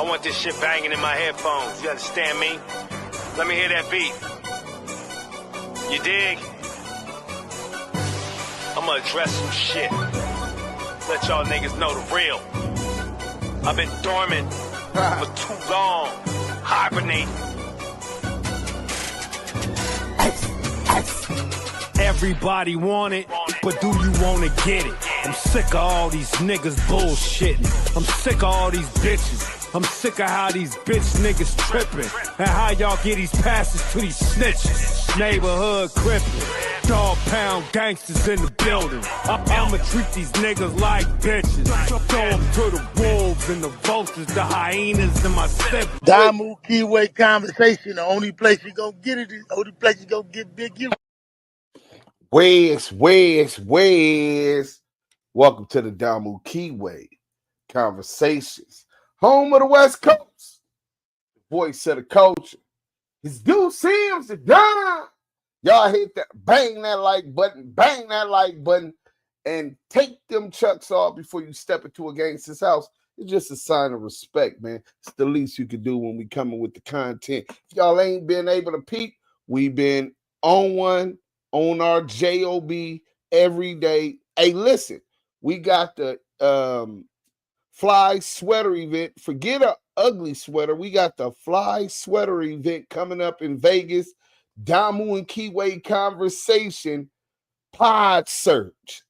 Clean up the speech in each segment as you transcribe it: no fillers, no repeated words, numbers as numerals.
I want this shit banging in my headphones. You understand me? Let me hear that beat. You dig? I'ma address some shit. Let y'all niggas know the real. I've been dormant for too long. Hibernate. Everybody want it, but do you wanna get it? I'm sick of all these niggas bullshitting. I'm sick of all these bitches. I'm sick of how these bitch niggas tripping. And how y'all get these passes to these snitches. Neighborhood crippin'. Dog pound gangsters in the building. I'ma treat these niggas like bitches. Throw them to the wolves and the vultures, the hyenas and my siblings. Damu, Kiwe conversation. The only place you gonna get it is the only place you gonna get Big U. Wes. Welcome to the Damu Kiwe Conversations. Home of the West Coast. Voice of the culture. His Duse seems to die. Y'all hit that, bang that like button, and take them chucks off before you step into a gangster's house. It's just a sign of respect, man. It's the least you can do when we coming with the content. If y'all ain't been able to peep, we been on our JOB every day. Hey, listen, we got the Fly Sweater event. Forget an ugly sweater. We got the Fly Sweater event coming up in Vegas. Damu and Kiwe Conversation Pod Search.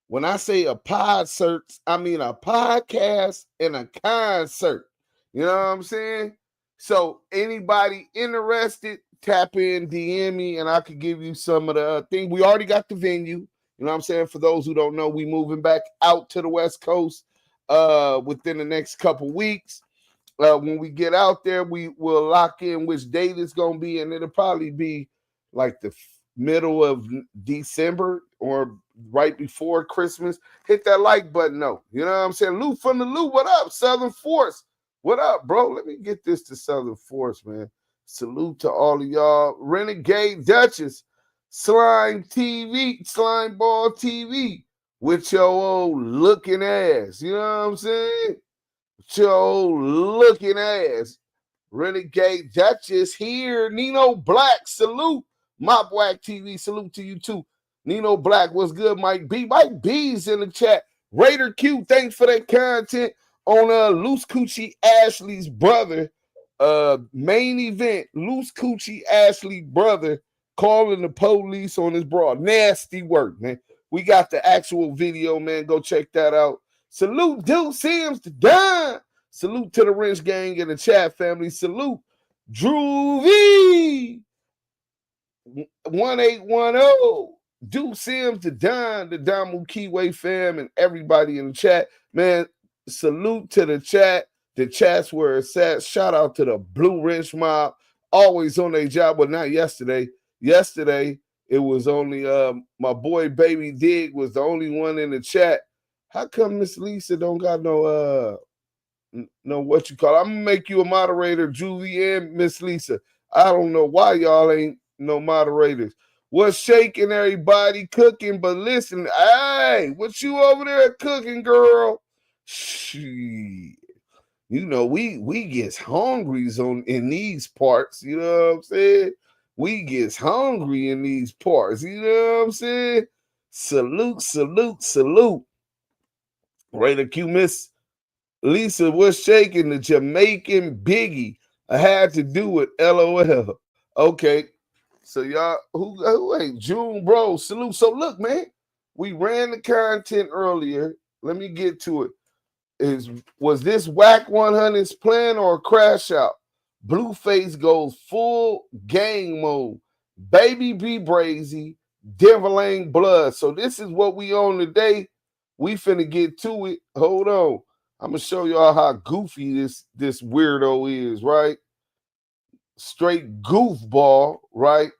When I say a pod search, I mean a podcast and a concert. You know what I'm saying? So anybody interested, tap in, DM me, and I could give you some of the things. We already got the venue. You know what I'm saying? For those who don't know, we moving back out to the West Coast within the next couple weeks. When we get out there, we will lock in which date it's going to be, and it'll probably be like the middle of December or right before Christmas. Hit that like button, though. You know what I'm saying? Lou from the Lou, what up? Southern Force, what up, bro? Let me get this to Southern Force, man. Salute to all of y'all. Renegade Duchess, Slime TV, Slime Ball TV, with your old looking ass. You know what I'm saying? Your old looking ass. Renegade Duchess here. Nino Black, salute. Mop Whack TV, salute to you too. Nino Black, what's good, Mike B? Mike B's in the chat. Raider Q, thanks for that content on Loose Coochie Ashley's brother. Main event, Loose Coochie Ashley brother calling the police on his broad. Nasty work, man. We got the actual video, man. Go check that out. Salute Duke Sims to Don. Salute to the Wrench Gang and the chat family. Salute Drew V. 1810. Duke Sims to Don, the Damu Kiwe fam, and everybody in the chat. Man, salute to the chat. The chat's where it's at. Shout out to the Blue Wrench Mob. Always on their job, but not yesterday. Yesterday, it was only my boy Baby Dig was the only one in the chat. How come Miss Lisa don't got no what you call it? I'm gonna make you a moderator, Julie and Miss Lisa. I don't know why y'all ain't no moderators. What's shaking, everybody? Cooking, but listen, hey, what you over there cooking, girl? Shit. You know, we gets hungry in these parts, you know what I'm saying? We gets hungry in these parts, you know what I'm saying? Salute. Raider Q, Miss Lisa, what's shaking? The Jamaican Biggie. I had to do it, LOL. Okay, so y'all, who ain't June, bro? Salute. So look, man, we ran the content earlier. Let me get to it. Was this WACK100’S plan or a crash out? Blueface goes full gang mode. Baby B Brazy, Devil Blood. So this is what we on today. We finna get to it. Hold on. I'm gonna show y'all how goofy this weirdo is, right? Straight goofball, right?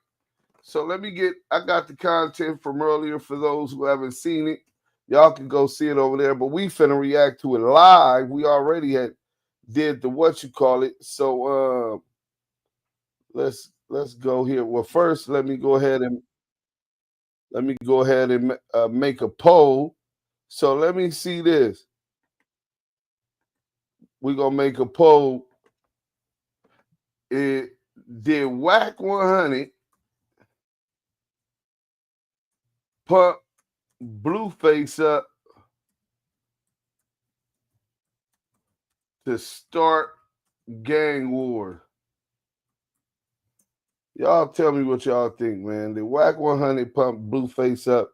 So I got the content from earlier for those who haven't seen it. Y'all can go see it over there, but we finna react to it live. We already did the what you call it. So let's go here. Well, first let me go ahead and make a poll. So let me see this. we're gonna make a poll. Did WACK100 pump Blueface up to start gang war? Y'all tell me what y'all think, man. Did WACK100 pump Blueface up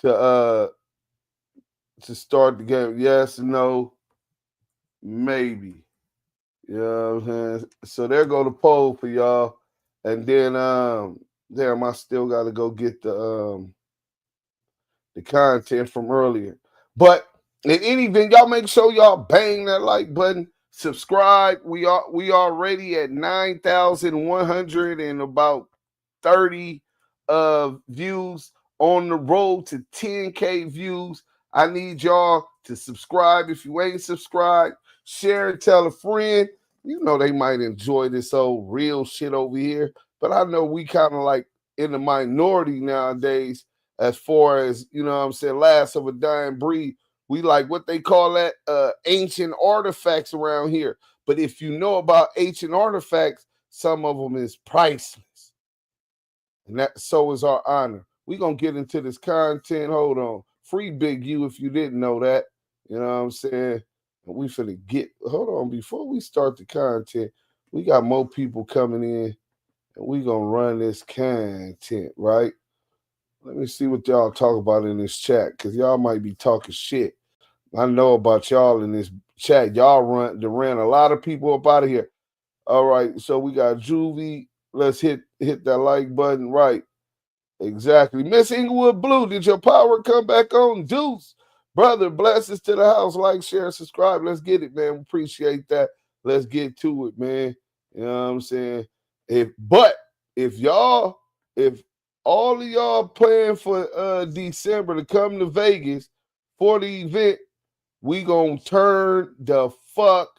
to start the game? Yes, no, maybe. You know what I'm saying? So there go the poll for y'all. And then damn, I still gotta go get the content from earlier. But in any event, y'all make sure y'all bang that like button, subscribe. We already at 9,100 and about 30 views, on the road to 10K views. I need y'all to subscribe. If you ain't subscribed, share and tell a friend. You know they might enjoy this old real shit over here, but I know we kind of like in the minority nowadays as far as, you know what I'm saying, last of a dying breed. We like what they call that ancient artifacts around here. But if you know about ancient artifacts, some of them is priceless. And that so is our honor. We're going to get into this content. Hold on. Free Big U if you didn't know that. You know what I'm saying? And we finna get, hold on, before we start the content, we got more people coming in and we going to run this content, right? Let me see what y'all talk about in this chat, because y'all might be talking shit. I know about y'all in this chat. Y'all ran a lot of people up out of here. All right, so we got Juvie. Let's hit that like button. Right. Exactly. Miss Inglewood Blue, did your power come back on? Deuce. Brother, blessings to the house. Like, share, subscribe. Let's get it, man. We appreciate that. Let's get to it, man. You know what I'm saying? If all of y'all plan for December to come to Vegas for the event, we gonna turn the fuck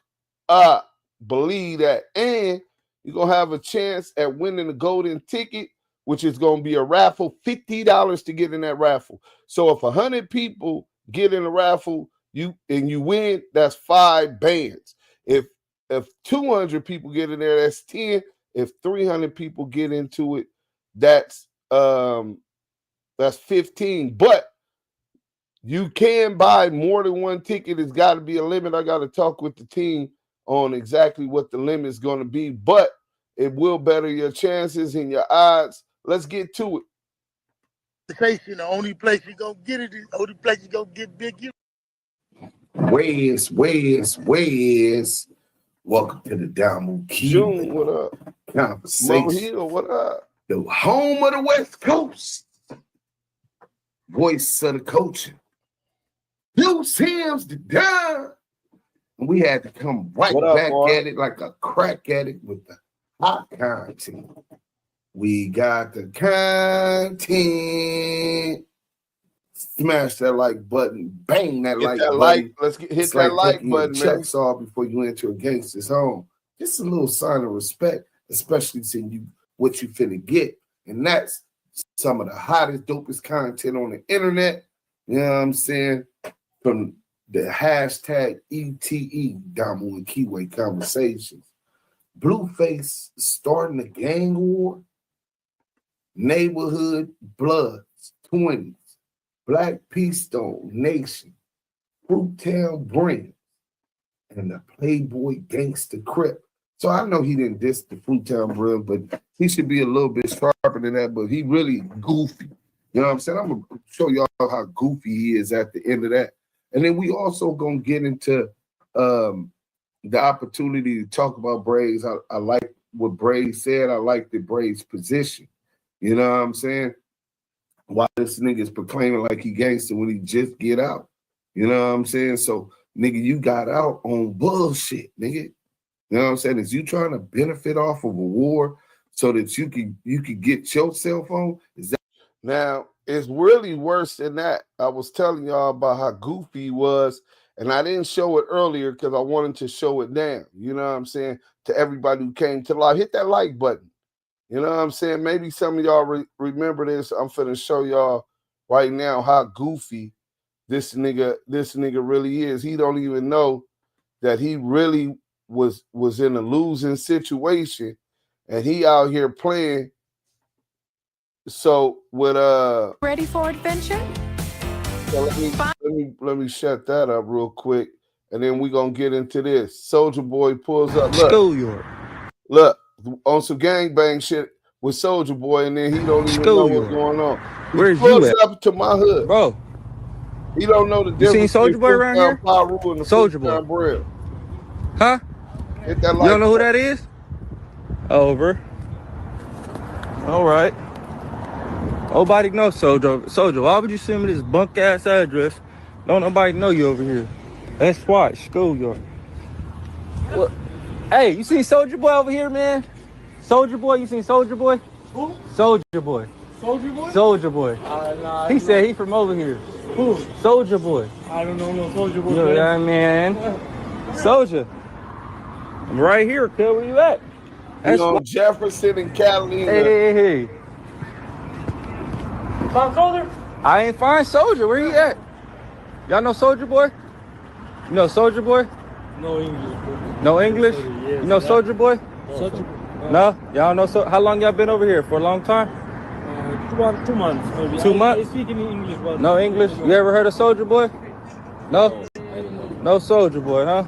up. Believe that. And you're gonna have a chance at winning the golden ticket, which is gonna be a raffle, $50 to get in that raffle. So if 100 people get in the raffle, you win, that's 5 bands. If 200 people get in there, that's 10. If 300 people get into it, that's 15. But you can buy more than one ticket. It's got to be a limit. I got to talk with the team on exactly what the limit is going to be, but it will better your chances and your odds. Let's get to it. The only place you gonna get it is the only place you gonna get Big U. Where's? Welcome to the Damu June, what up? Conversation. Mo Hill, what up? The home of the West Coast. Voice of the culture. Duse Sims the dime. And we had to come right back at it like a crack addict with the hot content. We got the content. Smash that like button. Bang that like button. Let's hit that like button, man. Checks off before you enter a gangster's home. Just a little sign of respect, especially to what you finna get. And that's some of the hottest, dopest content on the internet. You know what I'm saying? From the hashtag ETE, Damu and Kiwe conversations. Blueface starting a gang war. Neighborhood Bloods, 20s. Black Peace Stone Nation. Fruittown Brand. And the Playboy Gangster Crip. So I know he didn't diss the Fruittown Brand, but he should be a little bit sharper than that, but he really goofy. You know what I'm saying? I'm going to show y'all how goofy he is at the end of that. And then we also going to get into the opportunity to talk about Braze. I like what Braze said. I like the Braze position. You know what I'm saying? Why this nigga is proclaiming like he gangster when he just get out. You know what I'm saying? So, nigga, you got out on bullshit, nigga. You know what I'm saying? Is you trying to benefit off of a war so that you could get your cell phone? Is that now? It's really worse than that. I was telling y'all about how goofy he was, and I didn't show it earlier because I wanted to show it now. You know what I'm saying? To everybody who came to live, hit that like button. You know what I'm saying? Maybe some of y'all remember this. I'm finna show y'all right now how goofy this nigga really is. He don't even know that he really was in a losing situation, and he out here playing. So with ready for adventure? so let me shut that up real quick, and then we gonna get into this. Soldier Boy pulls up. School Yard. Look on some gangbang shit with Soldier Boy, and then he don't even know what's going on. Where's He pulls you at, up to my hood, bro? He don't know the You difference seen Soldier Boy around here? Pyru and the Soldier Boy. Bread. Huh? Hit that You don't know who that is? Over. All right. Nobody knows Soldier. Soldier, why would you send me this bunk ass address? Don't nobody know you over here. That's why. School Yard. What? Hey, you seen Soldier Boy over here, man? Soldier Boy, you seen Soldier Boy? Who? Soldier Boy. Soldier Boy? Soldier Boy. Nah, He said he from over here. Who? Soldier Boy. I don't know no Soldier Boy. You know that man? Soldier. I'm right here, cuz. Where you at? That's on Jefferson and Catalina. Hey. Find Soldier? I ain't find Soldier. Where he at? Y'all know Soldier Boy? You know Soldier Boy? No English. Bro. No English? Yes, you know Soldier Boy? Soldier Boy. No? Y'all know how long y'all been over here? For a long time? 2 months maybe. 2 months? I speak in English, but no English? You ever heard of Soldier Boy? No? No Soldier Boy, huh?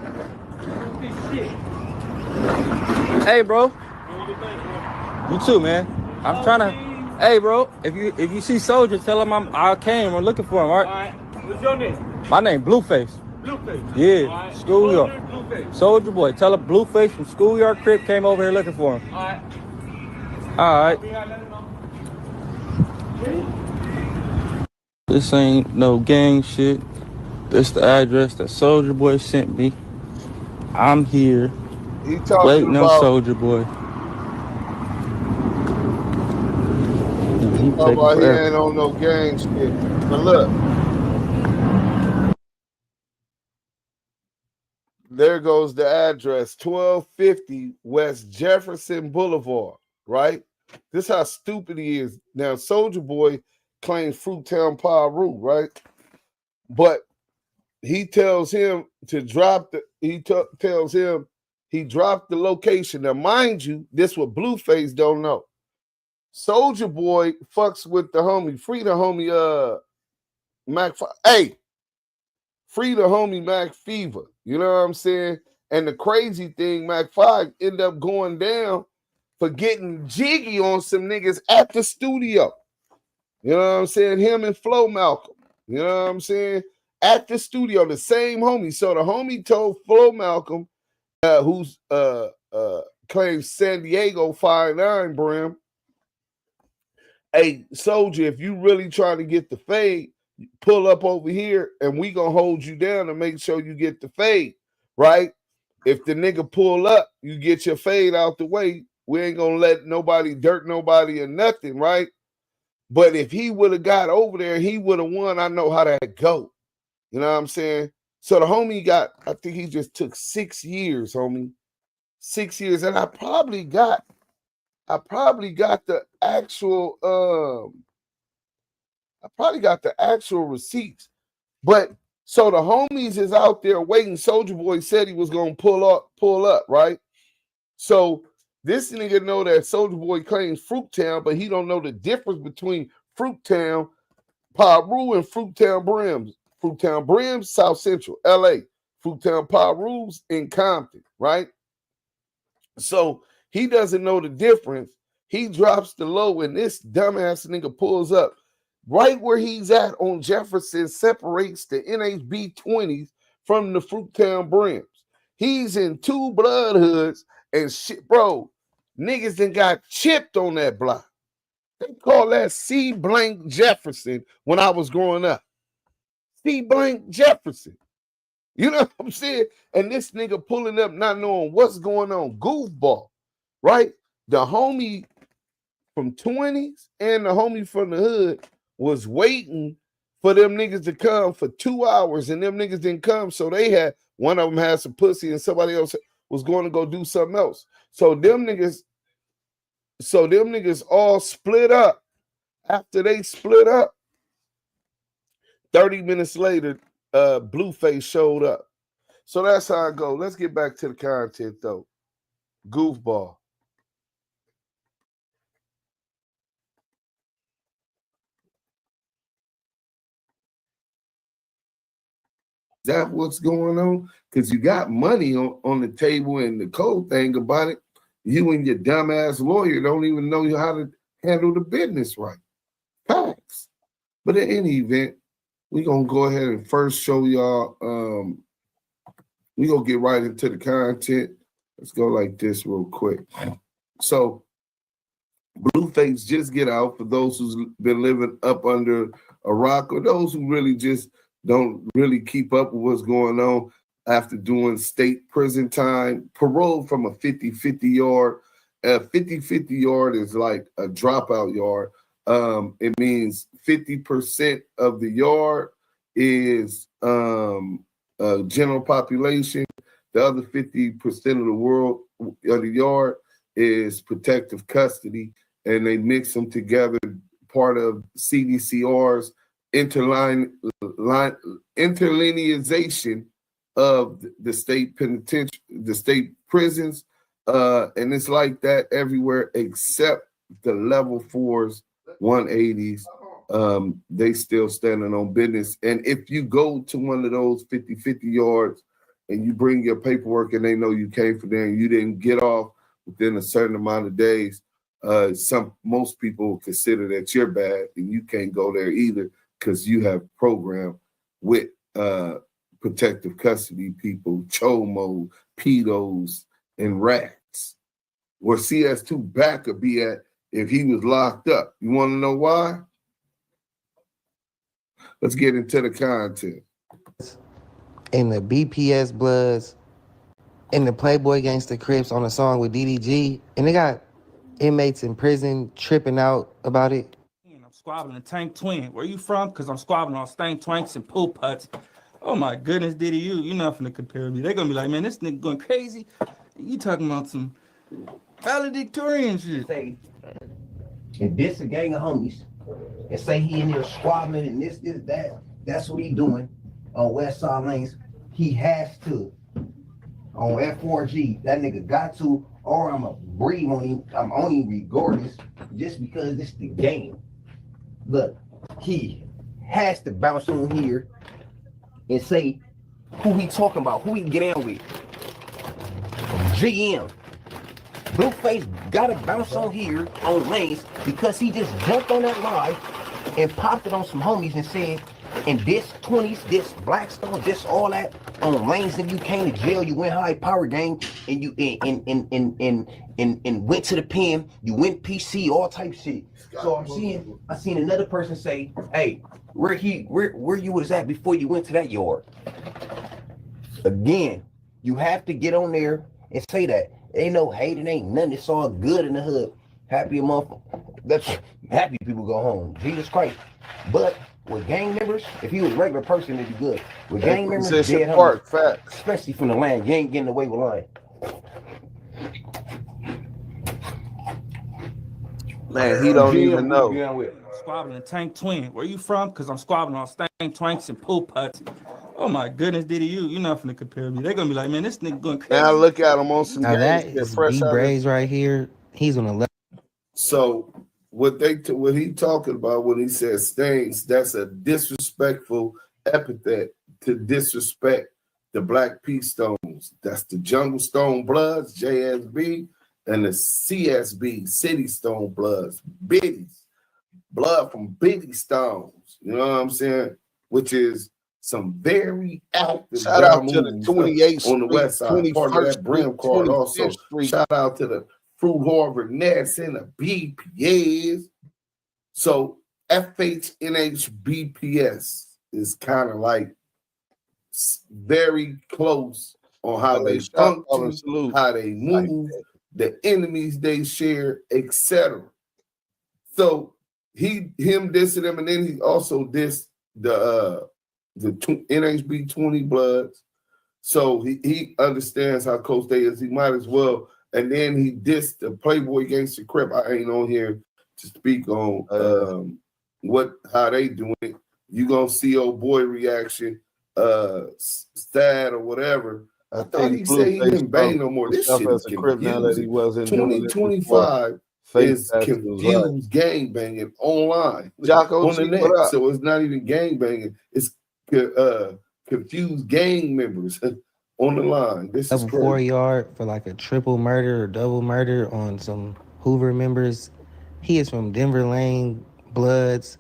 Hey, bro. You too, man. I'm trying to. Hey, bro. If you see Soldier, tell him I came. We're looking for him, all right? All right. What's your name? My name Blueface. Blueface. Yeah. Right. School Yard. Blueface. Soldier Boy. Tell him Blueface from School Yard Crip came over here looking for him. All right. All right. This ain't no gang shit. This the address that Soldier Boy sent me. I'm here. He talking waiting about on Soldier Boy. He ain't on no gang shit. But look. There goes the address, 1250 West Jefferson Boulevard, right? This how stupid he is. Now, Soldier Boy claims Fruittown Pyru, right? But he tells him to drop tells him he dropped the location. Now, mind you, this what Blueface don't know. Soldier Boy fucks with the homie, free the homie Mac. Hey, free the homie Mac Fever. You know what I'm saying? And the crazy thing, Mac 5 ended up going down for getting jiggy on some niggas at the studio. You know what I'm saying? Him and Flo Malcolm. You know what I'm saying? At the studio, the same homie. So the homie told Flo Malcolm, who's claims San Diego 5'9" brim, hey, Soldier, if you really trying to get the fade, pull up over here and we gonna hold you down to make sure you get the fade, right? If the nigga pull up, you get your fade out the way. We ain't gonna let nobody dirt nobody or nothing, right? But if he would have got over there, he would have won. I know how that go. You know what I'm saying? So the homie got, I think he just took 6 years, homie. 6 years. And I probably got the actual receipts. But so the homies is out there waiting. Soldier Boy said he was gonna pull up, right? So this nigga know that Soldier Boy claims Fruittown, but he don't know the difference between Fruittown Pyru and Fruittown Brims. Fruittown Brims, South Central, LA. Fruittown Pyru's in Compton, right? So he doesn't know the difference. He drops the low, and this dumbass nigga pulls up right where he's at on Jefferson, separates the NHB 20s from the Fruittown Brims. He's in 2 blood hoods and shit, bro. Niggas done got chipped on that block. They call that C blank Jefferson when I was growing up. C blank Jefferson. You know what I'm saying? And this nigga pulling up not knowing what's going on. Goofball, right? The homie from 20s and the homie from the hood was waiting for them niggas to come for 2 hours, and them niggas didn't come. So they had, one of them had some pussy and somebody else was going to go do something else. So them niggas all split up. After they split up, 30 minutes later, Blueface showed up. So that's how I go. Let's get back to the content though. Goofball. Is that what's going on? Because you got money on the table, and the cold thing about it, you and your dumbass lawyer don't even know how to handle the business right. Facts. But in any event, we're going to go ahead and first show y'all, we're going to get right into the content. Let's go like this real quick. So, Blueface just get out for those who's been living up under a rock or those who really just don't really keep up with what's going on after doing state prison time, paroled from a 50-50 yard. A 50-50 yard is like a dropout yard. It means 50% of the yard is general population. The other 50% of the world of the yard is protective custody, and they mix them together, part of CDCR's interlineation of the state penitentiary, the state prisons, and it's like that everywhere except the level 4s, 180s. They still standing on business. And if you go to one of those 50-50 yards and you bring your paperwork and they know you came from there and you didn't get off within a certain amount of days, most people consider that you're bad and you can't go there either, because you have programmed with protective custody people, chomo, pedos, and rats. Where CS2 back would be at if he was locked up. You want to know why? Let's get into the content. In the BPS Bloods, in the Playboy Crips on a song with DDG, and they got inmates in prison tripping out about it. I'm squabbling a tank twin. Where you from? Because I'm squabbling on stank twanks and pool putts. Oh my goodness, Diddy, you're not finna compare me. They're gonna be like, man, this nigga going crazy. You talking about some valedictorian shit. Say, and this a gang of homies, and say he in there squabbling and this, that. That's what he doing on West Side Lanes. He has to. On F4G, that nigga got to, or I'ma breathe on him. I'm on him regardless, just because this the game. Look, he has to bounce on here and say who he talking about, who he get in with. GM. Blueface gotta bounce on here on Lanes because he just jumped on that live and popped it on some homies and said, and this 20s, this Blackstone, this all that on Lanes, and you came to jail, you went high power gang, and you and went to the pen, you went PC, all type shit. So I seen another person say, hey, where you was at before you went to that yard. Again, you have to get on there and say that. Ain't no hate, it ain't nothing, it's all good in the hood. Happy a month. That's happy people go home. Jesus Christ. But with gang members, if he was a regular person, it'd be good. With gang members, dead homies, facts. Especially from the land, you ain't getting away with lying. Man, he don't even know. Squabbling a tank twin. Where you from? Because I'm squabbling on stank twanks and pool putts. Oh my goodness, Diddy, you're not finna compare me. They're gonna be like, man, this nigga going crazy. Now look at him on some. Now that is B Brazy right here. He's on the left. So what he talking about when he says stains, that's a disrespectful epithet to disrespect the Black P Stones. That's the Jungle Stone Bloods, JSB, and the CSB, City Stone Bloods, Biddies, blood from Biddy Stones. You know what I'm saying? Which is some very active. Shout out to the 28th on the west side, part of that Brim card. Also, Street. Shout out to the Fruit Harvard Nets and the BPS. So FHNH BPS is kind of like very close on how they function, how they move, the enemies they share, etc. So him dissing them, and then he also dissed the NHB 20 Bloods. So he understands how close they is. He might as well. And then he dissed the Playboy Crip. I ain't on here to speak on how they doing it. You gonna see old boy reaction Stad or whatever. I thought think he said he didn't bang no more. This shit is as a Crip now that he confusing. wasn't doing it 2025 is tattoos, right? confused gang banging online Jocko on the G, net. what up? So it's not even gang banging. It's confused gang members on the line. This is Level 4 crazy. yard for like a triple murder or double murder on some Hoover members. He is from Denver Lane Bloods.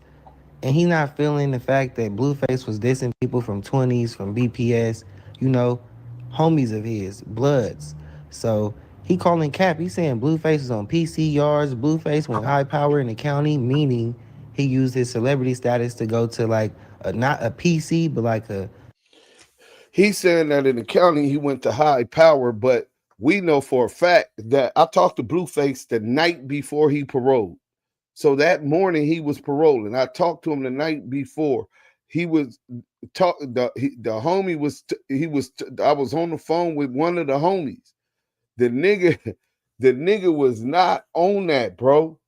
And he not feeling the fact that Blueface was dissing people from 20s, from BPS, you know, homies of his, Bloods. So he calling cap. He saying Blueface is on PC yards. Blueface went high power in the county, meaning he used his celebrity status to go to like not a PC, but like a. He's saying that in the county he went to high power, but we know for a fact that I talked to Blueface the night before he paroled. So that morning he was paroling. I talked to him the night before. He was the homie was I was on the phone with one of the homies. The nigga was not on that, bro.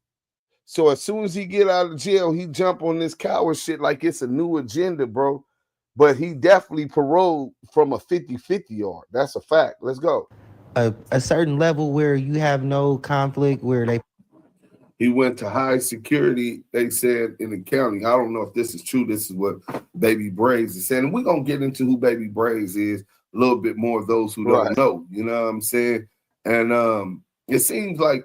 So as soon as he get out of jail, he jump on this coward shit like it's a new agenda, bro. But he definitely paroled from a 50-50 yard. That's a fact. Let's go. A certain level where you have no conflict, where they. He went to high security, they said, in the county. I don't know if this is true. This is what Baby Brazy is saying. And we're going to get into who Baby Brazy is, a little bit more of those who don't know. You know what I'm saying? And it seems like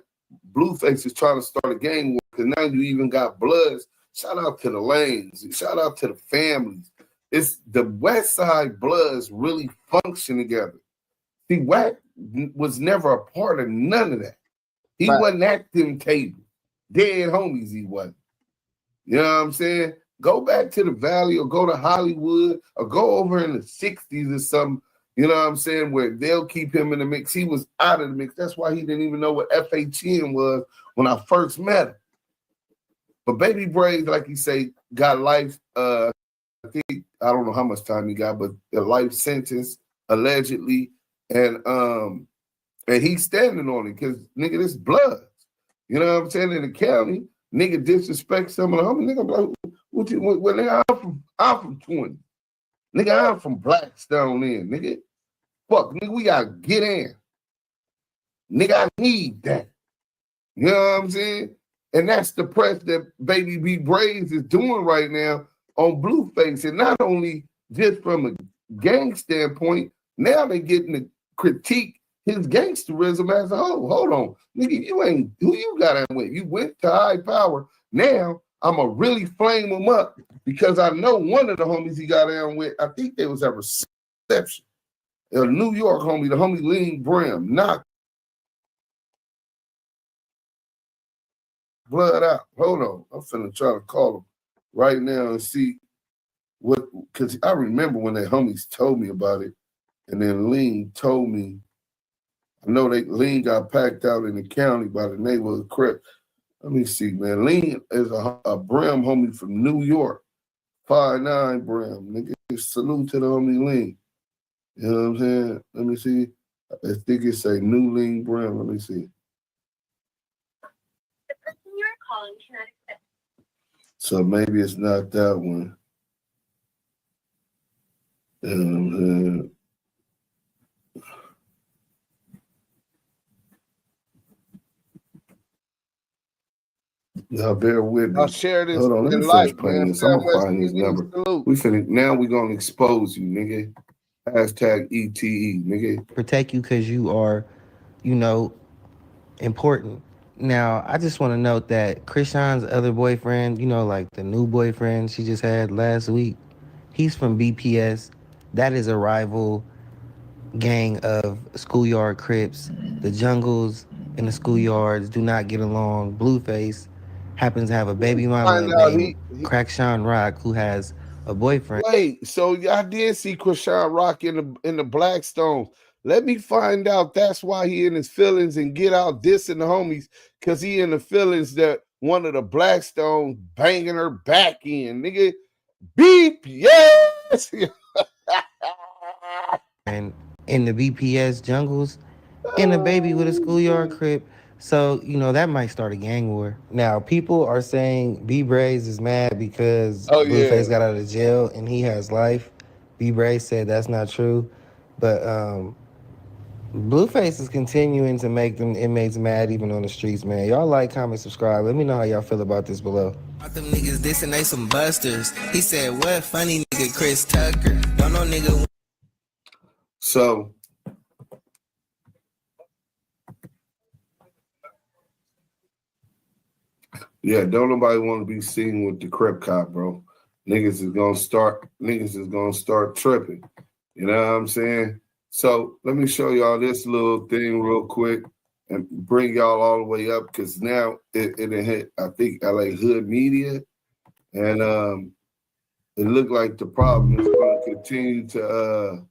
Blueface is trying to start a gang war because now you even got Bloods. Shout out to the Lanes. Shout out to the families. It's the West Side Bloods really function together. See, WACK was never a part of none of that. He wasn't at them tables. Dead homies he wasn't. You know what I'm saying? Go back to the Valley or go to Hollywood or go over in the 60s or something, you know what I'm saying, where they'll keep him in the mix. He was out of the mix. That's why he didn't even know what FHN was when I first met him. But Baby Brazy, like you say, got life, I think, I don't know how much time he got, but a life sentence, allegedly. And he's standing on it because, nigga, this blood. You know what I'm saying? In the county, nigga disrespect some of the homies. Nigga, like, well, nigga, I'm from 20. Nigga, I'm from Blackstone in. Nigga, fuck, nigga, we gotta get in. Nigga, I need that. You know what I'm saying? And that's the press that Baby B Brazy is doing right now on Blueface. And not only just from a gang standpoint, now they're getting to critique his gangsterism as a whole. Hold on. Nigga, you ain't who you got in with. You went to high power. Now I'ma really flame him up because I know one of the homies he got in with, I think there was a reception. A New York homie, the homie Lean Brim, knocked blood out. Hold on. I'm finna try to call him right now and see what, because I remember when the homies told me about it, and then Lean told me. I know Lean got packed out in the county by the neighborhood Crip. Let me see, man. Lean is a Brim homie from New York. 5'9" Brim. Nigga, salute to the homie Lean. You know what I'm saying? Let me see. I think it say New Lean Brim. Let me see. The person you are calling cannot accept. So maybe it's not that one. You know what I'm saying? Y'all bear with me. I'll share this. Hold on, let me finish playing this. I'm gonna find his number. Now we're gonna expose you, nigga. Hashtag ETE, nigga. Protect you because you are, you know, important. Now, I just want to note that Krishan's other boyfriend, you know, like the new boyfriend she just had last week, he's from BPS. That is a rival gang of Schoolyard Crips. The Jungles and the Schoolyards do not get along. Blueface happens to have a baby mama named Crackshawn Rock who has a boyfriend. Wait, so y'all did see Krishan Rock in the Blackstones. Let me find out that's why he in his feelings and get out dissing the homies, because he in the feelings that one of the Blackstones banging her back in. Nigga, beep, yes! And in the BPS Jungles, and a baby with a Schoolyard Crip. So, you know, that might start a gang war. Now, people are saying B Brazy is mad because Blueface got out of jail and he has life. B Brazy said that's not true. But Blueface is continuing to make them inmates mad even on the streets, man. Y'all like, comment, subscribe. Let me know how y'all feel about this below. Them niggas dissing, they some busters. He said, what funny nigga Chris Tucker? Don't know nigga. So yeah, don't nobody want to be seen with the Crip cop, bro. Niggas is gonna start tripping. You know what I'm saying? So let me show y'all this little thing real quick and bring y'all all the way up because now it hit, I think, LA Hood Media. And it looked like the problem is going to continue to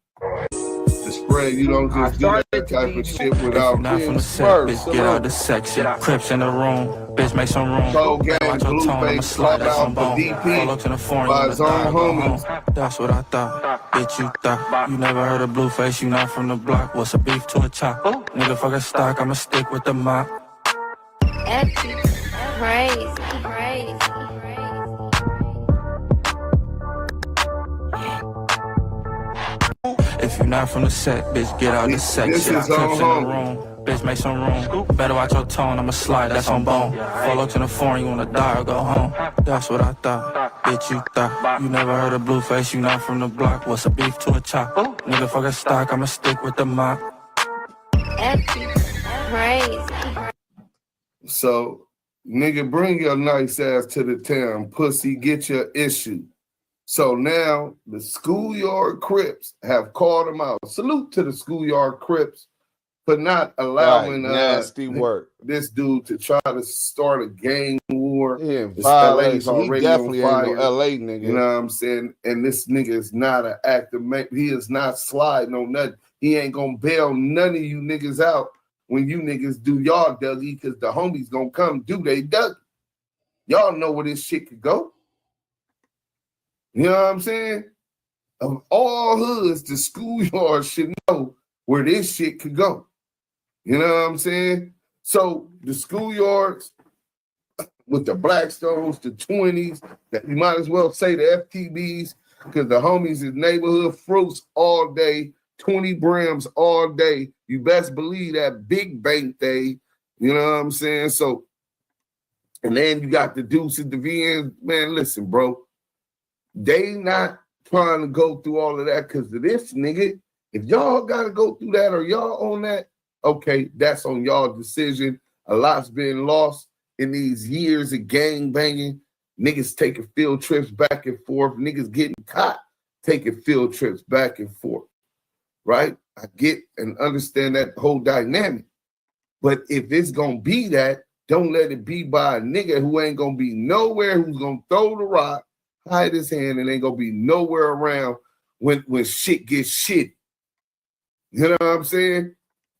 spread. You don't just do that type of shit without not from the set, bitch, get out the section. Crips in the room, bitch, make some room. Soul Gang, Watch your tone, I'ma Blueface, slide that some Clout, bone. DP, Follow to the foreign, by you his the own dog, go homies. home. That's what I thought, bitch, you thought. You never heard of Blueface, you not from the block. What's a beef to a chop? Nigga, fuck a stock, I'ma stick with the mop. Antics, Brazy, Brazy. If you not from the set, bitch, get out the section. This is Crips in the on room, bitch, make some room. Better watch your tone, I'ma slide, that's on bone. Follow to the foreign, you wanna die or go home. That's what I thought, bitch, you thought. You never heard of Blueface, you not from the block. What's a beef to a chop? Nigga, fuck a stock, I'ma stick with the mop. Antics, Brazy. So, nigga, bring your nice ass to the town. Pussy, get your issue. So now the School Yard Crips have called him out. Salute to the School Yard Crips for not allowing nasty work. This dude to try to start a gang war. Yeah, This LA's LA's already he definitely on fire. ain't no LA nigga. You know what I'm saying? And this nigga is not an active man. He is not sliding on nothing. He ain't gonna bail none of you niggas out when you niggas do y'all Dougie, because the homies gonna come do they Dougie. Y'all know where this shit could go. You know what I'm saying? Of all hoods, the schoolyard should know where this shit could go. You know what I'm saying? So the schoolyards with the Blackstones, the 20s, that you might as well say the FTBs, because the homies is neighborhood fruits all day, 20 brims all day. You best believe that big bank day. You know what I'm saying? So, and then you got the Duse, the VNs. Man, listen, bro. They not trying to go through all of that because of this, nigga. If y'all got to go through that or y'all on that, okay, that's on y'all decision. A lot's been lost in these years of gang banging. Niggas taking field trips back and forth. Niggas getting caught taking field trips back and forth, right? I get and understand that whole dynamic. But if it's going to be that, don't let it be by a nigga who ain't going to be nowhere, who's going to throw the rock, hide his hand, and ain't gonna be nowhere around when shit gets shit. You know what I'm saying?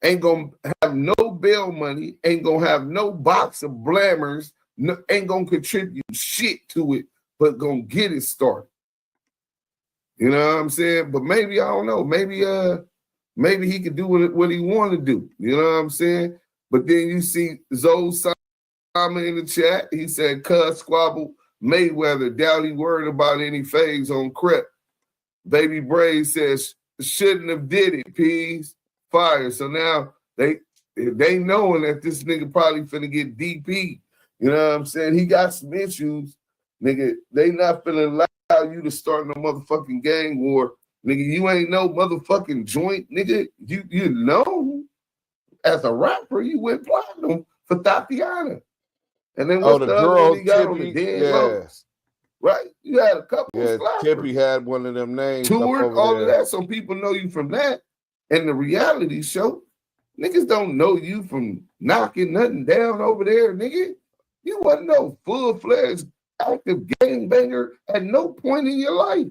Ain't gonna have no bail money, ain't gonna have no box of blammers, ain't gonna contribute shit to it, but gonna get it started. You know what I'm saying? But maybe, I don't know, maybe he could do what he want to do. You know what I'm saying? But then you see Zoe Simon in the chat, he said, "Cuz squabble Mayweather, doubt he worried about any phase on Crip." Baby Brazy says, "Shouldn't have did it, peas." Fire. So now they knowing that this nigga probably finna get DP. You know what I'm saying? He got some issues. Nigga, they not finna allow you to start no motherfucking gang war. Nigga, you ain't no motherfucking joint. Nigga, you know, as a rapper, you went platinum for Tatiana. And then what's the the other girl, one he got Tippy, on the dead yeah. lows? Right? You had a couple of slappers. Tippy had one of them names. Toured, all of that, so people know you from that. And the reality show, niggas don't know you from knocking nothing down over there, nigga. You wasn't no full-fledged active gangbanger at no point in your life.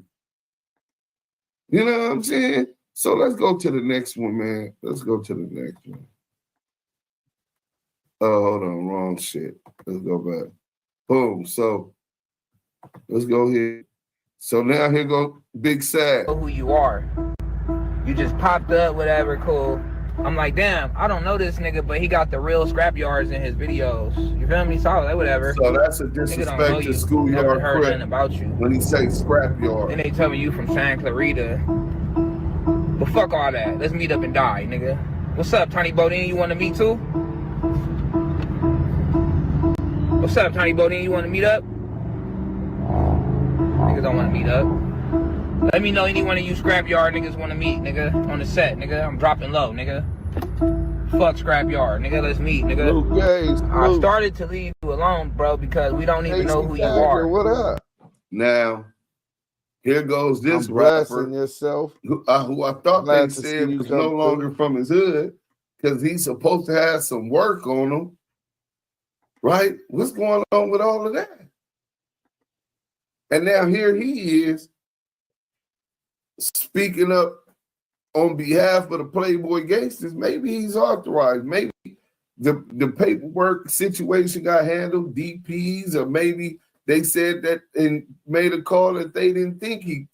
You know what I'm saying? So let's go to the next one, man. Let's go to the next one. Oh, hold on, wrong shit. Let's go back. Boom. So let's go here. So now here go Big Sad. Know who you are. You just popped up, whatever, cool. I'm like, damn, I don't know this nigga, but he got the real scrap yards in his videos. You feel me? So I was like, whatever. So that's a disrespect to School Yard Crip about you when he say scrap yard. Then they tell me you from Santa Clarita. But fuck all that. Let's meet up and die, nigga. What's up, Tiny Bodine? You want to meet too? What's up, Tiny Bodine? You want to meet up? Niggas don't want to meet up. Let me know any one of you scrapyard niggas want to meet, nigga, on the set, nigga. I'm dropping low, nigga. Fuck scrapyard, nigga. Let's meet, nigga. I started to leave you alone, bro, because we don't even know who you are. What up? Now, here goes this rapper yourself. Who I thought they said was no longer from his hood because he's supposed to have some work on him. Right? What's going on with all of that? And now here he is speaking up on behalf of the Playboy gangsters. Maybe he's authorized. Maybe the paperwork situation got handled, DPs, or maybe they said that and made a call that they didn't think he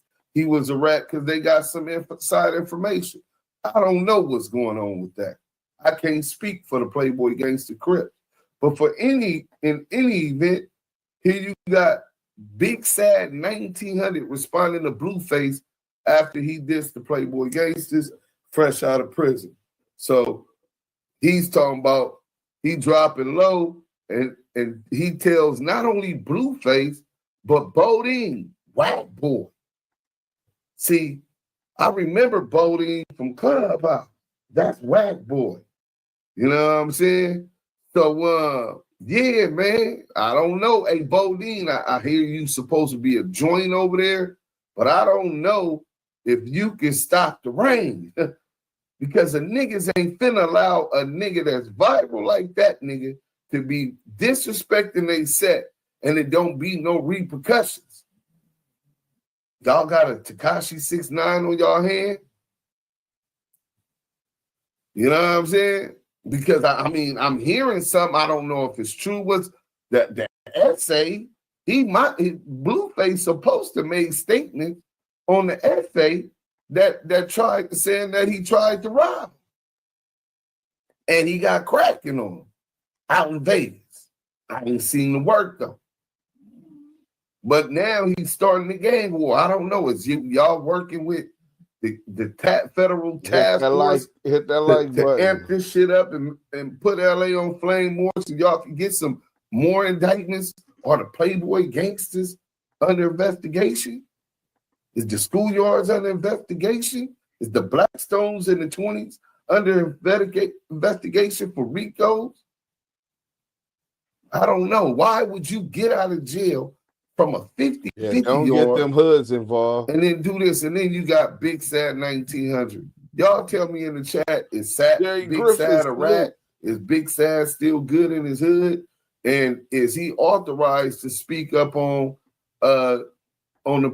was a rat because they got some inside information. I don't know what's going on with that. I can't speak for the Playboy Gangster Crip. But in any event, here you got Big Sad 1900 responding to Blueface after he dissed the Playboy Gangsters fresh out of prison. So he's talking about he dropping low, and he tells not only Blueface, but Bodine, Whack Boy. See, I remember Bodine from Clubhouse. That's Whack Boy. You know what I'm saying? So, yeah, man, I don't know. Hey, Bodine, I hear you supposed to be a joint over there, but I don't know if you can stop the rain because the niggas ain't finna allow a nigga that's viral like that nigga to be disrespecting they set and it don't be no repercussions. Y'all got a Tekashi 6ix9ine on y'all hand? You know what I'm saying? Because I mean, I'm hearing something. I don't know if it's true. Was that essay? Blueface supposed to make statements on the essay that tried saying that he tried to rob him. And he got cracking on him out in Vegas. I ain't seen the work though. But now he's starting the gang war. I don't know. Is y'all working with the federal task force hit that like to button. amp this shit up and put LA on flame more so y'all can get some more indictments? Are the Playboy gangsters under investigation? Is the schoolyards under investigation? Is the Blackstones in the 20s under investigation for RICOs? I don't know. Why would you get out of jail from a 50-50 don't yard get them hoods involved and then do this, and then you got Big Sad 1900. Y'all tell me in the chat, is Big Sad a rat? Is Big Sad still good in his hood? And is he authorized to speak up on the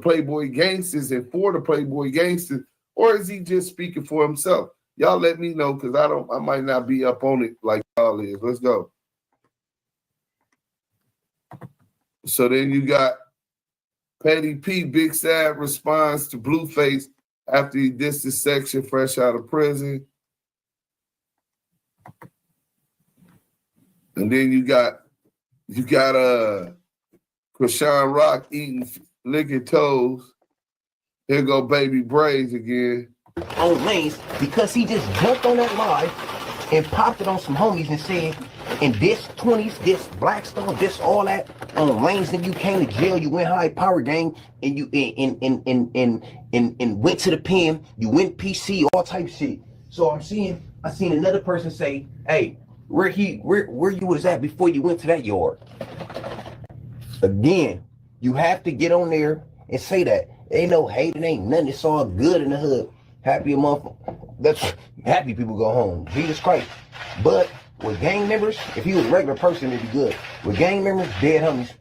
Playboy gangsters and for the Playboy gangsters, or is he just speaking for himself? Y'all let me know because I might not be up on it like y'all is. Let's go. So then you got Petty P, Big Sad responds to Blueface after he dissed his section fresh out of prison. And then you got Krishan Rock eating licking toes. Here go Baby Brazy again. On lanes because he just jumped on that live and popped it on some homies and said, in this 20s, this Blackstone, this all that on lanes, that you came to jail, you went high power gang, and you and went to the pen, you went PC, all type of shit. So I seen another person say, hey, where you was at before you went to that yard. Again, you have to get on there and say that. Ain't no hate, it ain't nothing, it's all good in the hood. Happy a month. That's happy people go home. Jesus Christ. But with gang members, if he was a regular person, it'd be good. With gang members, dead homies,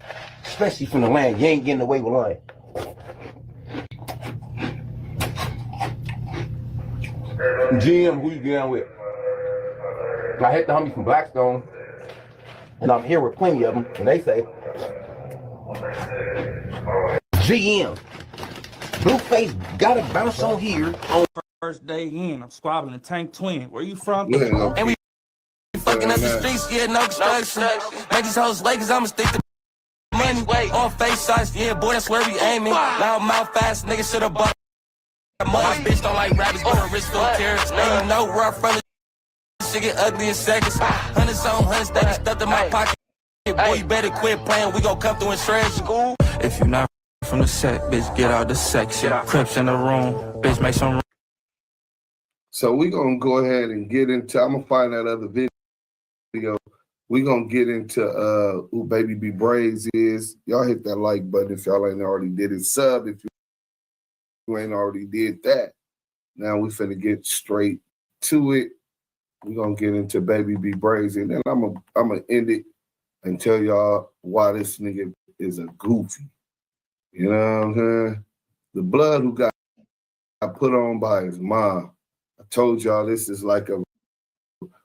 especially from the land, you ain't getting away with lying. GM, who you getting with? I hit the homies from Blackstone, and I'm here with plenty of them, and they say, GM, Blueface gotta bounce on here. First day in, I'm squabbling a Tank Twin. Where you from? Yeah, And we fucking up the streets, yeah, no construction. Make these hoes late, cause I'ma stick to money. On face shots, yeah, boy, that's where we aiming. Loud mouth fast, nigga should've bought mother. Bitch don't like rabbits, but her wrist don't care. Now you know where I'm from. Shit get ugly in seconds. Hundreds on hundreds, that be stuffed in my pocket. Boy, you better quit playing, we gon' come through and shred school. If you not from the set, bitch, get out the section. Crips in the room, bitch, make some room. So we gonna go ahead and get into, I'm gonna find that other video. We gonna get into who Baby B Brazy is. Y'all hit that like button if y'all ain't already did it. Sub if you ain't already did that. Now we finna get straight to it. We gonna get into Baby B Brazy, and then I'm gonna end it and tell y'all why this nigga is a goofy. You know what I'm saying? The blood who got put on by his mom. I told y'all this is like a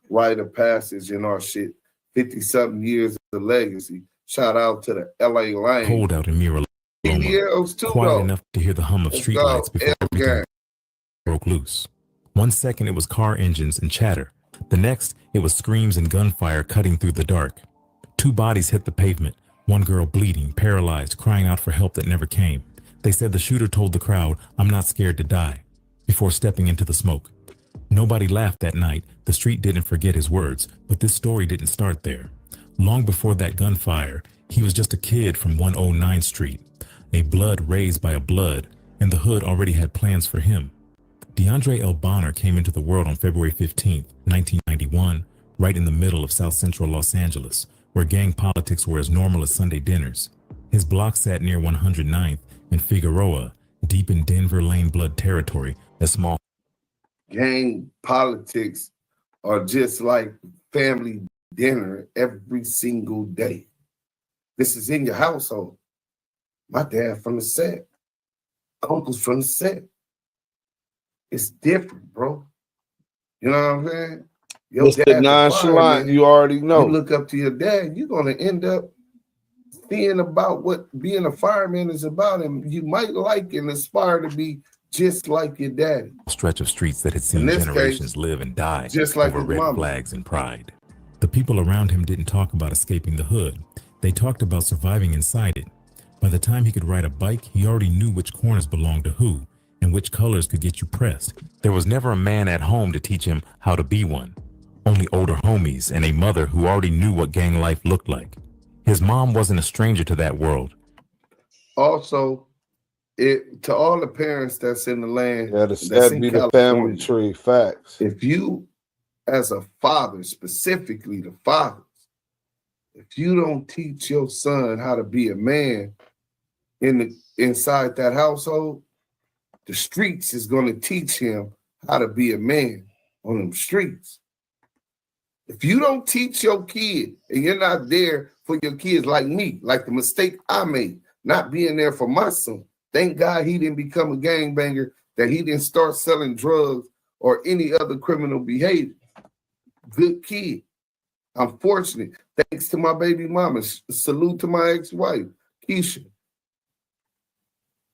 rite of passage in our shit. 50-something years of legacy. Shout out to the LA Lane. Cold out in Mira, quiet enough to hear the hum of streetlights before everything broke loose. 1 second it was car engines and chatter. The next, it was screams and gunfire cutting through the dark. 2 bodies hit the pavement, one girl bleeding, paralyzed, crying out for help that never came. They said the shooter told the crowd, "I'm not scared to die," before stepping into the smoke. Nobody laughed that night. The street didn't forget his words, but this story didn't start there. Long before that gunfire, he was just a kid from 109th Street, a blood raised by a blood, and the hood already had plans for him. DeAndre L. Bonner came into the world on February 15, 1991, right in the middle of South Central Los Angeles, where gang politics were as normal as Sunday dinners. His block sat near 109th and Figueroa, deep in Denver Lane blood territory, a small gang politics are just like family dinner every single day. This is in your household. My dad from the set. Uncles from the set. It's different, bro. You know what I'm saying? Your Mr. Nonchalant, you already know. You look up to your dad, you're going to end up seeing about what being a fireman is about, and you might like and aspire to be just like your daddy. Stretch of streets that had seen generations live and die just like over red flags and pride. The people around him didn't talk about escaping the hood. They talked about surviving inside it. By the time he could ride a bike, he already knew which corners belonged to who and which colors could get you pressed. There was never a man at home to teach him how to be one. Only older homies and a mother who already knew what gang life looked like. His mom wasn't a stranger to that world. Also, to all the parents that's in the land, that'd be the family tree. Facts. If you, as a father, specifically the fathers, if you don't teach your son how to be a man inside that household, the streets is going to teach him how to be a man on them streets. If you don't teach your kid and you're not there for your kids like me, like the mistake I made, not being there for my son. Thank God he didn't become a gangbanger, that he didn't start selling drugs or any other criminal behavior. Good kid. I'm fortunate. Thanks to my baby mama. Salute to my ex-wife, Keisha.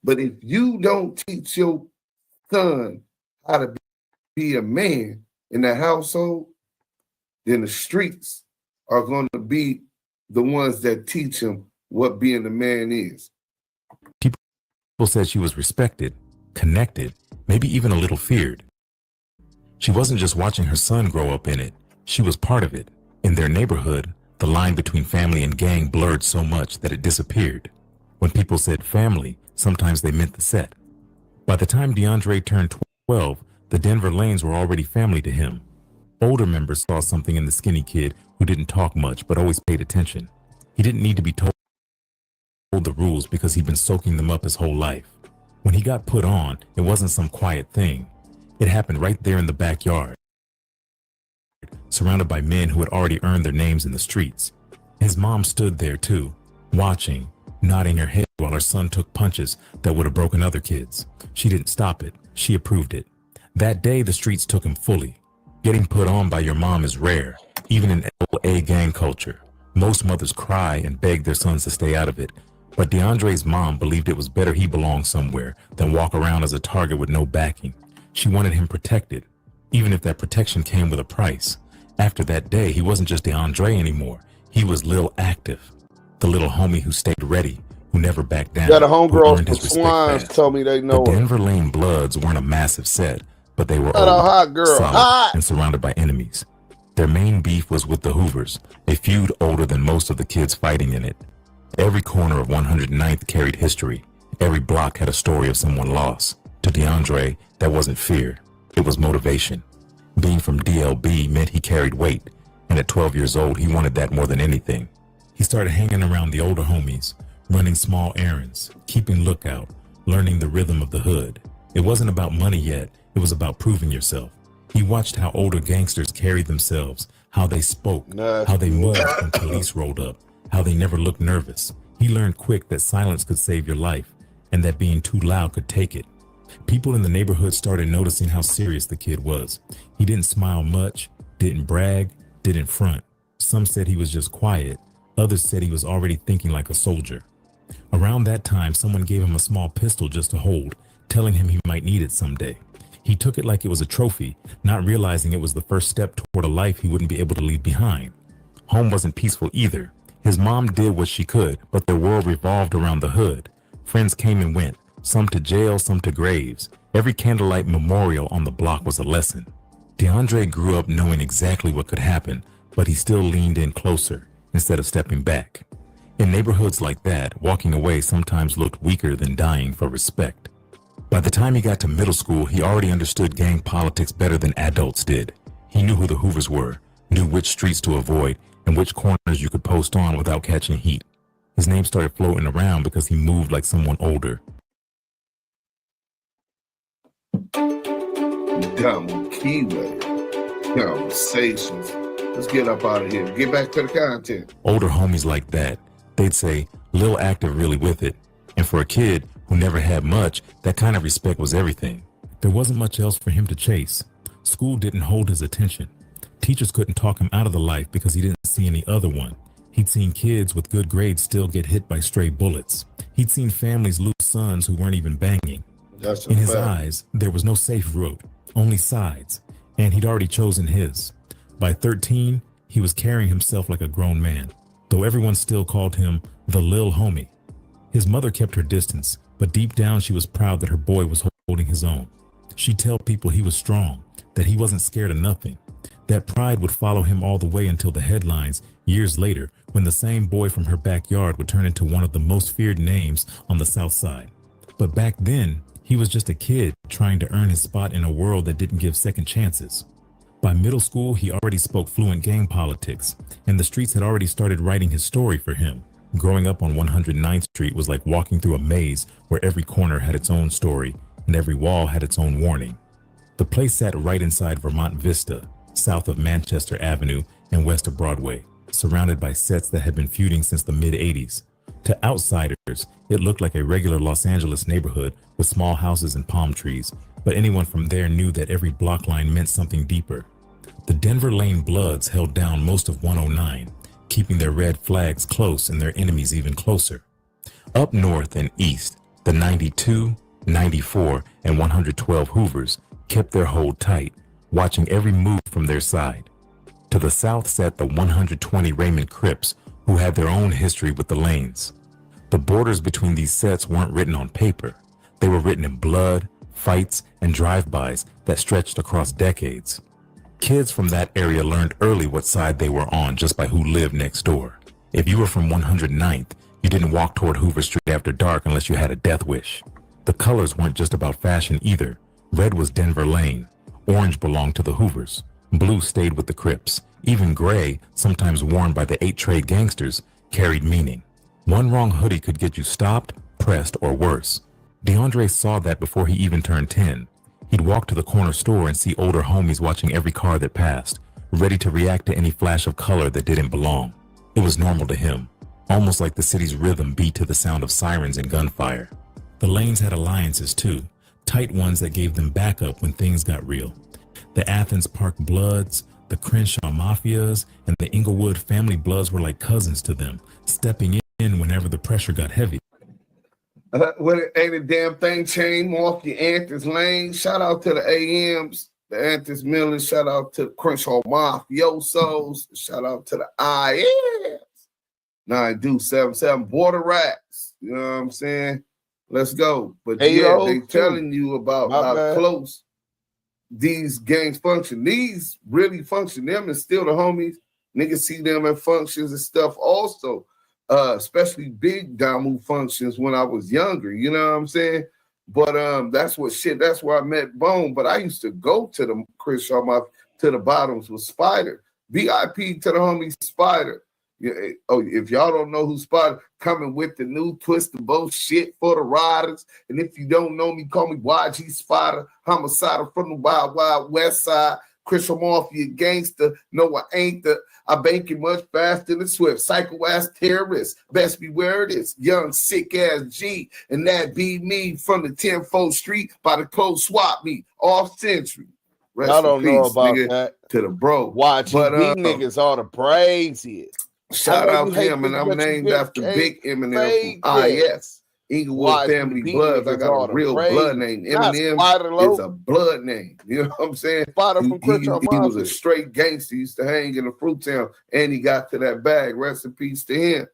But if you don't teach your son how to be a man in the household, then the streets are going to be the ones that teach him what being a man is. People said she was respected, connected, maybe even a little feared. She wasn't just watching her son grow up in it. She was part of it. In their neighborhood, the line between family and gang blurred so much that it disappeared. When people said family, sometimes they meant the set. By the time DeAndre turned 12, the Denver Lanes were already family to him. Older members saw something in the skinny kid who didn't talk much but always paid attention. He didn't need to be told the rules because he'd been soaking them up his whole life. When he got put on, it wasn't some quiet thing. It happened right there in the backyard, surrounded by men who had already earned their names in the streets. His mom stood there too, watching, nodding her head while her son took punches that would have broken other kids. She didn't stop it. She approved it. That day, the streets took him fully. Getting put on by your mom is rare, even in LA gang culture. Most mothers cry and beg their sons to stay out of it. But DeAndre's mom believed it was better he belonged somewhere than walk around as a target with no backing. She wanted him protected, even if that protection came with a price. After that day, he wasn't just DeAndre anymore. He was Lil Active, the little homie who stayed ready, who never backed down. Yeah, the who homegirls earned his from respect Swines fast. told me they know The her. Denver Lane Bloods weren't a massive set, but they were Shout out, old, hot girl, solid, hot. and surrounded by enemies. Their main beef was with the Hoovers, a feud older than most of the kids fighting in it. Every corner of 109th carried history. Every block had a story of someone lost. To DeAndre, that wasn't fear. It was motivation. Being from DLB meant he carried weight, and at 12 years old, he wanted that more than anything. He started hanging around the older homies, running small errands, keeping lookout, learning the rhythm of the hood. It wasn't about money yet. It was about proving yourself. He watched how older gangsters carried themselves, how they spoke, how they moved when police rolled up, how they never looked nervous. He learned quick that silence could save your life, and that being too loud could take it. People in the neighborhood started noticing how serious the kid was. He didn't smile much, didn't brag, didn't front. Some said he was just quiet. Others said he was already thinking like a soldier. Around that time, someone gave him a small pistol just to hold, telling him he might need it someday. He took it like it was a trophy, not realizing it was the first step toward a life he wouldn't be able to leave behind. Home wasn't peaceful either. His mom did what she could, but their world revolved around the hood. Friends came and went, some to jail, some to graves. Every candlelight memorial on the block was a lesson. DeAndre grew up knowing exactly what could happen, but he still leaned in closer instead of stepping back. In neighborhoods like that, walking away sometimes looked weaker than dying for respect. By the time he got to middle school, he already understood gang politics better than adults did. He knew who the Hoovers were, knew which streets to avoid, and which corners you could post on without catching heat. His name started floating around because he moved like someone older. Damu, Kiwe, conversations. Let's get up out of here. Get back to the content. Older homies like that, they'd say, Lil Active really with it. And for a kid who never had much, that kind of respect was everything. There wasn't much else for him to chase. School didn't hold his attention. Teachers couldn't talk him out of the life because he didn't see any other one. He'd seen kids with good grades still get hit by stray bullets. He'd seen families lose sons who weren't even banging. In his eyes, there was no safe road, only sides, and he'd already chosen his. By 13, he was carrying himself like a grown man, though everyone still called him the Lil Homie. His mother kept her distance, but deep down she was proud that her boy was holding his own. She'd tell people he was strong, that he wasn't scared of nothing. That pride would follow him all the way until the headlines, years later, when the same boy from her backyard would turn into one of the most feared names on the South Side. But back then, he was just a kid trying to earn his spot in a world that didn't give second chances. By middle school, he already spoke fluent gang politics, and the streets had already started writing his story for him. Growing up on 109th Street was like walking through a maze where every corner had its own story and every wall had its own warning. The place sat right inside Vermont Vista, south of Manchester Avenue and west of Broadway, surrounded by sets that had been feuding since the mid-'80s. To outsiders, it looked like a regular Los Angeles neighborhood with small houses and palm trees, but anyone from there knew that every block line meant something deeper. The Denver Lane Bloods held down most of 109, keeping their red flags close and their enemies even closer. Up north and east, the 92, 94, and 112 Hoovers kept their hold tight, watching every move from their side. To the south sat the 120 Raymond Crips, who had their own history with the Lanes. The borders between these sets weren't written on paper. They were written in blood, fights, and drive-bys that stretched across decades. Kids from that area learned early what side they were on just by who lived next door. If you were from 109th, you didn't walk toward Hoover Street after dark unless you had a death wish. The colors weren't just about fashion either. Red was Denver Lane. Orange belonged to the Hoovers. Blue stayed with the Crips. Even gray, sometimes worn by the 8 trade gangsters, carried meaning. One wrong hoodie could get you stopped, pressed, or worse. DeAndre saw that before he even turned 10. He'd walk to the corner store and see older homies watching every car that passed, ready to react to any flash of color that didn't belong. It was normal to him, almost like the city's rhythm beat to the sound of sirens and gunfire. The Lanes had alliances too, tight ones that gave them backup when things got real. The Athens Park Bloods, the Crenshaw Mafias, and the Inglewood Family Bloods were like cousins to them, stepping in whenever the pressure got heavy. Ain't a damn thing changed. Off your Antics lane. Shout out to the AMs, the Antics Millers. Shout out to the Crenshaw Mafiosos. Shout out to the IS. 9277 Border Rats. You know what I'm saying? Let's go. But yeah, they telling you about how close these gangs function. These really function. Them is still the homies. Niggas see them at functions and stuff also. Especially big Damu functions when I was younger, you know what I'm saying? But that's where I met Bone. But I used to go to the Crenshaw Mafia, to the bottoms with Spider. VIP to the homie Spider. Yeah, if y'all don't know who Spider, coming with the new twist of both shit for the riders. And if you don't know me, call me YG Spider, homicidal from the Wild Wild West Side, Crenshaw Mafia gangster. No, I ain't I bank it much faster than Swift. Psycho ass terrorist. Best beware it is. Young sick ass G. And that be me from the 10th Street by the close swap meet. Off century. I don't know about that. To the bro. YGB niggas are the braziest. Shout out to him, and I'm named after Big Eminem from IS. Inglewood Family Bloods. I got a real blood name. Eminem is a blood name. You know what I'm saying? He was a straight gangster. He used to hang in the Fruit Town, and he got to that bag. Rest in peace to him.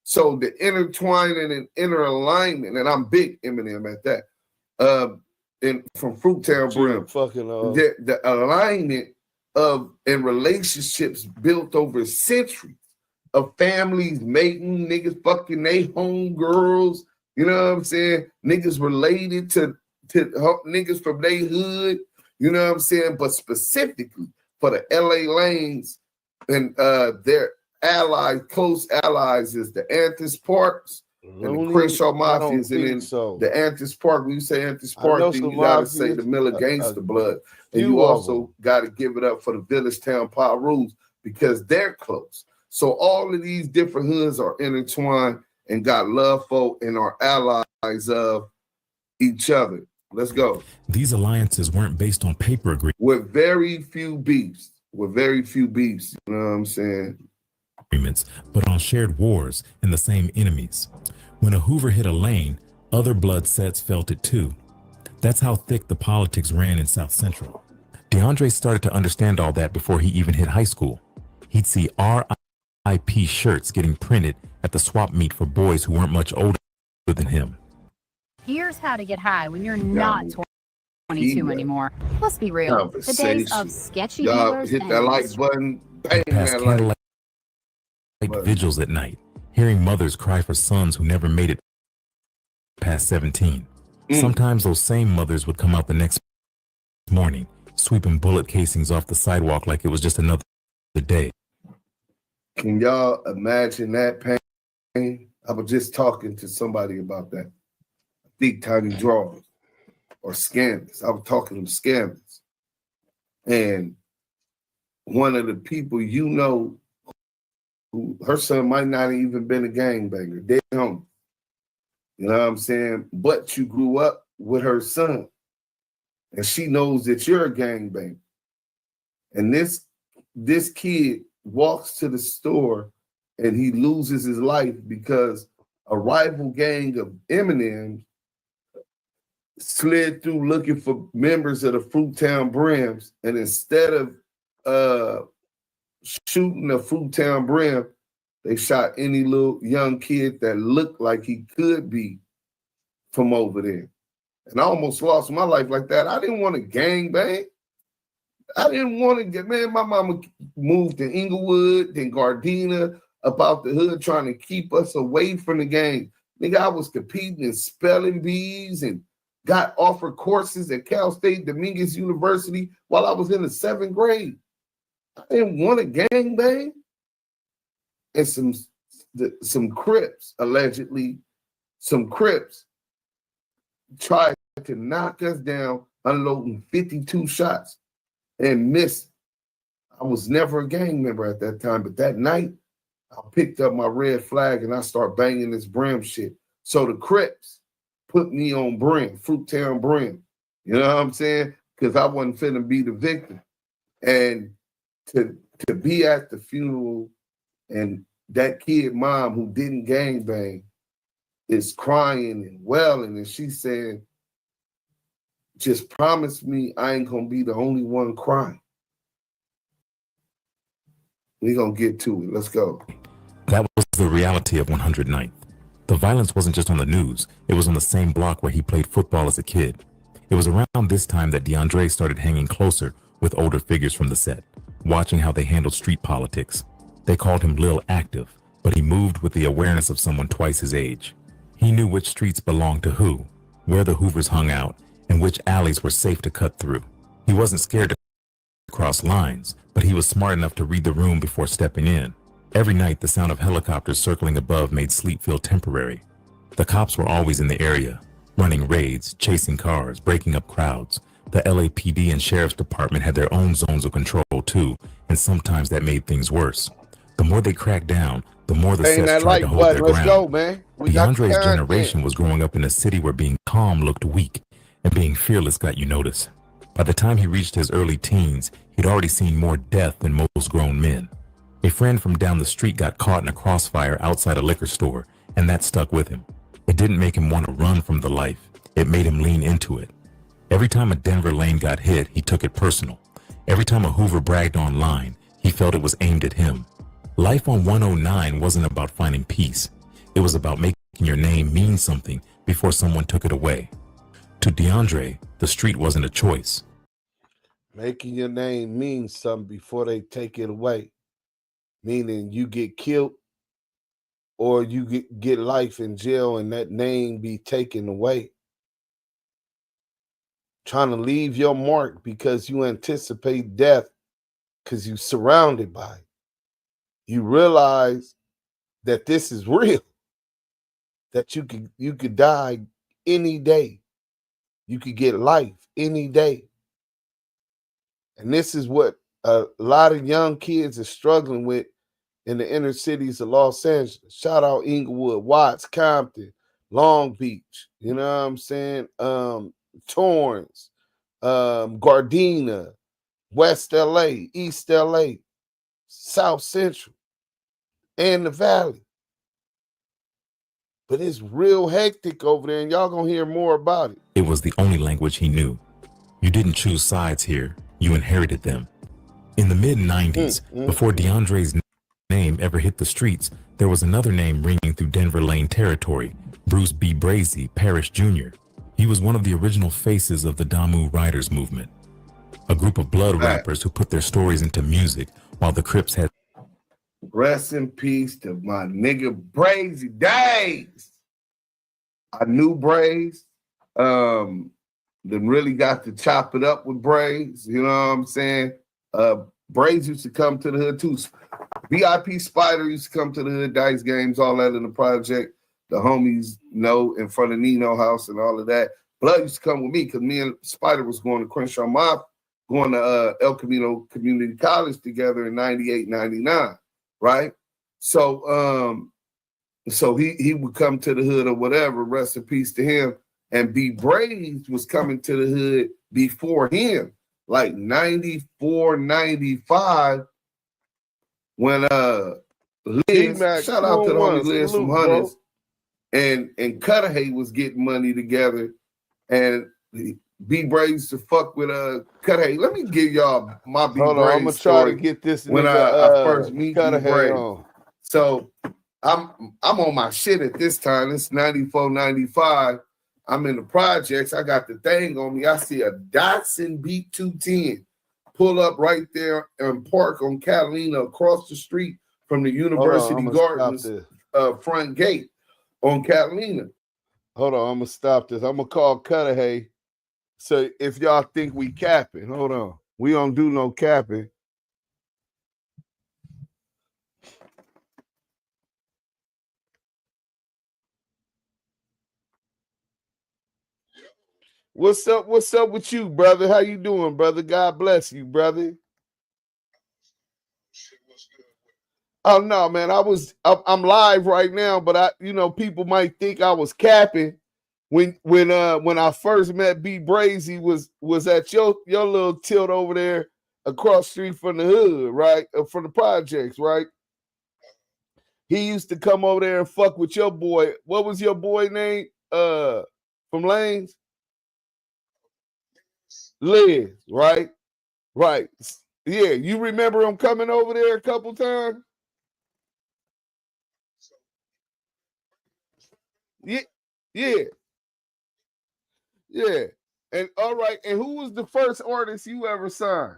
So the intertwining and inner alignment, and I'm big Eminem at that. And from Fruit Town Brim, the alignment of and relationships built over centuries of families mating, niggas fucking they homegirls. You know what I'm saying? Niggas related to niggas from their hood. You know what I'm saying? But specifically for the LA lanes and their allies, close allies is the Antics Parks and the Crenshaw Mafias. And then the Antics Park, when you say Antics Park, then you gotta say the Miller Gangster Blood. And you also gotta give it up for the Village Town Pirus because they're close. So all of these different hoods are intertwined and got love for and are allies of each other. Let's go. These alliances weren't based on paper agreements. With very few beefs. You know what I'm saying? But on shared wars and the same enemies. When a Hoover hit a lane, other blood sets felt it too. That's how thick the politics ran in South Central. DeAndre started to understand all that before he even hit high school. He'd see RIP shirts getting printed at the swap meet for boys who weren't much older than him. Here's how to get high when you're not 22 anymore. Let's be real. The days of sketchy dealers hit that like button. Bang past that candlelight vigils at night, hearing mothers cry for sons who never made it past 17. Sometimes those same mothers would come out the next morning, sweeping bullet casings off the sidewalk like it was just another day. Can y'all imagine that pain? I was just talking to somebody about that. Big tiny drawers or scammers. I was talking to scammers. And one of the people you know, who her son might not have even been a gangbanger. They don't. You know what I'm saying? But you grew up with her son. And she knows that you're a gangbanger. And this kid walks to the store and he loses his life because a rival gang of Eminem slid through looking for members of the Fruit Town Brims, and instead of shooting the Fruit Town Brim, they shot any little young kid that looked like he could be from over there. And I almost lost my life like that. I didn't want to gangbang. I didn't want to get, man, my mama moved to Inglewood, then Gardena, about the hood, trying to keep us away from the gang. Nigga, I was competing in spelling bees and got offered courses at Cal State Dominguez University while I was in the 7th grade. I didn't want to gangbang. And some Crips, allegedly, some Crips tried to knock us down, unloading 52 shots. And missed. I was never a gang member at that time, but that night I picked up my red flag and I start banging this Brim shit. So the Crips put me on Brim, Fruit Town Brim. You know what I'm saying? Because I wasn't finna be the victim. And to be at the funeral and that kid mom who didn't gangbang is crying and wailing, and she's saying, just promise me I ain't gonna be the only one crying. We're gonna get to it. Let's go. That was the reality of 109th. The violence wasn't just on the news, it was on the same block where he played football as a kid. It was around this time that DeAndre started hanging closer with older figures from the set, watching how they handled street politics. They called him Lil Active, but he moved with the awareness of someone twice his age. He knew which streets belonged to who, where the Hoovers hung out, and which alleys were safe to cut through. He wasn't scared to cross lines, but he was smart enough to read the room before stepping in. Every night, the sound of helicopters circling above made sleep feel temporary. The cops were always in the area, running raids, chasing cars, breaking up crowds. The LAPD and Sheriff's Department had their own zones of control too, and sometimes that made things worse. The more they cracked down, the more the sets tried to hold their ground. Go, man. DeAndre's generation was growing up in a city where being calm looked weak, and being fearless got you noticed. By the time he reached his early teens, he'd already seen more death than most grown men. A friend from down the street got caught in a crossfire outside a liquor store, and that stuck with him. It didn't make him want to run from the life. It made him lean into it. Every time a Denver lane got hit, he took it personal. Every time a Hoover bragged online, he felt it was aimed at him. Life on 109 wasn't about finding peace. It was about making your name mean something before someone took it away. To DeAndre, the street wasn't a choice. Making your name mean something before they take it away. Meaning you get killed or you get life in jail and that name be taken away. Trying to leave your mark because you anticipate death because you're surrounded by it. You realize that this is real, that you could die any day. You could get life any day. And this is what a lot of young kids are struggling with in the inner cities of Los Angeles. Shout out Inglewood, Watts, Compton, Long Beach, you know what I'm saying? Torrance, Gardena, West LA, East LA, South Central, and the Valley. But it's real hectic over there, and y'all gonna hear more about it. It was the only language he knew. You didn't choose sides here, you inherited them. In the mid-90s, before DeAndre's name ever hit the streets, there was another name ringing through Denver Lane territory, Bruce B. Brazy, Parrish Jr. He was one of the original faces of the Damu Riders movement, a group of blood rappers who put their stories into music while the Crips had... Rest in peace to my nigga Brazy days. I knew Braze. Then really got to chop it up with Braze. You know what I'm saying? Braze used to come to the hood too. VIP Spider used to come to the hood, dice games, all that in the project. The homies know in front of Nino house and all of that. Blood used to come with me because me and Spider was going to Crenshaw Mob, going to El Camino Community College together in 98, 99. Right? So he would come to the hood or whatever, rest in peace to him. And B Brazy was coming to the hood before him, like 94, 95, when Liz, shout out to the homie Liz from Hunters, and Cudahy was getting money together, and B Brazy used to fuck with Cudahy. Let me give y'all my B Brazy I'm gonna try to get this when I first meet B Brazy. So I'm on my shit at this time. It's 94, 95. I'm in the projects. I got the thing on me. I see a Datsun Beat 210 pull up right there and park on Catalina across the street from the University Gardens front gate on Catalina. Hold on, I'm gonna stop this. I'm gonna call Cudahy. So if y'all think we capping, hold on. We don't do no capping. What's up? What's up with you, brother? How you doing, brother? God bless you, brother. Oh no, man. I'm live right now, but people might think I was capping when I first met B Brazy was at your little tilt over there across the street from the hood, right? From the projects, right? He used to come over there and fuck with your boy. What was your boy name? From Lanes? Liz, right? Right. Yeah, you remember him coming over there a couple times? Yeah, yeah. Yeah. And all right, and who was the first artist you ever signed?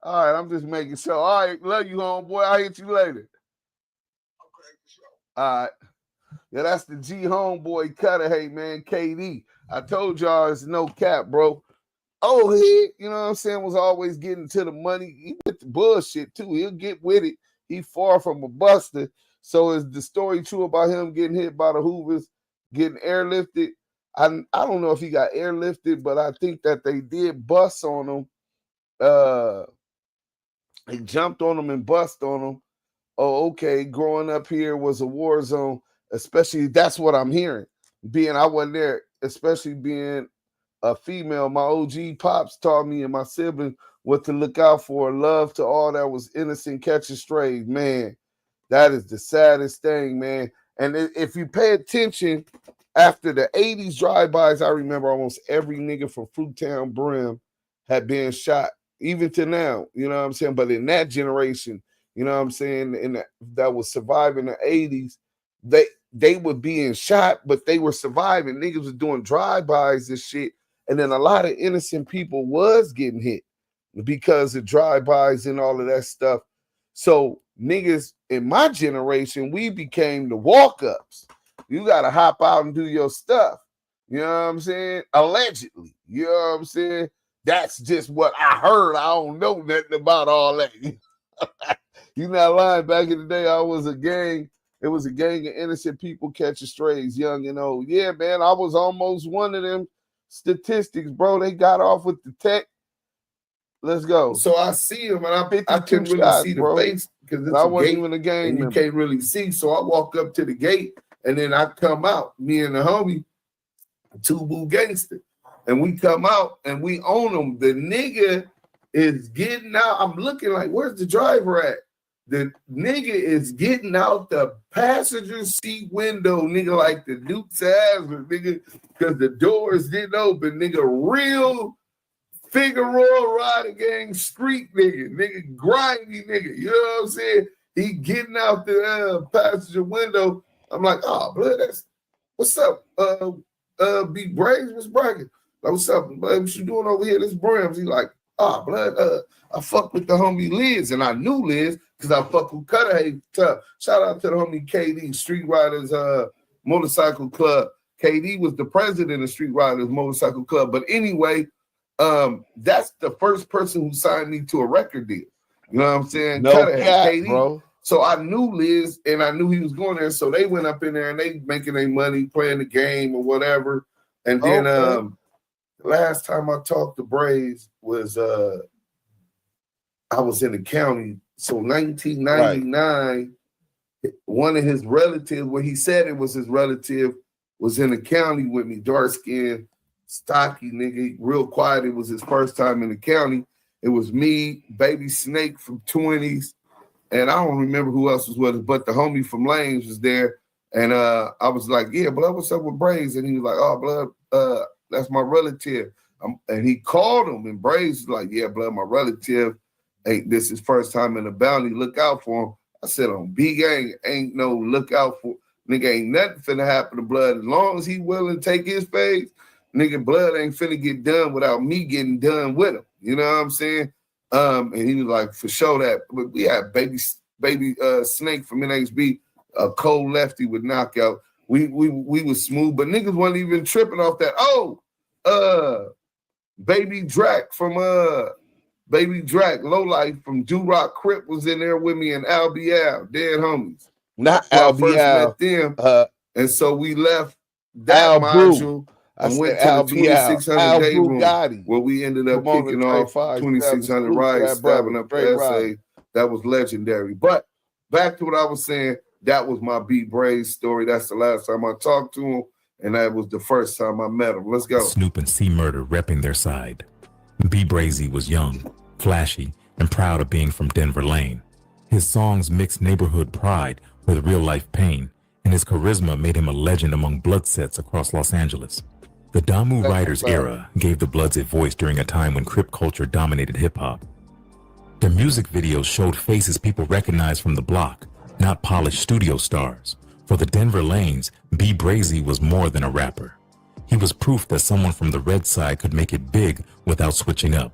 All right, I'm just making sure. All right, love you, homeboy. I'll hit you later. All right. Yeah, that's the G homeboy cutter. Hey, man, KD. I told y'all it's no cap, bro. Oh, he, you know what I'm saying, was always getting to the money. He with the bullshit, too. He'll get with it. He far from a buster. So is the story true about him getting hit by the Hoovers, getting airlifted? I don't know if he got airlifted, but I think that they did bust on him. They jumped on him and bust on him. Oh, okay, growing up here was a war zone, especially that's what I'm hearing. Being I wasn't there, especially being a female, my OG pops taught me and my siblings what to look out for. Love to all that was innocent, catching strays. Man, that is the saddest thing, man. And if you pay attention, after the 80s drive-bys, I remember almost every nigga from Fruittown Brim had been shot, even to now, you know what I'm saying? But in that generation, you know what I'm saying, that was surviving the 80s, they were being shot, but they were surviving. Niggas was doing drive-bys and shit. And then a lot of innocent people was getting hit because of drive-bys and all of that stuff. So niggas in my generation, we became the walk-ups. You got to hop out and do your stuff. You know what I'm saying? Allegedly. You know what I'm saying? That's just what I heard. I don't know nothing about all that. You're not lying. Back in the day, I was a gang. It was a gang of innocent people catching strays, young and old. Yeah, man, I was almost one of them statistics, bro. They got off with the tech. Let's go. So I see him, and I couldn't really see the face because I wasn't even a gang and you member. can't really see. So I walk up to the gate, and then I come out, me and the homie, Two Boo Gangster. And we come out and we own them. The nigga is getting out. I'm looking like, where's the driver at? The nigga is getting out the passenger seat window, nigga, like the Duke's Hazard, nigga, because the doors didn't open, nigga, real Figueroa Rider Gang street nigga, grimy nigga, you know what I'm saying? He getting out the passenger window. I'm like, oh, blood, that's, what's up? B Brazy, what's bragging? Like, what's up, blood? What you doing over here? This Brams. He like, ah, blood, I fuck with the homie Liz, and I knew Liz because I fuck with Cutter. Hey, shout out to the homie KD, Street Riders Motorcycle Club. KD was the president of Street Riders Motorcycle Club. But anyway, that's the first person who signed me to a record deal. You know what I'm saying? No Cutter cap, KD. bro. So I knew Liz, and I knew he was going there. So they went up in there, and they making their money, playing the game or whatever. And then last time I talked to Brazy was I was in the county. So 1999, one of his relatives, where he said it was his relative, was in the county with me, dark skin, stocky nigga, real quiet. It was his first time in the county. It was me, Baby Snake from 20s, and I don't remember who else was with us, but the homie from Lanes was there. And I was like, yeah, blood, what's up with Brazy? And he was like, oh, blood, that's my relative. And he called him, and Brazy was like, yeah, blood, my relative. Hey, this is first time in the bounty. Look out for him. I said, on B gang, ain't no look out for. Nigga, ain't nothing finna happen to blood. As long as he willing to take his phase, nigga, blood ain't finna get done without me getting done with him. You know what I'm saying? And he was like, for sure that. But we had baby Snake from NHB, a cold lefty with knockout. We was smooth, but niggas wasn't even tripping off that. Baby Drac from Baby Drac, Lowlife from Rock Crip was in there with me, and Al dead homies. Not so Al I first met them, and so we left that module and went to the 2600 day room where we ended up kicking off 2600 rides, stabbing up the essay. That was legendary. But back to what I was saying, that was my B Brazy story. That's the last time I talked to him, and that was the first time I met him. Let's go. Snoop and C Murder repping their side. B Brazy was young, flashy, and proud of being from Denver Lane. His songs mixed neighborhood pride with real-life pain, and his charisma made him a legend among blood sets across Los Angeles. The Damu Riders era gave the Bloods a voice during a time when Crip culture dominated hip-hop. Their music videos showed faces people recognized from the block, not polished studio stars. For the Denver Lanes, B Brazy was more than a rapper. He was proof that someone from the red side could make it big without switching up.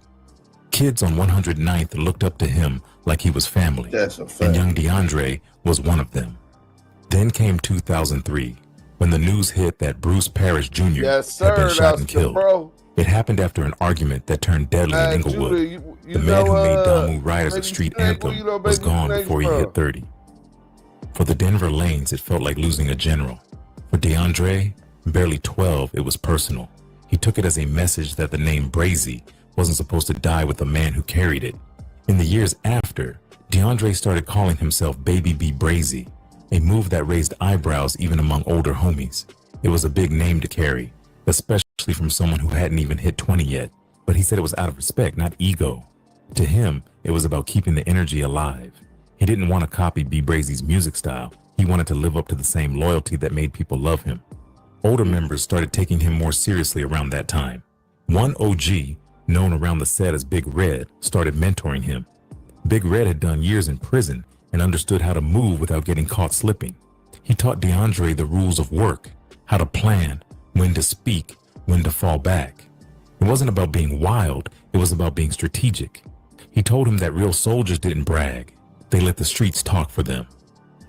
Kids on 109th looked up to him like he was family, and young DeAndre was one of them. Then came 2003, when the news hit that Bruce Parrish Jr. had been shot and killed. It happened after an argument that turned deadly in Inglewood. The man who made Damu Riders a street anthem was gone before he hit 30. For the Denver Lanes, it felt like losing a general. For DeAndre, barely 12, it was personal. He took it as a message that the name Brazy wasn't supposed to die with the man who carried it. In the years after, DeAndre started calling himself Baby B Brazy, a move that raised eyebrows even among older homies. It was a big name to carry, especially from someone who hadn't even hit 20 yet, but he said it was out of respect, not ego. To him, it was about keeping the energy alive. He didn't want to copy B Brazy's music style. He wanted to live up to the same loyalty that made people love him. Older members started taking him more seriously around that time. One OG, known around the set as Big Red, started mentoring him. Big Red had done years in prison and understood how to move without getting caught slipping. He taught DeAndre the rules of work, how to plan, when to speak, when to fall back. It wasn't about being wild, it was about being strategic. He told him that real soldiers didn't brag, they let the streets talk for them.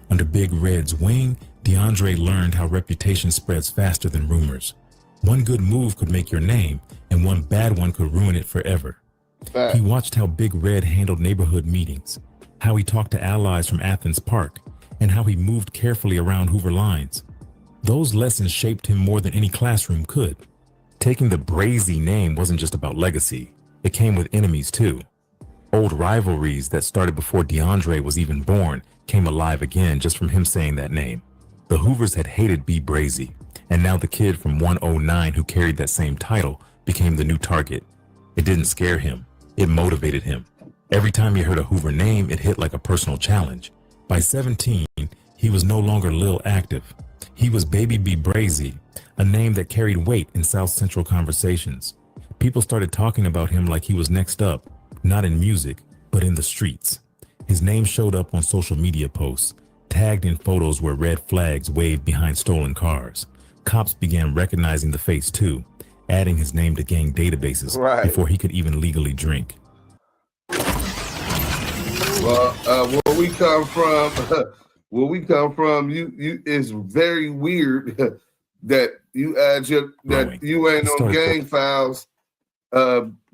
Under Big Red's wing, DeAndre learned how reputation spreads faster than rumors. One good move could make your name, and one bad one could ruin it forever. He watched how Big Red handled neighborhood meetings, how he talked to allies from Athens Park, and how he moved carefully around Hoover lines. Those lessons shaped him more than any classroom could. Taking the Brazy name wasn't just about legacy, it came with enemies too. Old rivalries that started before DeAndre was even born came alive again just from him saying that name. The Hoovers had hated B Brazy, and now the kid from 109 who carried that same title became the new target. It didn't scare him, it motivated him. Every time he heard a Hoover name, it hit like a personal challenge. By 17, he was no longer Lil Active. He was Baby B Brazy, a name that carried weight in South Central conversations. People started talking about him like he was next up, not in music, but in the streets. His name showed up on social media posts, tagged in photos where red flags waved behind stolen cars. Cops began recognizing the face too, adding his name to gang databases before he could even legally drink. Well, where we come from, you it's very weird that you add you ain't on gang files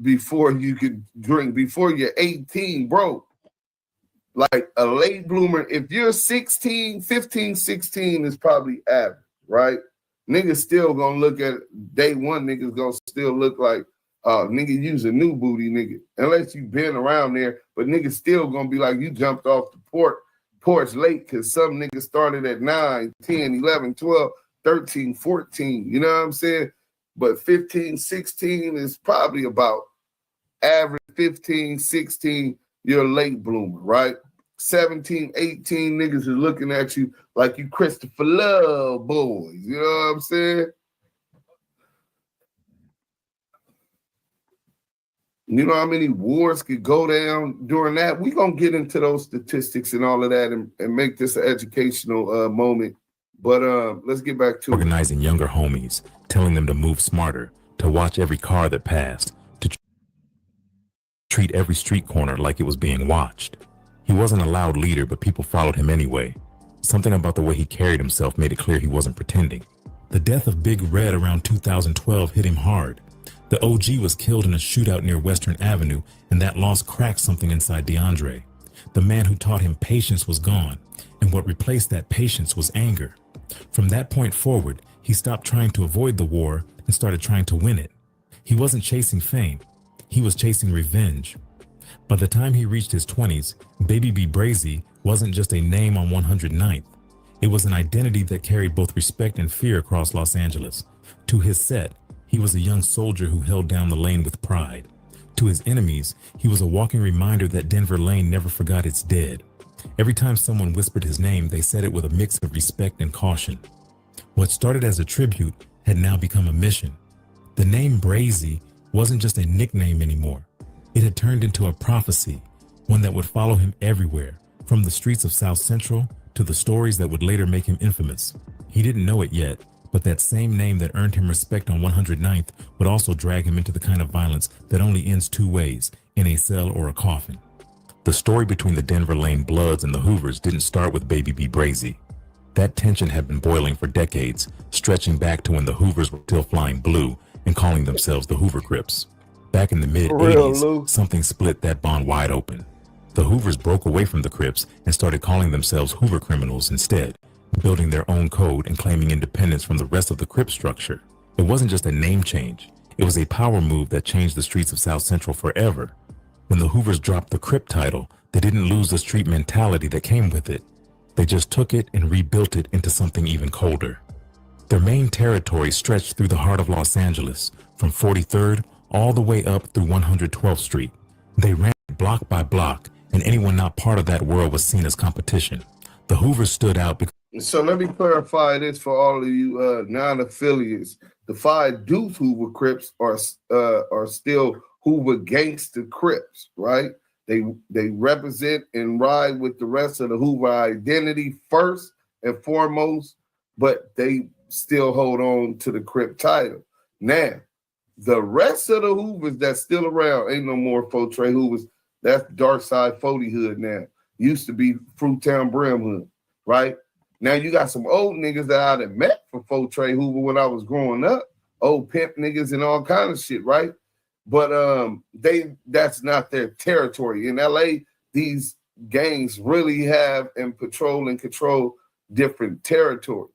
before you could drink, before you're 18, bro. Like a late bloomer, if you're 16, 15, 16 is probably average, right? Niggas still gonna look at day one, niggas gonna still look like nigga use a new booty, nigga. Unless you been around there, but niggas still gonna be like you jumped off the porch late because some niggas started at 9, 10, 11, 12, 13, 14. You know what I'm saying? But 15, 16 is probably about average 15, 16, you're a late bloomer, right? 17, 18 niggas is looking at you like you Christopher Love boys. You know what I'm saying? You know how many wars could go down during that? We're going to get into those statistics and all of that and make this an educational moment. But let's get back to organizing younger homies, telling them to move smarter, to watch every car that passed, to treat every street corner like it was being watched. He wasn't a loud leader, but people followed him anyway. Something about the way he carried himself made it clear he wasn't pretending. The death of Big Red around 2012 hit him hard. The OG was killed in a shootout near Western Avenue, and that loss cracked something inside DeAndre. The man who taught him patience was gone, and what replaced that patience was anger. From that point forward, he stopped trying to avoid the war and started trying to win it. He wasn't chasing fame, he was chasing revenge. By the time he reached his 20s, Baby B Brazy wasn't just a name on 109th. It was an identity that carried both respect and fear across Los Angeles. To his set, he was a young soldier who held down the lane with pride. To his enemies, he was a walking reminder that Denver Lane never forgot its dead. Every time someone whispered his name, they said it with a mix of respect and caution. What started as a tribute had now become a mission. The name Brazy wasn't just a nickname anymore. It had turned into a prophecy, one that would follow him everywhere, from the streets of South Central to the stories that would later make him infamous. He didn't know it yet, but that same name that earned him respect on 109th would also drag him into the kind of violence that only ends two ways, in a cell or a coffin. The story between the Denver Lane Bloods and the Hoovers didn't start with Baby B Brazy. That tension had been boiling for decades, stretching back to when the Hoovers were still flying blue and calling themselves the Hoover Crips. Back in the mid-'80s, something split that bond wide open. The Hoovers broke away from the Crips and started calling themselves Hoover criminals instead, building their own code and claiming independence from the rest of the Crip structure. It wasn't just a name change. It was a power move that changed the streets of South Central forever. When the Hoovers dropped the Crip title, they didn't lose the street mentality that came with it. They just took it and rebuilt it into something even colder. Their main territory stretched through the heart of Los Angeles, from 43rd all the way up through 112th Street. They ran block by block, and anyone not part of that world was seen as competition. The Hoovers stood out because... So let me clarify this for all of you non-affiliates. The 5 Duse Hoover Crips are still Hoover Gangster Crips, right? They represent and ride with the rest of the Hoover identity first and foremost, but they still hold on to the Crip title. Now, the rest of the Hoovers that's still around, ain't no more Fortray Hoovers. That's Dark Side 40 Hood now. Used to be Fruittown Brim Hood, right? Now you got some old niggas that I done met for Fortray Hoover when I was growing up. Old pimp niggas and all kind of shit, right? But that's not their territory. In LA, these gangs really have and control different territories.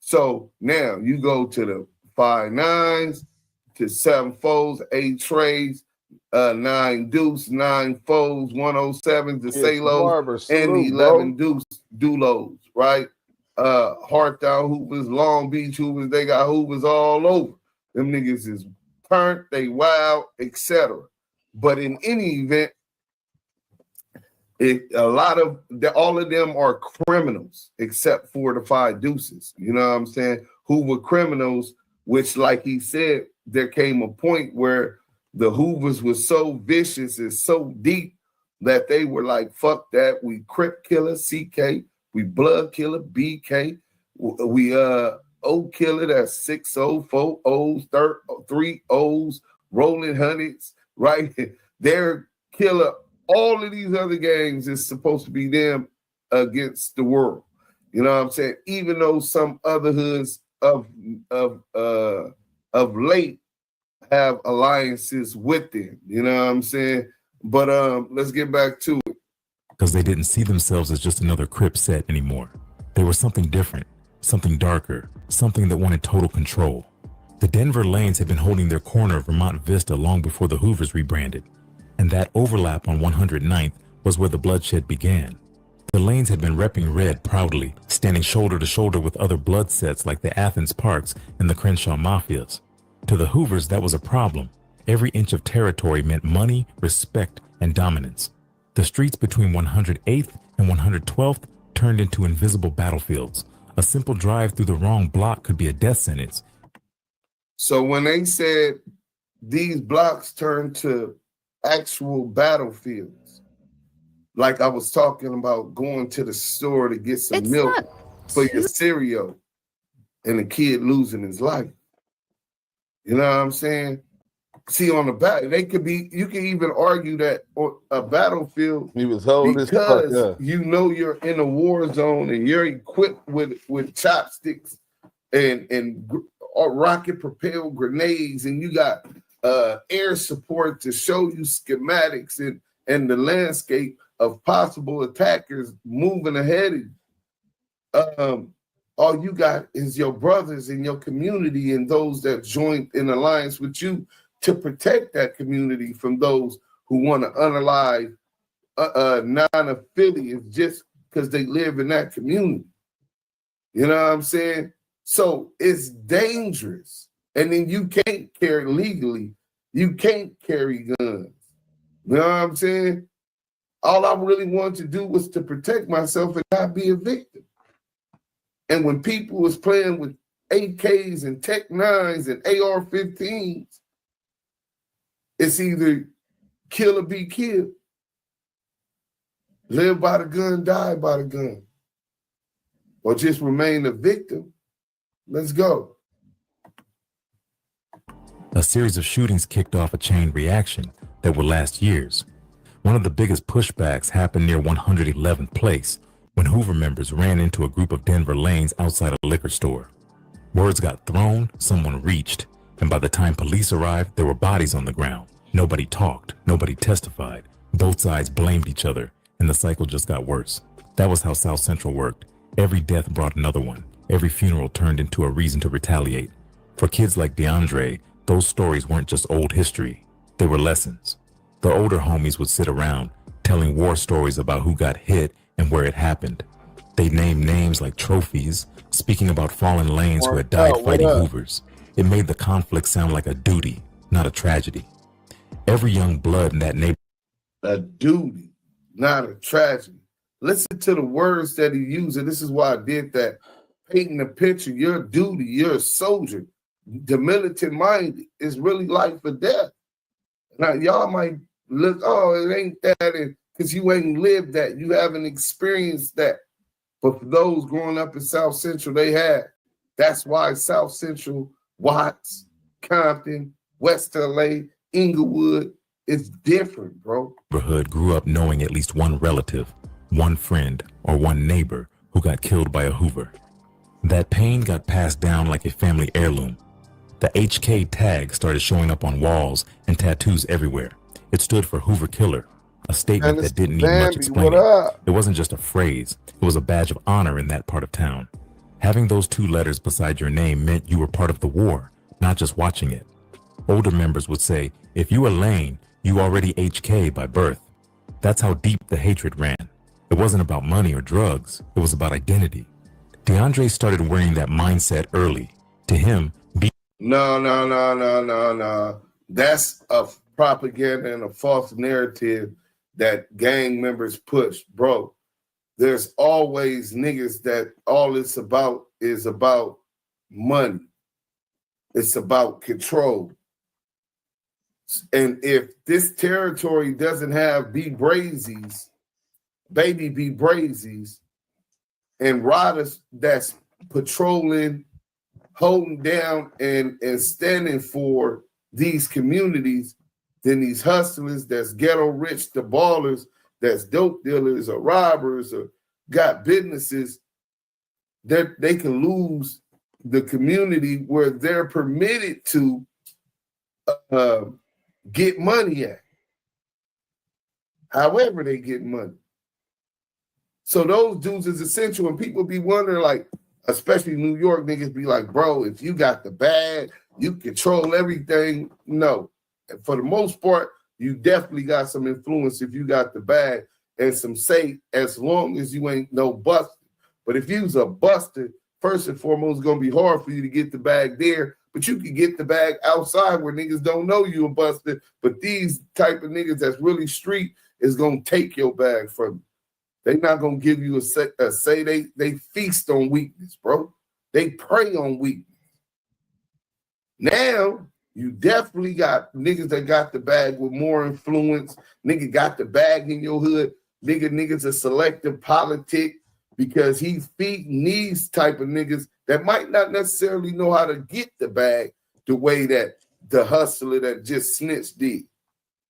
So now you go to the 5 9s, to 7 4s, 8 trays, 9 Deuce, 9 foes, 107s, the Salos, and 11 Dulos, right? Hartown Hoovers, Long Beach Hoovers, they got Hoovers all over. Them niggas is turned, they wild, etc. But in any event, all of them are criminals except for the 5 Deuces. You know what I'm saying? Who were criminals, which, like he said, there came a point where the Hoovers was so vicious and so deep that they were like, fuck that. We Crip killer, CK. We blood killer, BK. We O killer, that's 6 O's, 4 O's, 3 O's, Rollin 100’s, right? They're killer. All of these other gangs is supposed to be them against the world. You know what I'm saying? Even though some other hoods of late have alliances with them. You know what I'm saying? But let's get back to it. Because they didn't see themselves as just another Crip set anymore. They were something different, something darker, something that wanted total control. The Denver Lanes had been holding their corner of Vermont Vista long before the Hoovers rebranded, and that overlap on 109th was where the bloodshed began. The Lanes had been repping red proudly, standing shoulder to shoulder with other blood sets like the Athens Parks and the Crenshaw Mafias. To the Hoovers, that was a problem. Every inch of territory meant money, respect, and dominance. The streets between 108th and 112th turned into invisible battlefields. A simple drive through the wrong block could be a death sentence. So when they said these blocks turned to actual battlefields, like I was talking about going to the store to get some milk for your cereal and a kid losing his life. You know what I'm saying? See, on the back, you can even argue that on a battlefield, he was holding because you know you're in a war zone and you're equipped with chopsticks and rocket propelled grenades, and you got air support to show you schematics and the landscape of possible attackers moving ahead of you. All you got is your brothers in your community and those that joined in alliance with you to protect that community from those who want to unalive non-affiliates just because they live in that community. You know what I'm saying? So it's dangerous. And then you can't carry legally. You can't carry guns. You know what I'm saying? All I really wanted to do was to protect myself and not be a victim. And when people was playing with AKs and Tech 9s and AR-15s, it's either kill or be killed. Live by the gun, die by the gun. Or just remain a victim. Let's go. A series of shootings kicked off a chain reaction that would last years. One of the biggest pushbacks happened near 111th Place when Hoover members ran into a group of Denver lanes outside a liquor store. Words got thrown, someone reached, and by the time police arrived, there were bodies on the ground. Nobody talked, nobody testified. Both sides blamed each other, and the cycle just got worse. That was how South Central worked. Every death brought another one. Every funeral turned into a reason to retaliate. For kids like DeAndre, those stories weren't just old history. They were lessons. The older homies would sit around, telling war stories about who got hit and where it happened. They named names like trophies, speaking about fallen lanes who had died fighting Hoovers. It made the conflict sound like a duty, not a tragedy. Every young blood in that neighborhood. A duty, not a tragedy. Listen to the words that he used, and this is why I did that. Painting the picture, your duty, you're a soldier. The militant mind is really life or death. Now, y'all might look, oh, it ain't that, because you ain't lived that. You haven't experienced that. But for those growing up in South Central, they have. That's why South Central, Watts, Compton, West LA, Inglewood, it's different, bro. Neighborhood grew up knowing at least one relative, one friend, or one neighbor who got killed by a Hoover. That pain got passed down like a family heirloom. The HK tag started showing up on walls and tattoos everywhere. It stood for Hoover Killer, a statement that didn't need much explaining. It wasn't just a phrase, it was a badge of honor in that part of town. Having those two letters beside your name meant you were part of the war, not just watching it. Older members would say, if you were Lane, you already HK by birth. That's how deep the hatred ran. It wasn't about money or drugs, it was about identity. DeAndre started wearing that mindset early. To him, No. That's a propaganda and a false narrative that gang members push. Bro, there's always niggas that all it's about is about money. It's about control. And if this territory doesn't have B Brazy's, Baby B Brazy's, and riders that's patrolling, holding down and standing for these communities, then these hustlers that's ghetto rich, the ballers, that's dope dealers or robbers or got businesses, that they can lose the community where they're permitted to get money at. However they get money. So those dudes is essential, and people be wondering, like, especially New York niggas be like, bro, if you got the bag, you control everything. No. And for the most part, you definitely got some influence if you got the bag and some say, as long as you ain't no buster. But if you's a buster, first and foremost, it's going to be hard for you to get the bag there, but you can get the bag outside where niggas don't know you a buster. But these type of niggas that's really street is going to take your bag from you. They not going to give you a say. They feast on weakness, bro. They prey on weakness. Now, you definitely got niggas that got the bag with more influence. Nigga got the bag in your hood. Niggas a selective politic because he's feeding these type of niggas that might not necessarily know how to get the bag the way that the hustler that just snitched did.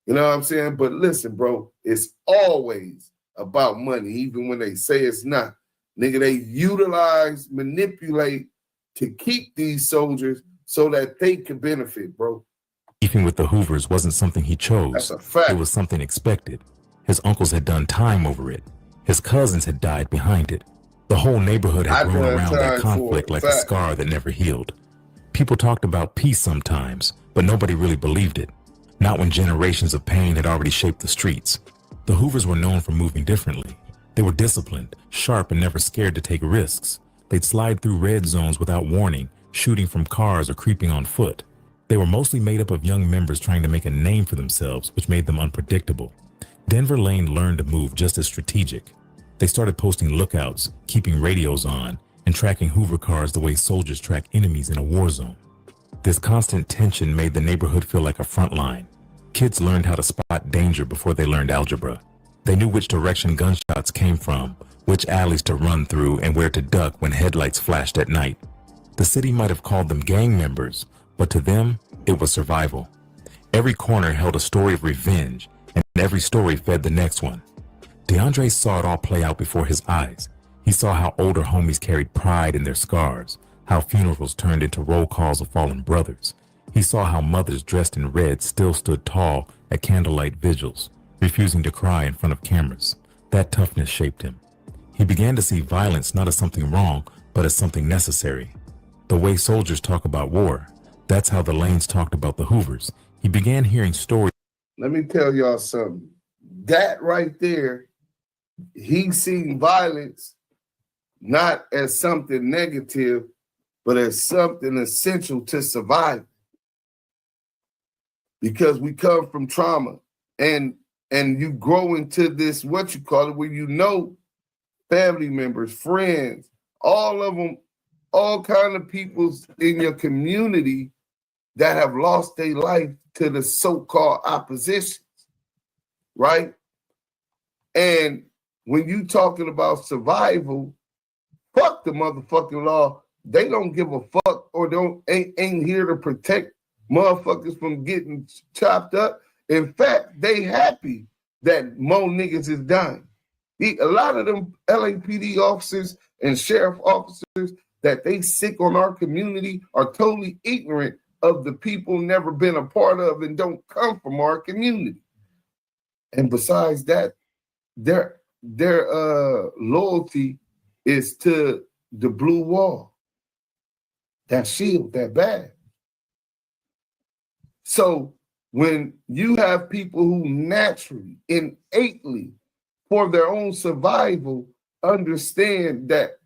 You know what I'm saying? But listen, bro, it's always about money, even when they say it's not. Nigga, they utilize, manipulate to keep these soldiers so that they can benefit, bro. Beefing with the Hoovers wasn't something he chose. That's a fact. It was something expected. His uncles had done time over it. His cousins had died behind it. The whole neighborhood had grown around that conflict like a scar that never healed. People talked about peace sometimes, but nobody really believed it. Not when generations of pain had already shaped the streets. The Hoovers were known for moving differently. They were disciplined, sharp, and never scared to take risks. They'd slide through red zones without warning, shooting from cars or creeping on foot. They were mostly made up of young members trying to make a name for themselves, which made them unpredictable. Denver Lane learned to move just as strategic. They started posting lookouts, keeping radios on, and tracking Hoover cars the way soldiers track enemies in a war zone. This constant tension made the neighborhood feel like a front line. Kids learned how to spot danger before they learned algebra. They knew which direction gunshots came from, which alleys to run through, and where to duck when headlights flashed at night. The city might have called them gang members, but to them, it was survival. Every corner held a story of revenge, and every story fed the next one. DeAndre saw it all play out before his eyes. He saw how older homies carried pride in their scars, how funerals turned into roll calls of fallen brothers. He saw how mothers dressed in red still stood tall at candlelight vigils, refusing to cry in front of cameras. That toughness shaped him. He began to see violence not as something wrong, but as something necessary. The way soldiers talk about war, that's how the Lanes talked about the Hoovers. He began hearing stories. Let me tell y'all something. That right there, he seen violence not as something negative, but as something essential to survive. Because we come from trauma, and you grow into this, what you call it, where you know family members, friends, all of them, all kind of people in your community that have lost their life to the so-called oppositions, right? And when you talking about survival, fuck the motherfucking law. They don't give a fuck or ain't here to protect motherfuckers from getting chopped up. In fact, they happy that more niggas is dying. A lot of them LAPD officers and sheriff officers that they sick on our community are totally ignorant of the people never been a part of and don't come from our community. And besides that, their loyalty is to the blue wall, that shield, that badge. So when you have people who naturally, innately, for their own survival, understand that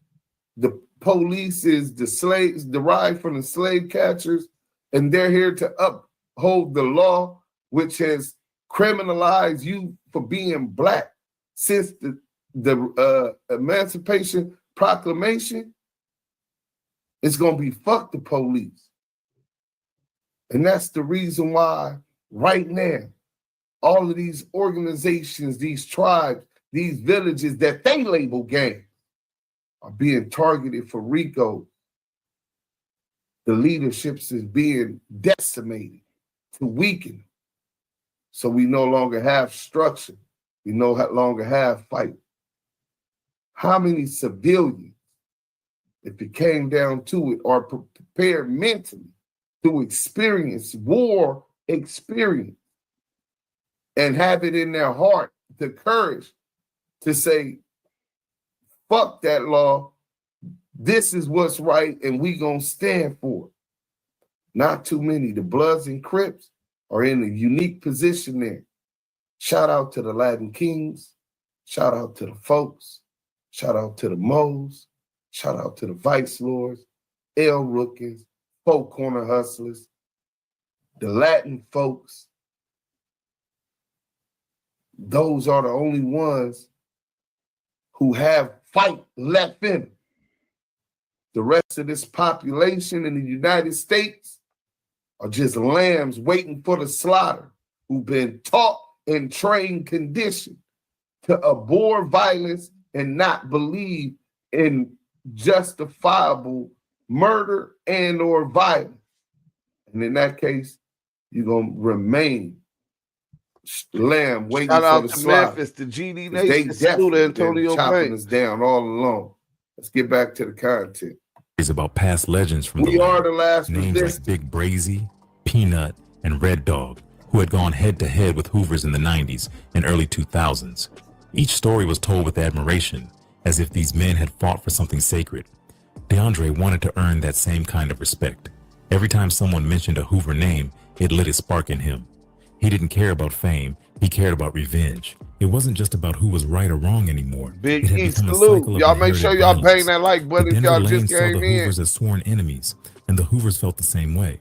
the police is the slaves, derived from the slave catchers, and they're here to uphold the law, which has criminalized you for being black since the Emancipation Proclamation, it's going to be fuck the police. And that's the reason why right now, all of these organizations, these tribes, these villages that they label gangs are being targeted for RICO. The leaderships is being decimated to weaken. So we no longer have structure. We no longer have fight. How many civilians, if it came down to it, are prepared mentally to experience war experience and have it in their heart, the courage to say, fuck that law, this is what's right, and we gonna stand for it. Not too many. The Bloods and Crips are in a unique position there. Shout out to the Latin Kings, shout out to the folks, shout out to the Moes, shout out to the Vice Lords, L Rookins, Folk Corner Hustlers, the Latin folks. Those are the only ones who have fight left in them. The rest of this population in the United States are just lambs waiting for the slaughter, who've been taught and trained, conditioned to abhor violence and not believe in justifiable murder and or violence. And in that case, you're going to remain lamb waiting for the slaughter. Memphis, the GD Nation, salute Antonio chopping us down all along. Let's get back to the content. It's about past legends from we are the last names like Big Brazy, Peanut, and Red Dog, who had gone head-to-head with Hoovers in the 90s and early 2000s. Each story was told with admiration, as if these men had fought for something sacred. DeAndre wanted to earn that same kind of respect. Every time someone mentioned a Hoover name, it lit a spark in him. He didn't care about fame, he cared about revenge. It wasn't just about who was right or wrong anymore. Big E, salute. Y'all make sure y'all bang that like button if y'all just came in. The Hoovers as sworn enemies, and the Hoovers felt the same way.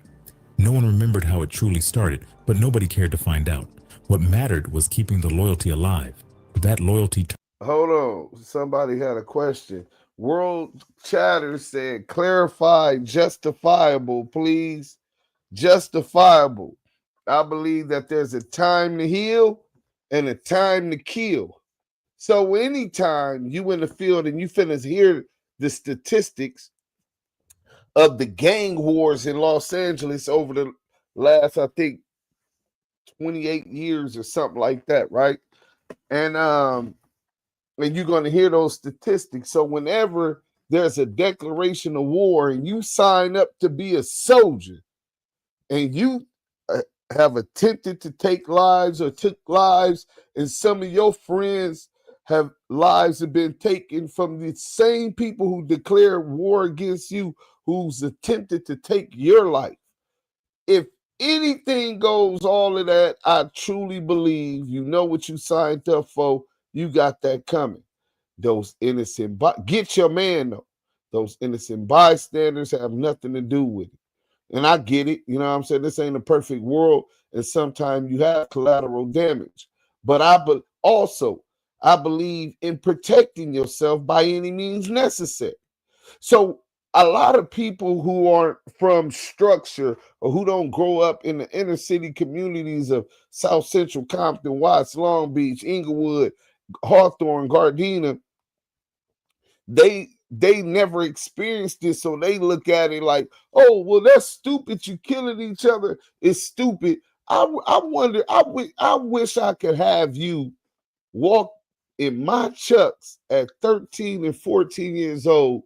No one remembered how it truly started, but nobody cared to find out. What mattered was keeping the loyalty alive. That loyalty... Hold on. Somebody had a question. World Chatter said, clarify justifiable, please. Justifiable. I believe that there's a time to heal and a time to kill. So anytime you in the field and you finna hear the statistics of the gang wars in Los Angeles over the last, I think, 28 years or something like that, right? And you're going to hear those statistics. So whenever there's a declaration of war and you sign up to be a soldier and you have attempted to take lives or took lives, and some of your friends have lives have been taken from the same people who declared war against you, who's attempted to take your life. If anything goes, all of that, I truly believe you know what you signed up for. You got that coming. Those innocent, get your man though. Those innocent bystanders have nothing to do with it. And I get it. You know what I'm saying? This ain't a perfect world. And sometimes you have collateral damage. But I believe in protecting yourself by any means necessary. So a lot of people who aren't from structure or who don't grow up in the inner city communities of South Central Compton, Watts, Long Beach, Inglewood, Hawthorne, Gardena, they never experienced this, so they look at it like, oh, well, that's stupid. You killing each other is stupid. I wonder, I wish I could have you walk in my chucks at 13 and 14 years old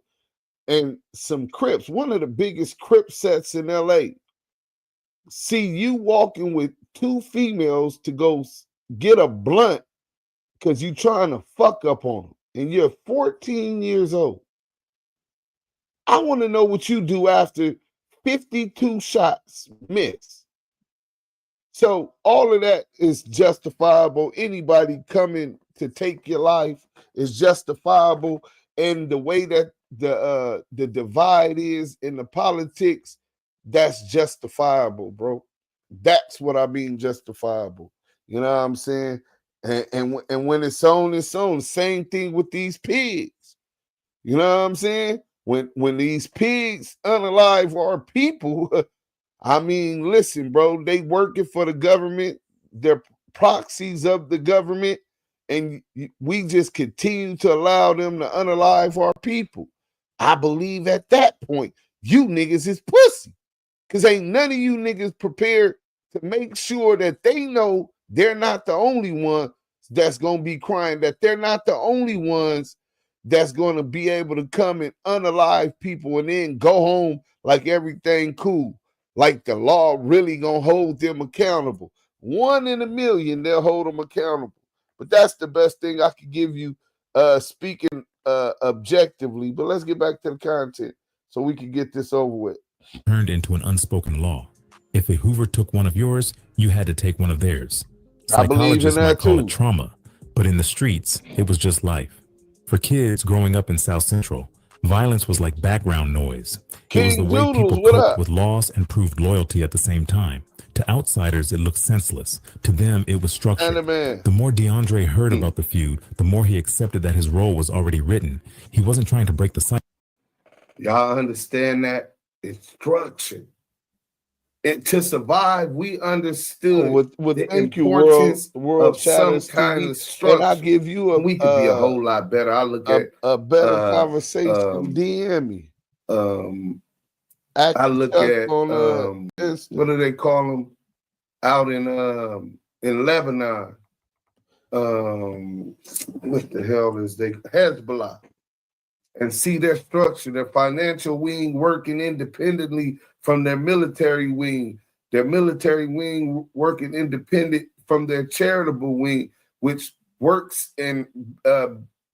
and some Crips, one of the biggest Crip sets in LA, see you walking with two females to go get a blunt because you trying to fuck up on them, and you're 14 years old. I want to know what you do after 52 shots miss. So all of that is justifiable. Anybody coming to take your life is justifiable. And the way that the divide is in the politics, that's justifiable, bro. That's what I mean, justifiable. You know what I'm saying? And when it's on, it's on. Same thing with these pigs. You know what I'm saying? When these pigs unalive our people, I mean, listen, bro, they working for the government. They're proxies of the government. And we just continue to allow them to unalive our people. I believe at that point, you niggas is pussy. Because ain't none of you niggas prepared to make sure that they know they're not the only one that's going to be crying, that they're not the only ones that's going to be able to come and unalive people and then go home like everything cool. Like the law really going to hold them accountable. 1 in a million, they'll hold them accountable. But that's the best thing I could give you speaking objectively. But let's get back to the content so we can get this over with. Turned into an unspoken law. If a Hoover took one of yours, you had to take one of theirs. Psychologists might call it trauma, but in the streets, it was just life. For kids growing up in South Central, violence was like background noise. It was the way people coped with loss and proved loyalty at the same time. To outsiders, it looked senseless. To them, it was structured. The more DeAndre heard about the feud, the more he accepted that his role was already written. He wasn't trying to break the cycle. Y'all understand that? It's structured. And to survive, we understood the importance of some kind of structure. And I give you we could be a whole lot better. I look at a better conversation. DM me. I look at what do they call them out in Lebanon? What the hell is they Hezbollah? And see their structure, their financial wing working independently from their military wing working independent from their charitable wing, which works and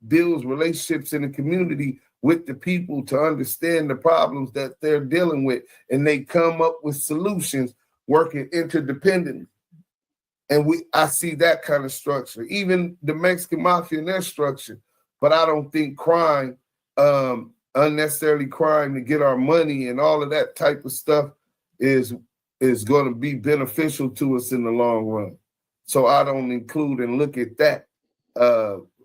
builds relationships in the community with the people to understand the problems that they're dealing with. And they come up with solutions working interdependently. And I see that kind of structure, even the Mexican mafia and their structure. But I don't think crime, unnecessarily crime to get our money and all of that type of stuff is is going to be beneficial to us in the long run. So I don't include and look at that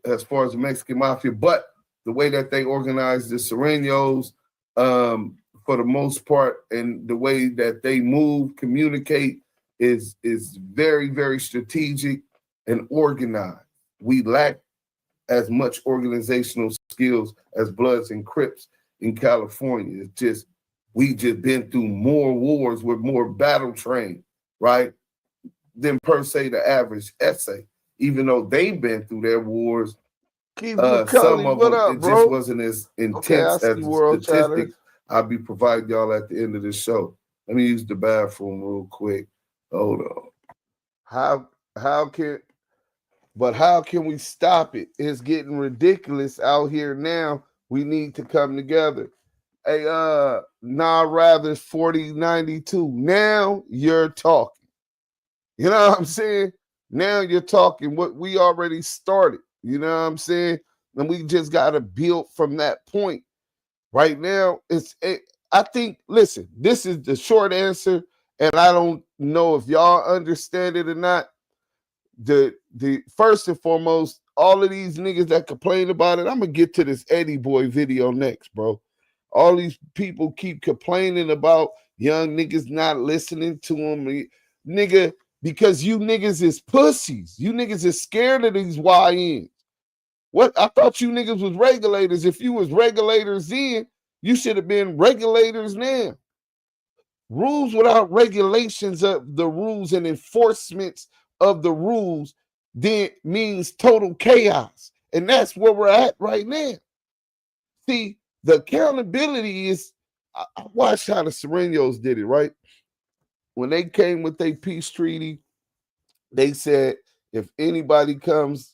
as far as the Mexican Mafia, but the way that they organize the Sureños, for the most part, and the way that they move, communicate is very, very strategic and organized. We lack as much organizational skills as Bloods and Crips in California. It's just, we just been through more wars with more battle trained, right, than per se the average essay. Even though they've been through their wars, some of them, it just wasn't as intense as the statistics I'll be providing y'all at the end of the show. Let me use the bathroom real quick. Hold on. How can we stop it? It's getting ridiculous out here now. We need to come together. Hey, rather 4092. Now you're talking. You know what I'm saying? Now you're talking what we already started. You know what I'm saying? And we just got to build from that point. Right now, I think, listen, this is the short answer, and I don't know if y'all understand it or not. The first and foremost, all of these niggas that complain about it, I'm going to get to this Eddie Boy video next, bro. All these people keep complaining about young niggas not listening to them. Nigga, because you niggas is pussies. You niggas is scared of these YNs. What? I thought you niggas was regulators. If you was regulators then, you should have been regulators now. Rules without regulations of the rules and enforcements of the rules then means total chaos. And that's where we're at right now. See, the accountability is, I watched how the Sureños did it, right? When they came with their peace treaty, they said if anybody comes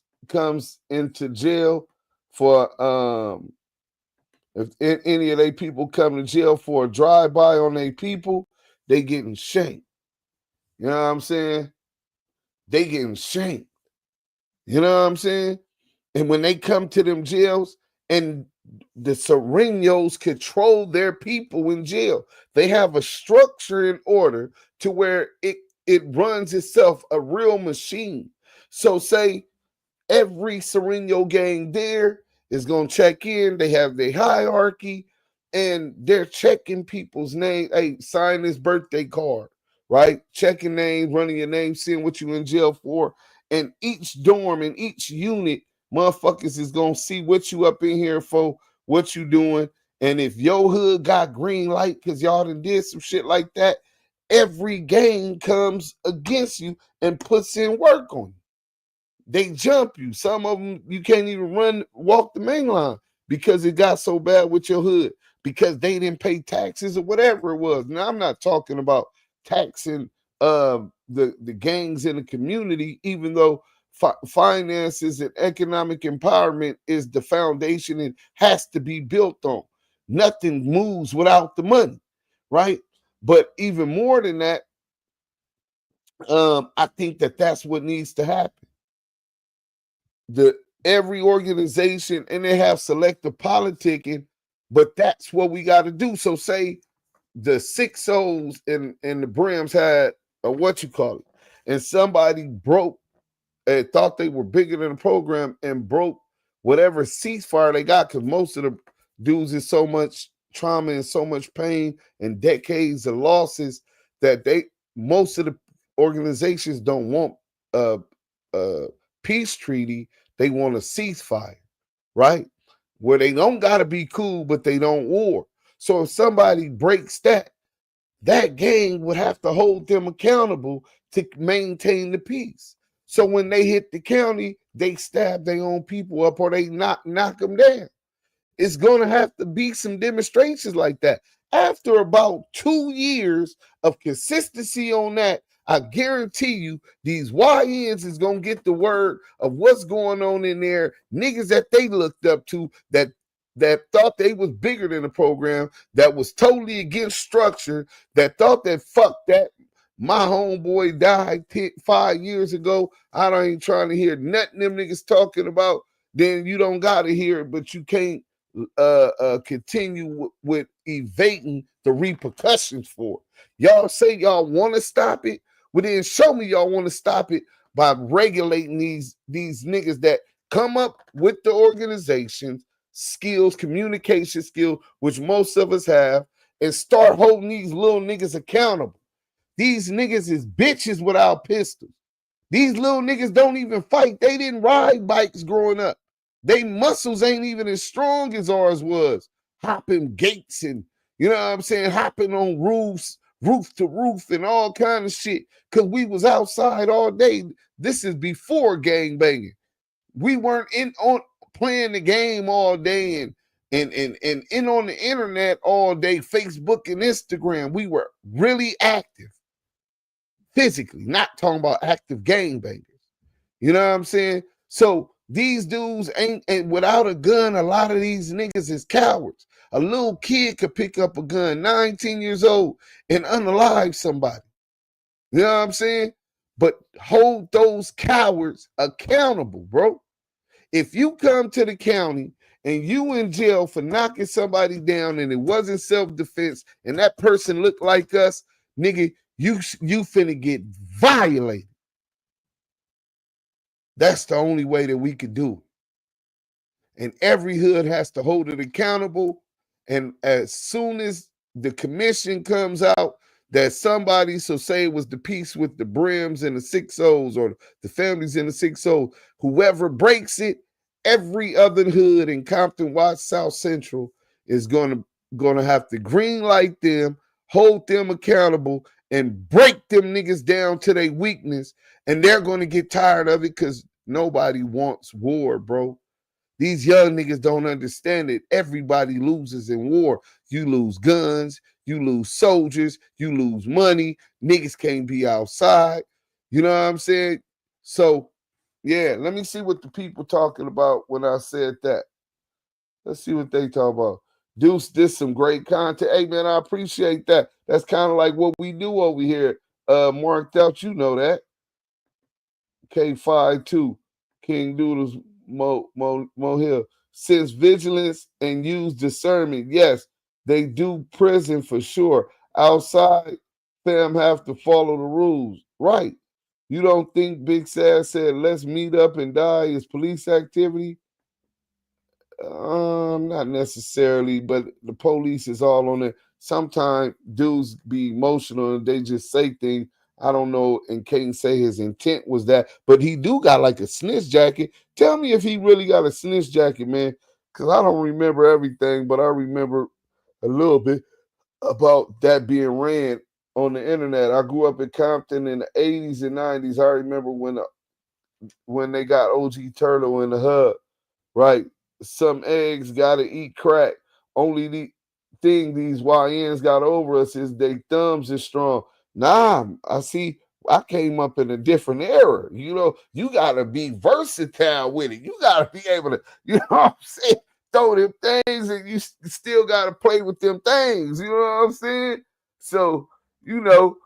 into jail for if any of their people come to jail for a drive-by on their people, they getting shanked. You know what I'm saying? They getting shanked. You know what I'm saying? And when they come to them jails, and the Sureños control their people in jail, they have a structure in order to where it runs itself, a real machine. So say every Sureño gang there is going to check in. They have their hierarchy, and they're checking people's name. Hey, sign this birthday card, right? Checking names, running your name, seeing what you in jail for. And each dorm and each unit, motherfuckers is going to see what you up in here for, what you doing. And if your hood got green light because y'all done did some shit like that, every gang comes against you and puts in work on you. They jump you. Some of them, you can't even walk the main line because it got so bad with your hood because they didn't pay taxes or whatever it was. Now, I'm not talking about taxing the gangs in the community, even though finances and economic empowerment is the foundation and has to be built on. Nothing moves without the money, right? But even more than that, I think that's what needs to happen. Every organization, and they have selective politicking, but that's what we got to do. So say the 6-0s and the Brims had a and somebody broke and thought they were bigger than the program and broke whatever ceasefire they got, because most of the dudes is so much trauma and so much pain and decades of losses that most of the organizations don't want peace treaty. They want a ceasefire, right? Where they don't got to be cool, but they don't war. So if somebody breaks that gang would have to hold them accountable to maintain the peace. So when they hit the county, they stab their own people up or they knock them down. It's going to have to be some demonstrations like that. After about 2 years of consistency on that, I guarantee you these YNs is going to get the word of what's going on in there. Niggas that they looked up to that thought they was bigger than the program, that was totally against structure, that thought that fuck that. My homeboy died 5 years ago. I ain't trying to hear nothing them niggas talking about. Then you don't got to hear it, but you can't continue with evading the repercussions for it. Y'all say y'all want to stop it, well then show me y'all want to stop it by regulating these niggas that come up with the organizations, skills, communication skills, which most of us have, and start holding these little niggas accountable. These niggas is bitches without pistols. These little niggas don't even fight. They didn't ride bikes growing up. They muscles ain't even as strong as ours was. Hopping gates and, you know what I'm saying, hopping on roofs, roof to roof and all kind of shit, because we was outside all day. This is before gang banging. We weren't on playing the game all day and in on the internet all day, Facebook and Instagram. We were really active physically, not talking about active gang bangers. You know what I'm saying? So these dudes ain't, and without a gun, a lot of these niggas is cowards. A little kid could pick up a gun, 19 years old, and unalive somebody. You know what I'm saying? But hold those cowards accountable, bro. If you come to the county and you in jail for knocking somebody down and it wasn't self-defense and that person looked like us, nigga, you finna get violated. That's the only way that we could do it. And every hood has to hold it accountable. And as soon as the commission comes out that somebody, so say it was the piece with the brims and the 6-0s or the families in the 6-0, whoever breaks it, every other hood in Compton, Watts, South Central is gonna have to green light them, hold them accountable, and break them niggas down to their weakness. And they're gonna get tired of it because nobody wants war, bro. These young niggas don't understand it. Everybody loses in war. You lose guns, you lose soldiers, you lose money. Niggas can't be outside. You know what I'm saying? So, yeah, let me see what the people talking about when I said that. Let's see what they talk about. Duse did some great content. Hey, man, I appreciate that. That's kind of like what we do over here. Marked out, you know that. K52, King Doodles, Mo Hill. Since vigilance and use discernment, yes, they do prison for sure. Outside, fam have to follow the rules. Right. You don't think Big Sad said, let's meet up and die is police activity? Not necessarily, but the police is all on it. Sometimes dudes be emotional and they just say things. I don't know, and can't say his intent was that, but he do got like a snitch jacket. Tell me if he really got a snitch jacket, man, because I don't remember everything, but I remember a little bit about that being ran on the internet. I grew up in Compton in the 80s and 90s. I remember when they got OG Turtle in the hub, right? Some eggs gotta eat crack. Only the thing these YNs got over us is they thumbs is strong. Nah, I came up in a different era. You know, you gotta be versatile with it. You gotta be able to, you know what I'm saying, throw them things and you still gotta play with them things. You know what I'm saying? So, you know,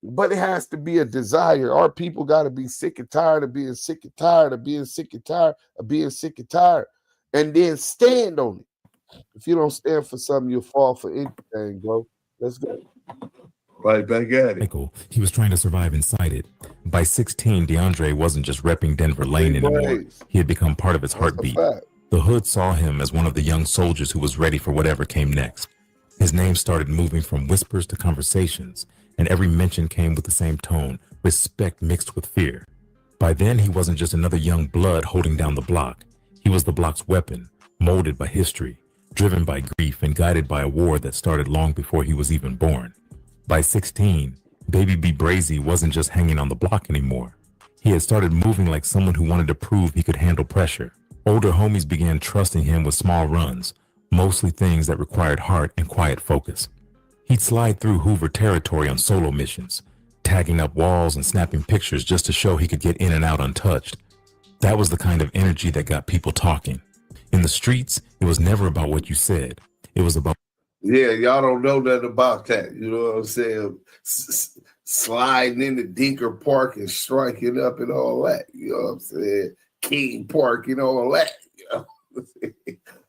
but it has to be a desire. Our people got to be sick and tired of being sick and tired of being sick and tired of being sick and tired, and then stand on it. If you don't stand for something, you'll fall for anything, bro. Let's go. Right back at it. He was trying to survive inside it. By 16, DeAndre wasn't just repping Denver Lane anymore. He had become part of its heartbeat. The hood saw him as one of the young soldiers who was ready for whatever came next. His name started moving from whispers to conversations, and every mention came with the same tone, respect mixed with fear. By then, he wasn't just another young blood holding down the block. He was the block's weapon, molded by history, driven by grief, and guided by a war that started long before he was even born. By 16, Baby B Brazy wasn't just hanging on the block anymore. He had started moving like someone who wanted to prove he could handle pressure. Older homies began trusting him with small runs, mostly things that required heart and quiet focus. He'd slide through Hoover territory on solo missions, tagging up walls and snapping pictures just to show he could get in and out untouched. That was the kind of energy that got people talking. In the streets, it was never about what you said. It was about... Yeah, y'all don't know nothing about that. You know what I'm saying? Sliding into Dinker Park and striking up and all that. You know what I'm saying? King Park and all that. You know?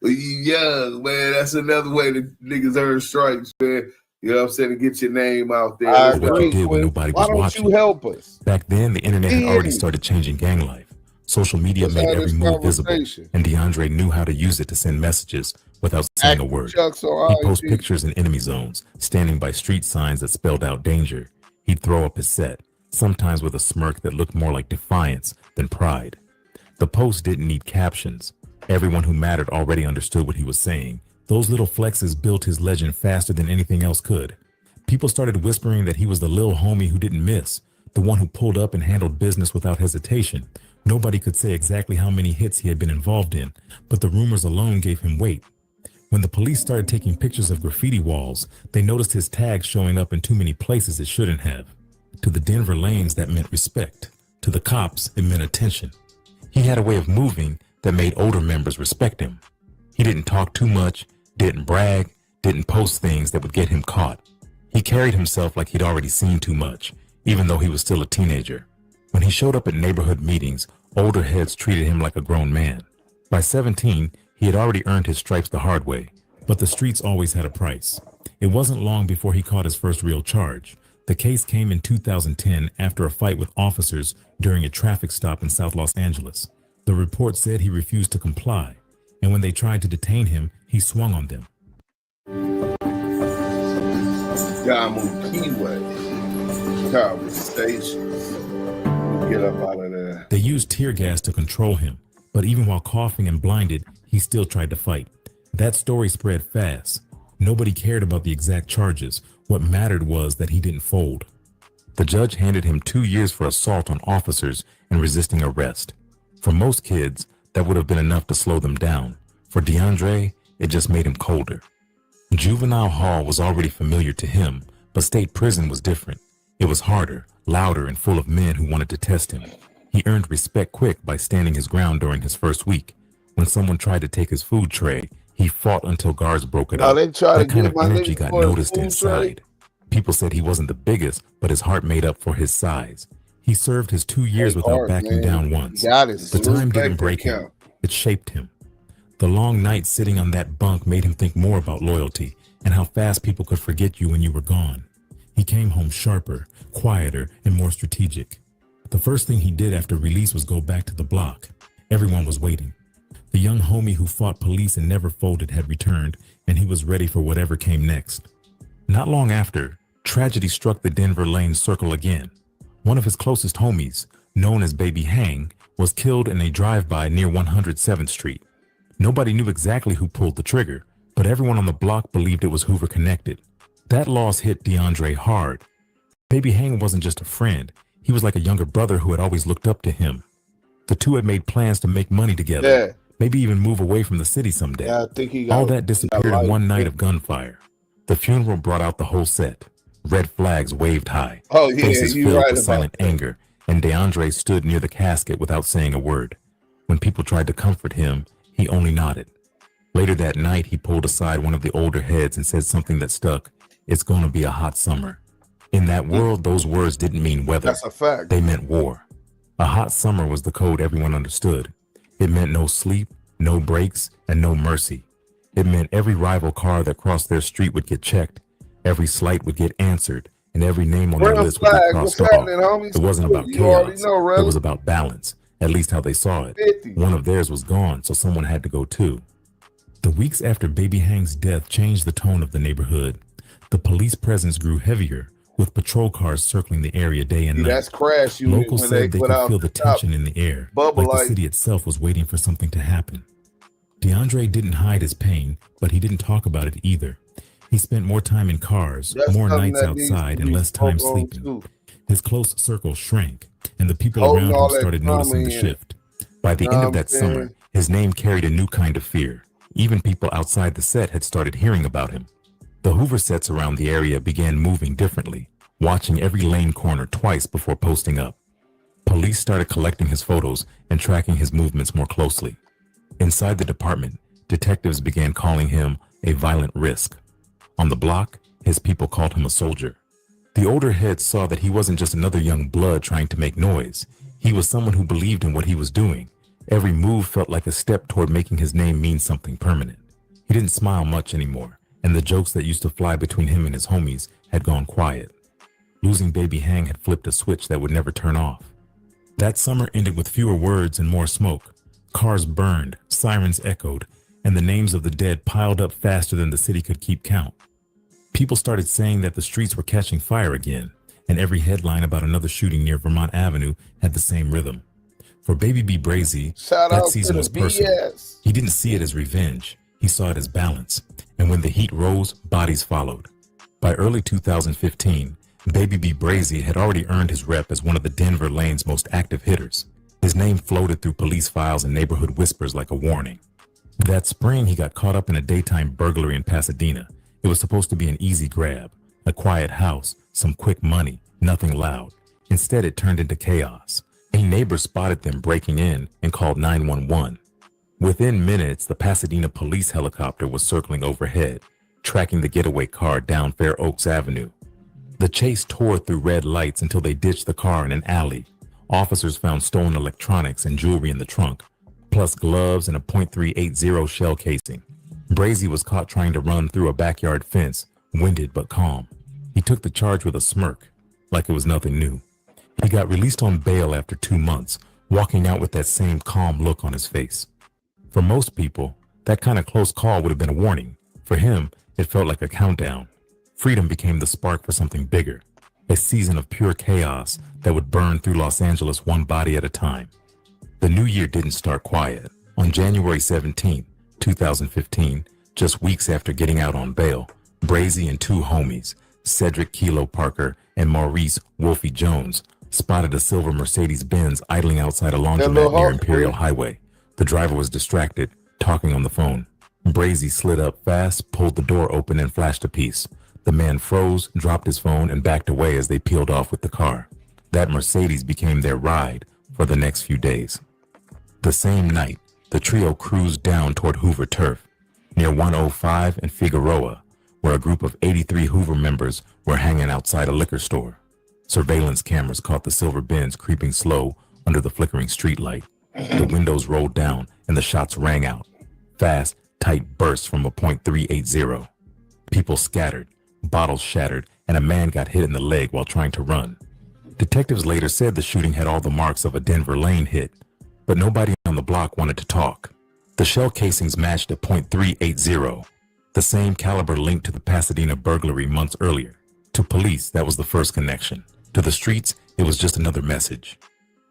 young, man. That's another way that niggas earn stripes, man. You know what I'm saying? To get your name out there. I What you did when nobody was watching. You help us? Back then, the internet had already started changing gang life. Social media made every move visible, and DeAndre knew how to use it to send messages without saying a word. He'd post pictures in enemy zones, standing by street signs that spelled out danger. He'd throw up his set, sometimes with a smirk that looked more like defiance than pride. The post didn't need captions. Everyone who mattered already understood what he was saying. Those little flexes built his legend faster than anything else could. People started whispering that he was the lil homie who didn't miss, the one who pulled up and handled business without hesitation. Nobody could say exactly how many hits he had been involved in, but the rumors alone gave him weight. When the police started taking pictures of graffiti walls, they noticed his tag showing up in too many places it shouldn't have. To the Denver lanes, that meant respect. To the cops, it meant attention. He had a way of moving that made older members respect him. He didn't talk too much, didn't brag, didn't post things that would get him caught. He carried himself like he'd already seen too much, even though he was still a teenager. When he showed up at neighborhood meetings, older heads treated him like a grown man. By 17, he had already earned his stripes the hard way, but the streets always had a price. It wasn't long before he caught his first real charge. The case came in 2010 after a fight with officers during a traffic stop in South Los Angeles. The report said he refused to comply, and when they tried to detain him, he swung on them. Damu Kiwe conversations. Get up out of there. They used tear gas to control him, but even while coughing and blinded, he still tried to fight. That story spread fast. Nobody cared about the exact charges. What mattered was that he didn't fold. The judge handed him 2 years for assault on officers and resisting arrest. For most kids, that would have been enough to slow them down. For DeAndre, it just made him colder. Juvenile hall was already familiar to him, but state prison was different. It was harder, louder, and full of men who wanted to test him. He earned respect quick by standing his ground during his first week. When someone tried to take his food tray, he fought until guards broke it up. That kind of energy got noticed inside. People said he wasn't the biggest, but his heart made up for his size. He served his 2 years without backing down once. The time didn't break him. It shaped him. The long nights sitting on that bunk made him think more about loyalty and how fast people could forget you when you were gone. He came home sharper, quieter, and more strategic. The first thing he did after release was go back to the block. Everyone was waiting. The young homie who fought police and never folded had returned, and he was ready for whatever came next. Not long after, tragedy struck the Denver Lane Circle again. One of his closest homies, known as Baby Hang, was killed in a drive-by near 107th Street. Nobody knew exactly who pulled the trigger, but everyone on the block believed it was Hoover connected. That loss hit DeAndre hard. Baby Hang wasn't just a friend. He was like a younger brother who had always looked up to him. The two had made plans to make money together, maybe even move away from the city someday. All that disappeared in one night of gunfire. The funeral brought out the whole set. Red flags waved high, faces filled with silent anger, and DeAndre stood near the casket without saying a word. When people tried to comfort him, he only nodded. Later that night, he pulled aside one of the older heads and said something that stuck. It's going to be a hot summer. In that world, those words didn't mean weather. That's a fact. They meant war. A hot summer was the code everyone understood. It meant no sleep, no breaks, and no mercy. It meant every rival car that crossed their street would get checked, every slight would get answered, and every name on their list would get crossed off. It wasn't about chaos. It was about balance, at least how they saw it. One of theirs was gone, so someone had to go too. The weeks after Baby Hang's death changed the tone of the neighborhood. The police presence grew heavier, with patrol cars circling the area day and night. That's crash unit. Locals said they could feel the tension in the air, like the city itself was waiting for something to happen. DeAndre didn't hide his pain, but he didn't talk about it either. He spent more time in cars, more nights outside, and less time sleeping. His close circle shrank, and the people around him started noticing the shift. By the end of that summer, his name carried a new kind of fear. Even people outside the set had started hearing about him. The Hoover sets around the area began moving differently, watching every lane corner twice before posting up. Police started collecting his photos and tracking his movements more closely. Inside the department, detectives began calling him a violent risk. On the block, his people called him a soldier. The older heads saw that he wasn't just another young blood trying to make noise. He was someone who believed in what he was doing, Every move felt like a step toward making his name mean something permanent. He didn't smile much anymore, and the jokes that used to fly between him and his homies had gone quiet. Losing Baby Hang had flipped a switch that would never turn off. That summer ended with fewer words and more smoke. Cars burned, sirens echoed, and the names of the dead piled up faster than the city could keep count. People started saying that the streets were catching fire again, and every headline about another shooting near Vermont Avenue had the same rhythm. For Baby B Brazy, that season was personal. He didn't see it as revenge. He saw it as balance. And when the heat rose, bodies followed. By early 2015, Baby B Brazy had already earned his rep as one of the Denver lane's most active hitters. His name floated through police files and neighborhood whispers like a warning. That spring, he got caught up in a daytime burglary in Pasadena. It was supposed to be an easy grab, a quiet house, some quick money, nothing loud. Instead, it turned into chaos. A neighbor spotted them breaking in and called 911. Within minutes, the Pasadena police helicopter was circling overhead, tracking the getaway car down Fair Oaks Avenue. The chase tore through red lights until they ditched the car in an alley. Officers found stolen electronics and jewelry in the trunk, plus gloves and a .380 shell casing. Brazy was caught trying to run through a backyard fence, winded but calm. He took the charge with a smirk, like it was nothing new. He got released on bail after 2 months, walking out with that same calm look on his face. For most people, that kind of close call would have been a warning. For him, it felt like a countdown. Freedom became the spark for something bigger, a season of pure chaos that would burn through Los Angeles one body at a time. The new year didn't start quiet. On January 17, 2015, just weeks after getting out on bail, Brazy and two homies, Cedric Kilo Parker and Maurice Wolfie Jones, spotted a silver Mercedes-Benz idling outside a laundromat near Imperial Highway. The driver was distracted, talking on the phone. Brazy slid up fast, pulled the door open, and flashed a piece. The man froze, dropped his phone, and backed away as they peeled off with the car. That Mercedes became their ride for the next few days. The same night, the trio cruised down toward Hoover Turf, near 105 and Figueroa, where a group of 83 Hoover members were hanging outside a liquor store. Surveillance cameras caught the silver Benz creeping slow under the flickering streetlight. The windows rolled down and the shots rang out. Fast, tight bursts from a .380. People scattered, bottles shattered, and a man got hit in the leg while trying to run. Detectives later said the shooting had all the marks of a Denver lane hit, but nobody on the block wanted to talk. The shell casings matched a .380, the same caliber linked to the Pasadena burglary months earlier. To police, that was the first connection. To the streets, it was just another message.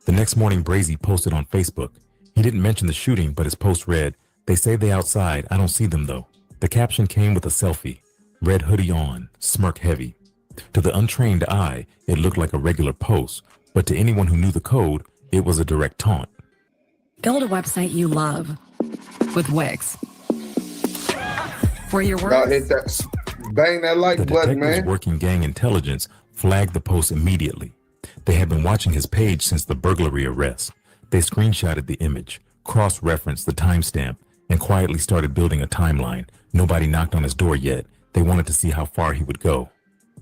The next morning, Brazy posted on Facebook. He didn't mention the shooting, but his post read, "They say they outside, I don't see them though." The caption came with a selfie, red hoodie on, smirk heavy. To the untrained eye, it looked like a regular post, but to anyone who knew the code, it was a direct taunt. Build a website you love with Wix. Where your work. Hit that, bang that like button, man. The detectives working gang intelligence flagged the post immediately. They had been watching his page since the burglary arrest. They screenshotted the image, cross-referenced the timestamp, and quietly started building a timeline. Nobody knocked on his door yet. They wanted to see how far he would go.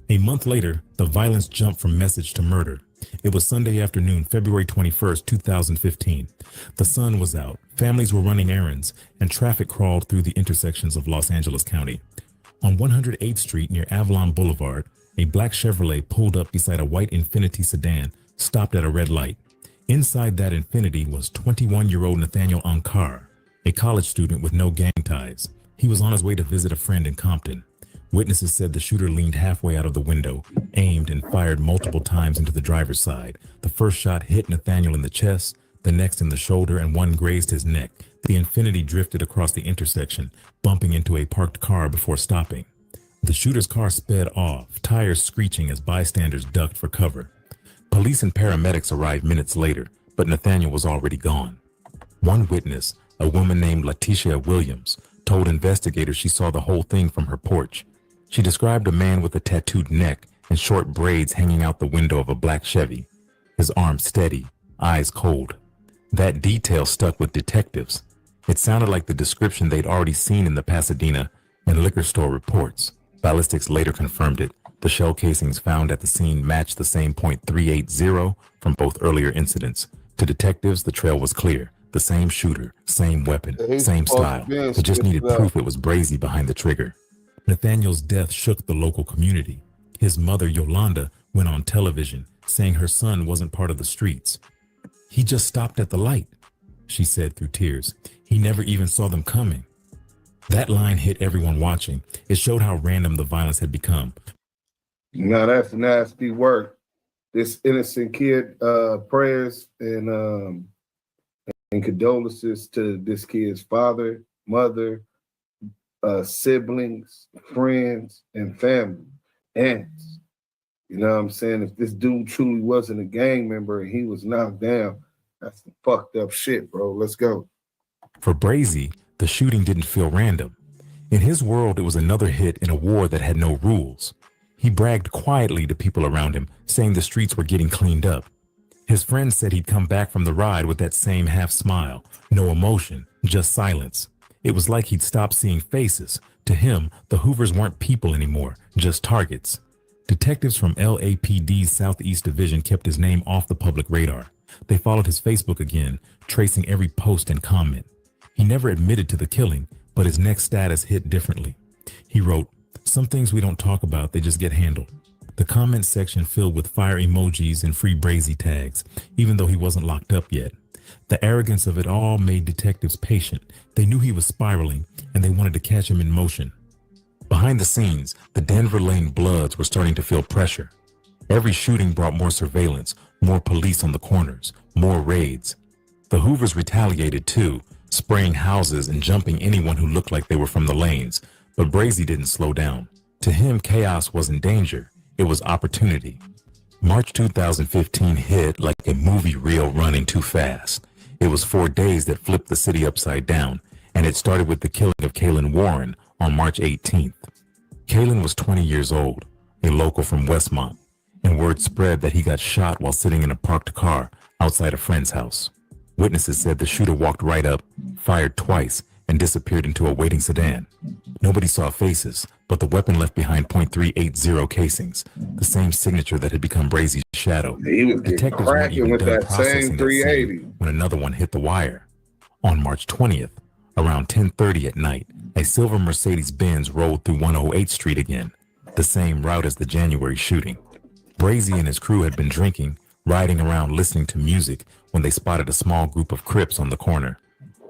A month later, the violence jumped from message to murder. It was Sunday afternoon, February 21st, 2015. The sun was out, families were running errands, and traffic crawled through the intersections of Los Angeles County. On 108th Street near Avalon Boulevard, a black Chevrolet pulled up beside a white Infiniti sedan, stopped at a red light. Inside that Infiniti was 21-year-old Nathaniel Ankar, a college student with no gang ties. He was on his way to visit a friend in Compton. Witnesses said the shooter leaned halfway out of the window, aimed and fired multiple times into the driver's side. The first shot hit Nathaniel in the chest, the next in the shoulder, and one grazed his neck. The Infiniti drifted across the intersection, bumping into a parked car before stopping. The shooter's car sped off, tires screeching as bystanders ducked for cover. Police and paramedics arrived minutes later, but Nathaniel was already gone. One witness, a woman named Letitia Williams, told investigators she saw the whole thing from her porch. She described a man with a tattooed neck and short braids hanging out the window of a black Chevy, his arms steady, eyes cold. That detail stuck with detectives. It sounded like the description they'd already seen in the Pasadena and liquor store reports. Ballistics later confirmed it. The shell casings found at the scene matched the same .380 from both earlier incidents. To detectives, the trail was clear. The The same shooter, same weapon, He's same supposed to style. be in It just needed shit proof it was Brazy behind the trigger. Nathaniel's death shook the local community. His mother, Yolanda, went on television saying her son wasn't part of the streets. He just stopped at the light, she said through tears. He never even saw them coming. That line hit everyone watching. It showed how random the violence had become. Now that's nasty work. This innocent kid, prayers and condolences to this kid's father, mother, siblings, friends, and family, aunts. You know what I'm saying? If this dude truly wasn't a gang member and he was knocked down, that's some fucked up shit, bro. Let's go. For Brazy, the shooting didn't feel random. In his world, it was another hit in a war that had no rules. He bragged quietly to people around him, saying the streets were getting cleaned up. His friends said he'd come back from the ride with that same half smile, no emotion, just silence. It was like he'd stopped seeing faces. To him, the Hoovers weren't people anymore, just targets. Detectives from LAPD's Southeast Division kept his name off the public radar. They followed his Facebook again, tracing every post and comment. He never admitted to the killing, but his next status hit differently. He wrote, "Some things we don't talk about, they just get handled." The comment section filled with fire emojis and free Brazy tags, even though he wasn't locked up yet. The arrogance of it all made detectives patient. They knew he was spiraling, and they wanted to catch him in motion. Behind the scenes, the Denver Lane Bloods were starting to feel pressure. Every shooting brought more surveillance, more police on the corners, more raids. The Hoovers retaliated too, spraying houses and jumping anyone who looked like they were from the lanes. But Brazy didn't slow down. To him, chaos wasn't danger, it was opportunity. March 2015 hit like a movie reel running too fast. It was 4 days that flipped the city upside down, and it started with the killing of Kalen Warren on March 18th. Kalen was 20 years old, a local from Westmont, and word spread that he got shot while sitting in a parked car outside a friend's house. Witnesses said the shooter walked right up, fired twice, and disappeared into a waiting sedan. Nobody saw faces, but the weapon left behind .380 casings, the same signature that had become Brazy's shadow. Detectives weren't even done processing that scene when another one hit the wire. On March 20th, around 10:30 at night, a silver Mercedes-Benz rolled through 108th Street again, the same route as the January shooting. Brazy and his crew had been drinking, riding around listening to music when they spotted a small group of Crips on the corner.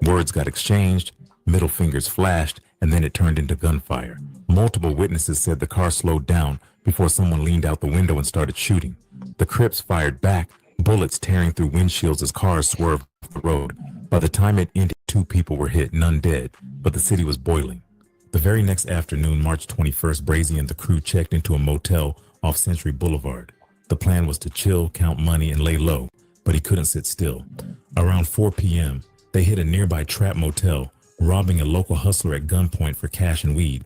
Words got exchanged, middle fingers flashed, and then it turned into gunfire. Multiple witnesses said the car slowed down before someone leaned out the window and started shooting. The Crips fired back, bullets tearing through windshields as cars swerved off the road. By the time it ended, 2 people were hit, none dead, but the city was boiling. The very next afternoon, March 21st, Brazy and the crew checked into a motel off Century Boulevard. The plan was to chill, count money, and lay low, but he couldn't sit still. Around 4 p.m., they hit a nearby trap motel, robbing a local hustler at gunpoint for cash and weed.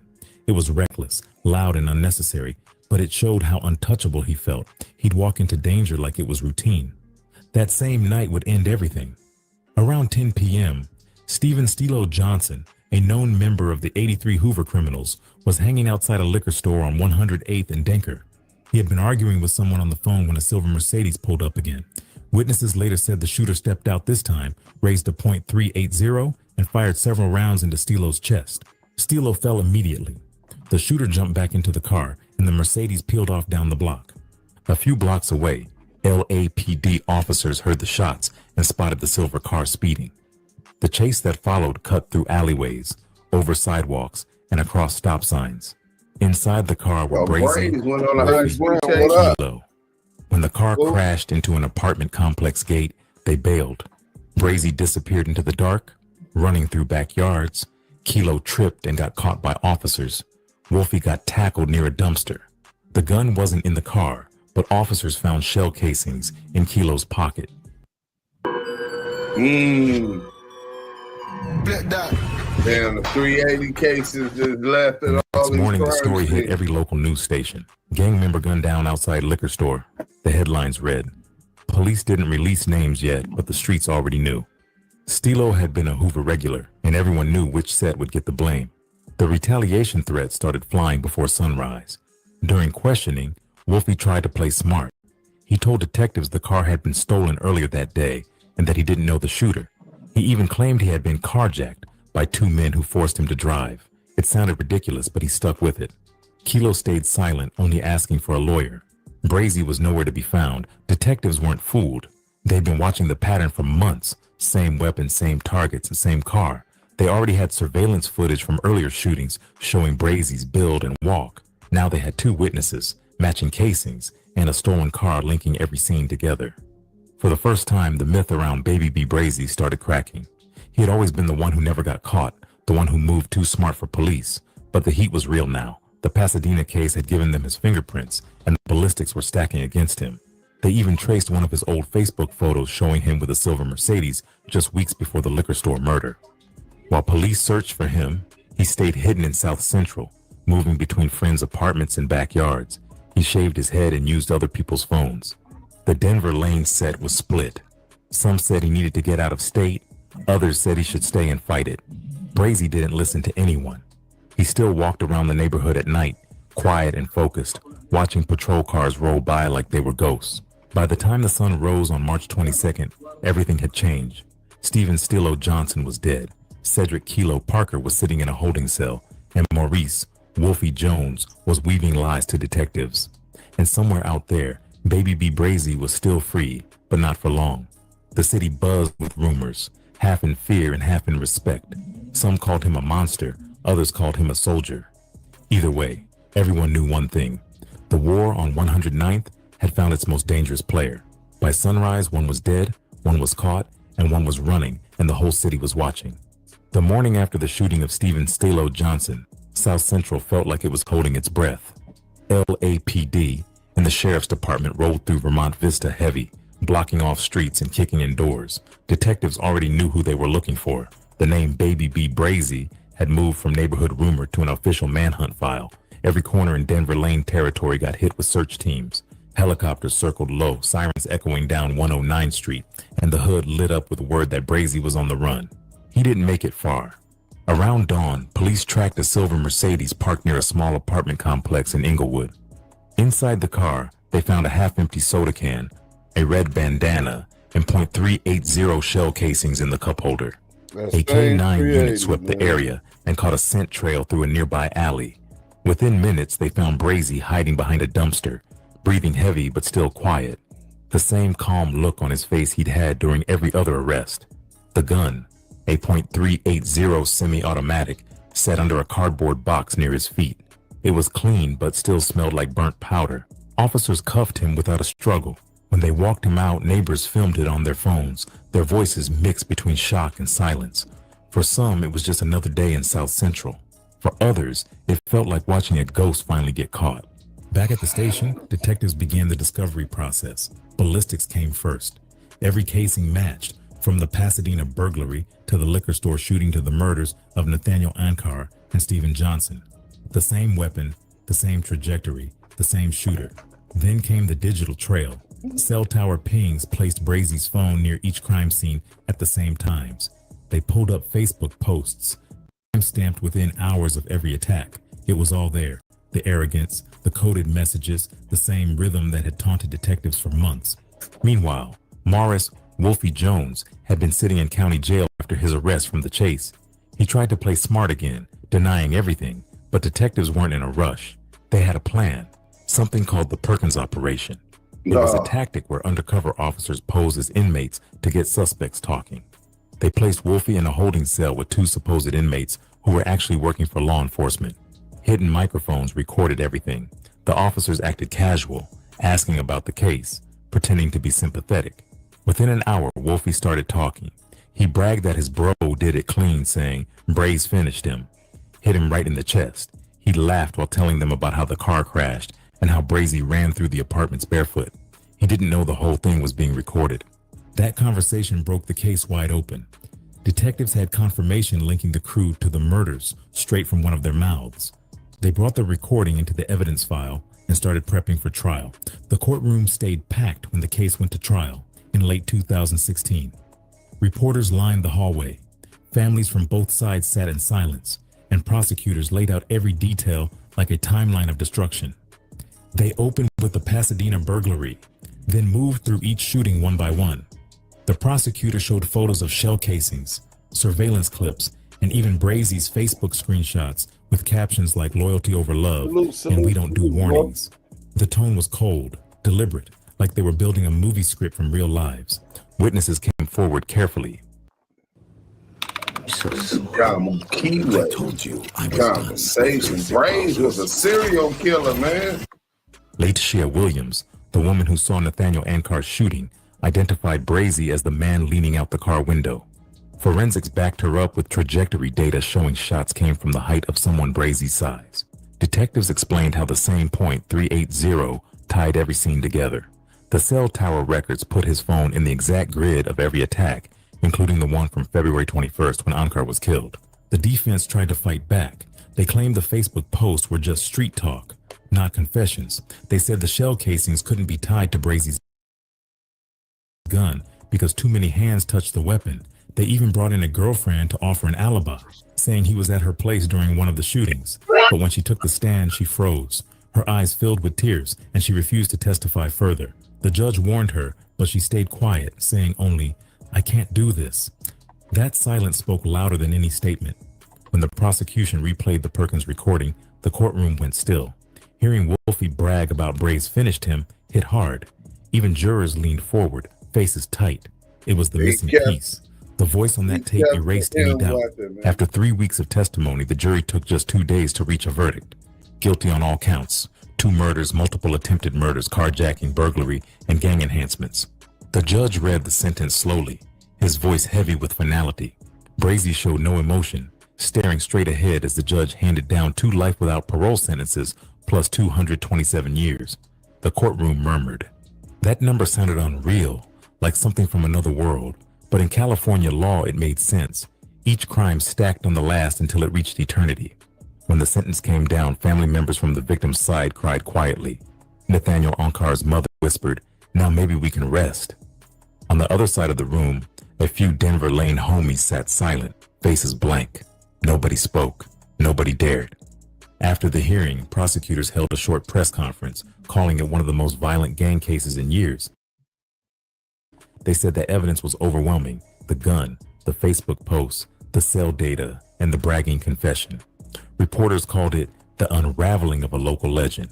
It was reckless, loud, and unnecessary, but it showed how untouchable he felt. He'd walk into danger like it was routine. That same night would end everything. Around 10 p.m., Stephen Stilo Johnson, a known member of the 83 Hoover criminals, was hanging outside a liquor store on 108th and Denker. He had been arguing with someone on the phone when a silver Mercedes pulled up again. Witnesses later said the shooter stepped out this time, raised a .380, and fired several rounds into Stilo's chest. Stilo fell immediately. The shooter jumped back into the car, and the Mercedes peeled off down the block. A few blocks away, LAPD officers heard the shots and spotted the silver car speeding. The chase that followed cut through alleyways, over sidewalks, and across stop signs. Inside the car were Brazy and Kilo. When the car crashed into an apartment complex gate, they bailed. Brazy disappeared into the dark, running through backyards. Kilo tripped and got caught by officers. Wolfie got tackled near a dumpster. The gun wasn't in the car, but officers found shell casings in Kilo's pocket. Damn, the 380 cases just left at all. Next morning, the story hit every local news station. Gang member gunned down outside liquor store. The headlines read, "Police didn't release names yet, but the streets already knew." Stilo had been a Hoover regular, and everyone knew which set would get the blame. The retaliation threats started flying before sunrise. During questioning, Wolfie tried to play smart. He told detectives the car had been stolen earlier that day and that he didn't know the shooter. He even claimed he had been carjacked by 2 men who forced him to drive. It sounded ridiculous, but he stuck with it. Kilo stayed silent, only asking for a lawyer. Brazy was nowhere to be found. Detectives weren't fooled. They'd been watching the pattern for months. Same weapons, same targets, and same car. They already had surveillance footage from earlier shootings showing Brazy's build and walk. Now they had 2 witnesses, matching casings, and a stolen car linking every scene together. For the first time, the myth around Baby B Brazy started cracking. He had always been the one who never got caught, the one who moved too smart for police. But the heat was real now. The Pasadena case had given them his fingerprints, and the ballistics were stacking against him. They even traced one of his old Facebook photos showing him with a silver Mercedes just weeks before the liquor store murder. While police searched for him, he stayed hidden in South Central, moving between friends' apartments and backyards. He shaved his head and used other people's phones. The Denver Lane set was split. Some said he needed to get out of state. Others said he should stay and fight it. Brazy didn't listen to anyone. He still walked around the neighborhood at night, quiet and focused, watching patrol cars roll by like they were ghosts. By the time the sun rose on March 22nd, everything had changed. Stephen Stilo Johnson was dead. Cedric Kilo Parker was sitting in a holding cell, and Maurice Wolfie Jones was weaving lies to detectives. And somewhere out there, Baby B Brazy was still free, but not for long. The city buzzed with rumors, half in fear and half in respect. Some called him a monster, others called him a soldier. Either way, everyone knew one thing. The war on 109th had found its most dangerous player. By sunrise, one was dead, one was caught, and one was running, and the whole city was watching. The morning after the shooting of Stephen Stilo Johnson, South Central felt like it was holding its breath. LAPD and the sheriff's department rolled through Vermont Vista heavy, blocking off streets and kicking in doors. Detectives already knew who they were looking for. The name Baby B Brazy had moved from neighborhood rumor to an official manhunt file. Every corner in Denver Lane territory got hit with search teams. Helicopters circled low, sirens echoing down 109th Street, and the hood lit up with word that Brazy was on the run. He didn't make it far. Around dawn, police tracked a silver Mercedes parked near a small apartment complex in Inglewood. Inside the car, they found a half-empty soda can, a red bandana, and .380 shell casings in the cup holder. A K-9 unit swept the area and caught a scent trail through a nearby alley. Within minutes, they found Brazy hiding behind a dumpster, breathing heavy but still quiet. The same calm look on his face he'd had during every other arrest. The gun, a .380 semi-automatic, sat under a cardboard box near his feet. It was clean but still smelled like burnt powder. Officers cuffed him without a struggle. When they walked him out, neighbors filmed it on their phones, their voices mixed between shock and silence. For some, it was just another day in South Central. For others, it felt like watching a ghost finally get caught. Back at the station, detectives began the discovery process. Ballistics came first. Every casing matched, from the Pasadena burglary to the liquor store shooting to the murders of Nathaniel Ankar and Stephen Johnson. The same weapon, the same trajectory, the same shooter. Then came the digital trail. Cell tower pings placed Brazy's phone near each crime scene at the same times. They pulled up Facebook posts, time-stamped within hours of every attack. It was all there. The arrogance, the coded messages, the same rhythm that had taunted detectives for months. Meanwhile, Morris Wolfie Jones had been sitting in county jail after his arrest from the chase. He tried to play smart again, denying everything, but detectives weren't in a rush. They had a plan, something called the Perkins Operation. It was a tactic where undercover officers posed as inmates to get suspects talking. They placed Wolfie in a holding cell with 2 supposed inmates who were actually working for law enforcement. Hidden microphones recorded everything. The officers acted casual, asking about the case, pretending to be sympathetic. Within an hour, Wolfie started talking. He bragged that his bro did it clean, saying Braze finished him, hit him right in the chest. He laughed while telling them about how the car crashed and how Brazy ran through the apartments barefoot. He didn't know the whole thing was being recorded. That conversation broke the case wide open. Detectives had confirmation linking the crew to the murders straight from one of their mouths. They brought the recording into the evidence file and started prepping for trial. The courtroom stayed packed when the case went to trial in late 2016. Reporters lined the hallway. Families from both sides sat in silence, and prosecutors laid out every detail like a timeline of destruction. They opened with the Pasadena burglary, then moved through each shooting one by one. The The prosecutor showed photos of shell casings, surveillance clips, and even Brazy's Facebook screenshots with captions like loyalty over love and we don't do warnings. The tone was cold, deliberate, like they were building a movie script from real lives. Witnesses came forward carefully. Kiwe. I told you I was conversation. Brazy was a serial killer, man. Laetitia Williams, the woman who saw Nathaniel Ancar's shooting, identified Brazy as the man leaning out the car window. Forensics backed her up with trajectory data showing shots came from the height of someone Brazy's size. Detectives explained how the same .380 tied every scene together. The cell tower records put his phone in the exact grid of every attack, including the one from February 21st when Ancar was killed. The defense tried to fight back. They claimed the Facebook posts were just street talk, not confessions. They said the shell casings couldn't be tied to Brazy's gun because too many hands touched the weapon. They even brought in a girlfriend to offer an alibi, saying he was at her place during one of the shootings. But when she took the stand, she froze. Her eyes filled with tears, and she refused to testify further. The judge warned her, but she stayed quiet, saying only, "I can't do this." That silence spoke louder than any statement. When the prosecution replayed the Perkins recording, the courtroom went still. Hearing Wolfie brag about Brazy finished him hit hard. Even jurors leaned forward, faces tight. It was the missing piece. The voice on that tape erased any doubt. After 3 weeks of testimony, the jury took just 2 days to reach a verdict. Guilty on all counts. 2 murders, multiple attempted murders, carjacking, burglary, and gang enhancements. The judge read the sentence slowly, his voice heavy with finality. Brazy showed no emotion, staring straight ahead as the judge handed down 2 life without parole sentences plus 227 years. The courtroom murmured. That number sounded unreal, like something from another world. But in California law, it made sense. Each crime stacked on the last until it reached eternity. When the sentence came down, family members from the victim's side cried quietly. Nathaniel Ancar's mother whispered, "Now maybe we can rest." On the other side of the room, a few Denver Lane homies sat silent, faces blank. Nobody spoke. Nobody dared. After the hearing, prosecutors held a short press conference, calling it one of the most violent gang cases in years. They said the evidence was overwhelming: the gun, the Facebook posts, the cell data, and the bragging confession. Reporters called it the unraveling of a local legend.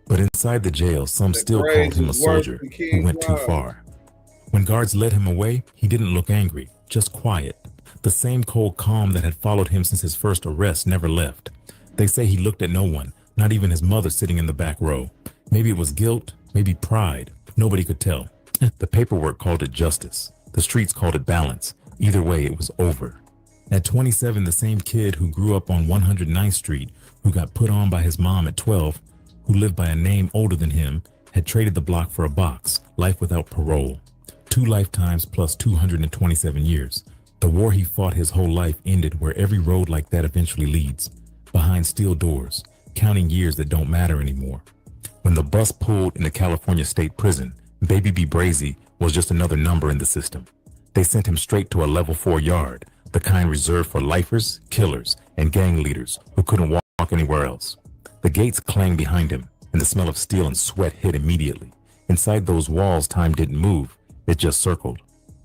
But inside the jail, some still called him a soldier who went too far. When guards led him away, he didn't look angry, just quiet. The same cold calm that had followed him since his first arrest never left. They say he looked at no one, not even his mother sitting in the back row. Maybe it was guilt, maybe pride. Nobody could tell. The paperwork called it justice. The streets called it balance. Either way, it was over. At 27, the same kid who grew up on 109th Street, who got put on by his mom at 12, who lived by a name older than him, had traded the block for a box, life without parole. 2 lifetimes plus 227 years. The war he fought his whole life ended where every road like that eventually leads, behind steel doors, counting years that don't matter anymore. When the bus pulled into California State Prison, Baby B Brazy was just another number in the system. They sent him straight to a level 4 yard, the kind reserved for lifers, killers, and gang leaders who couldn't walk anywhere else. The gates clanged behind him, and the smell of steel and sweat hit immediately. Inside those walls, time didn't move, it just circled.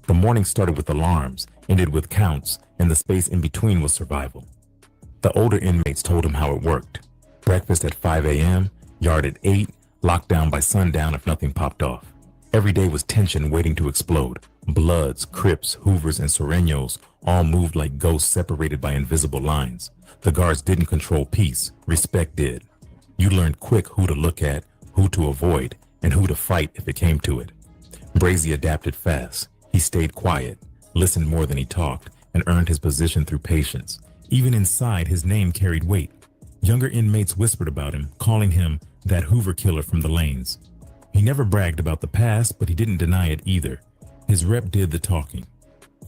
The morning started with alarms, ended with counts, and the space in between was survival. The older inmates told him how it worked. Breakfast at 5 a.m., yard at 8, locked down by sundown if nothing popped off. Every day was tension waiting to explode. Bloods, Crips, Hoovers, and Sureños all moved like ghosts separated by invisible lines. The guards didn't control peace, respect did. You learned quick who to look at, who to avoid, and who to fight if it came to it. Brazy adapted fast. He stayed quiet, listened more than he talked, and earned his position through patience. Even inside, his name carried weight. Younger inmates whispered about him, calling him that Hoover killer from the lanes. He never bragged about the past, but he didn't deny it either. His rep did the talking.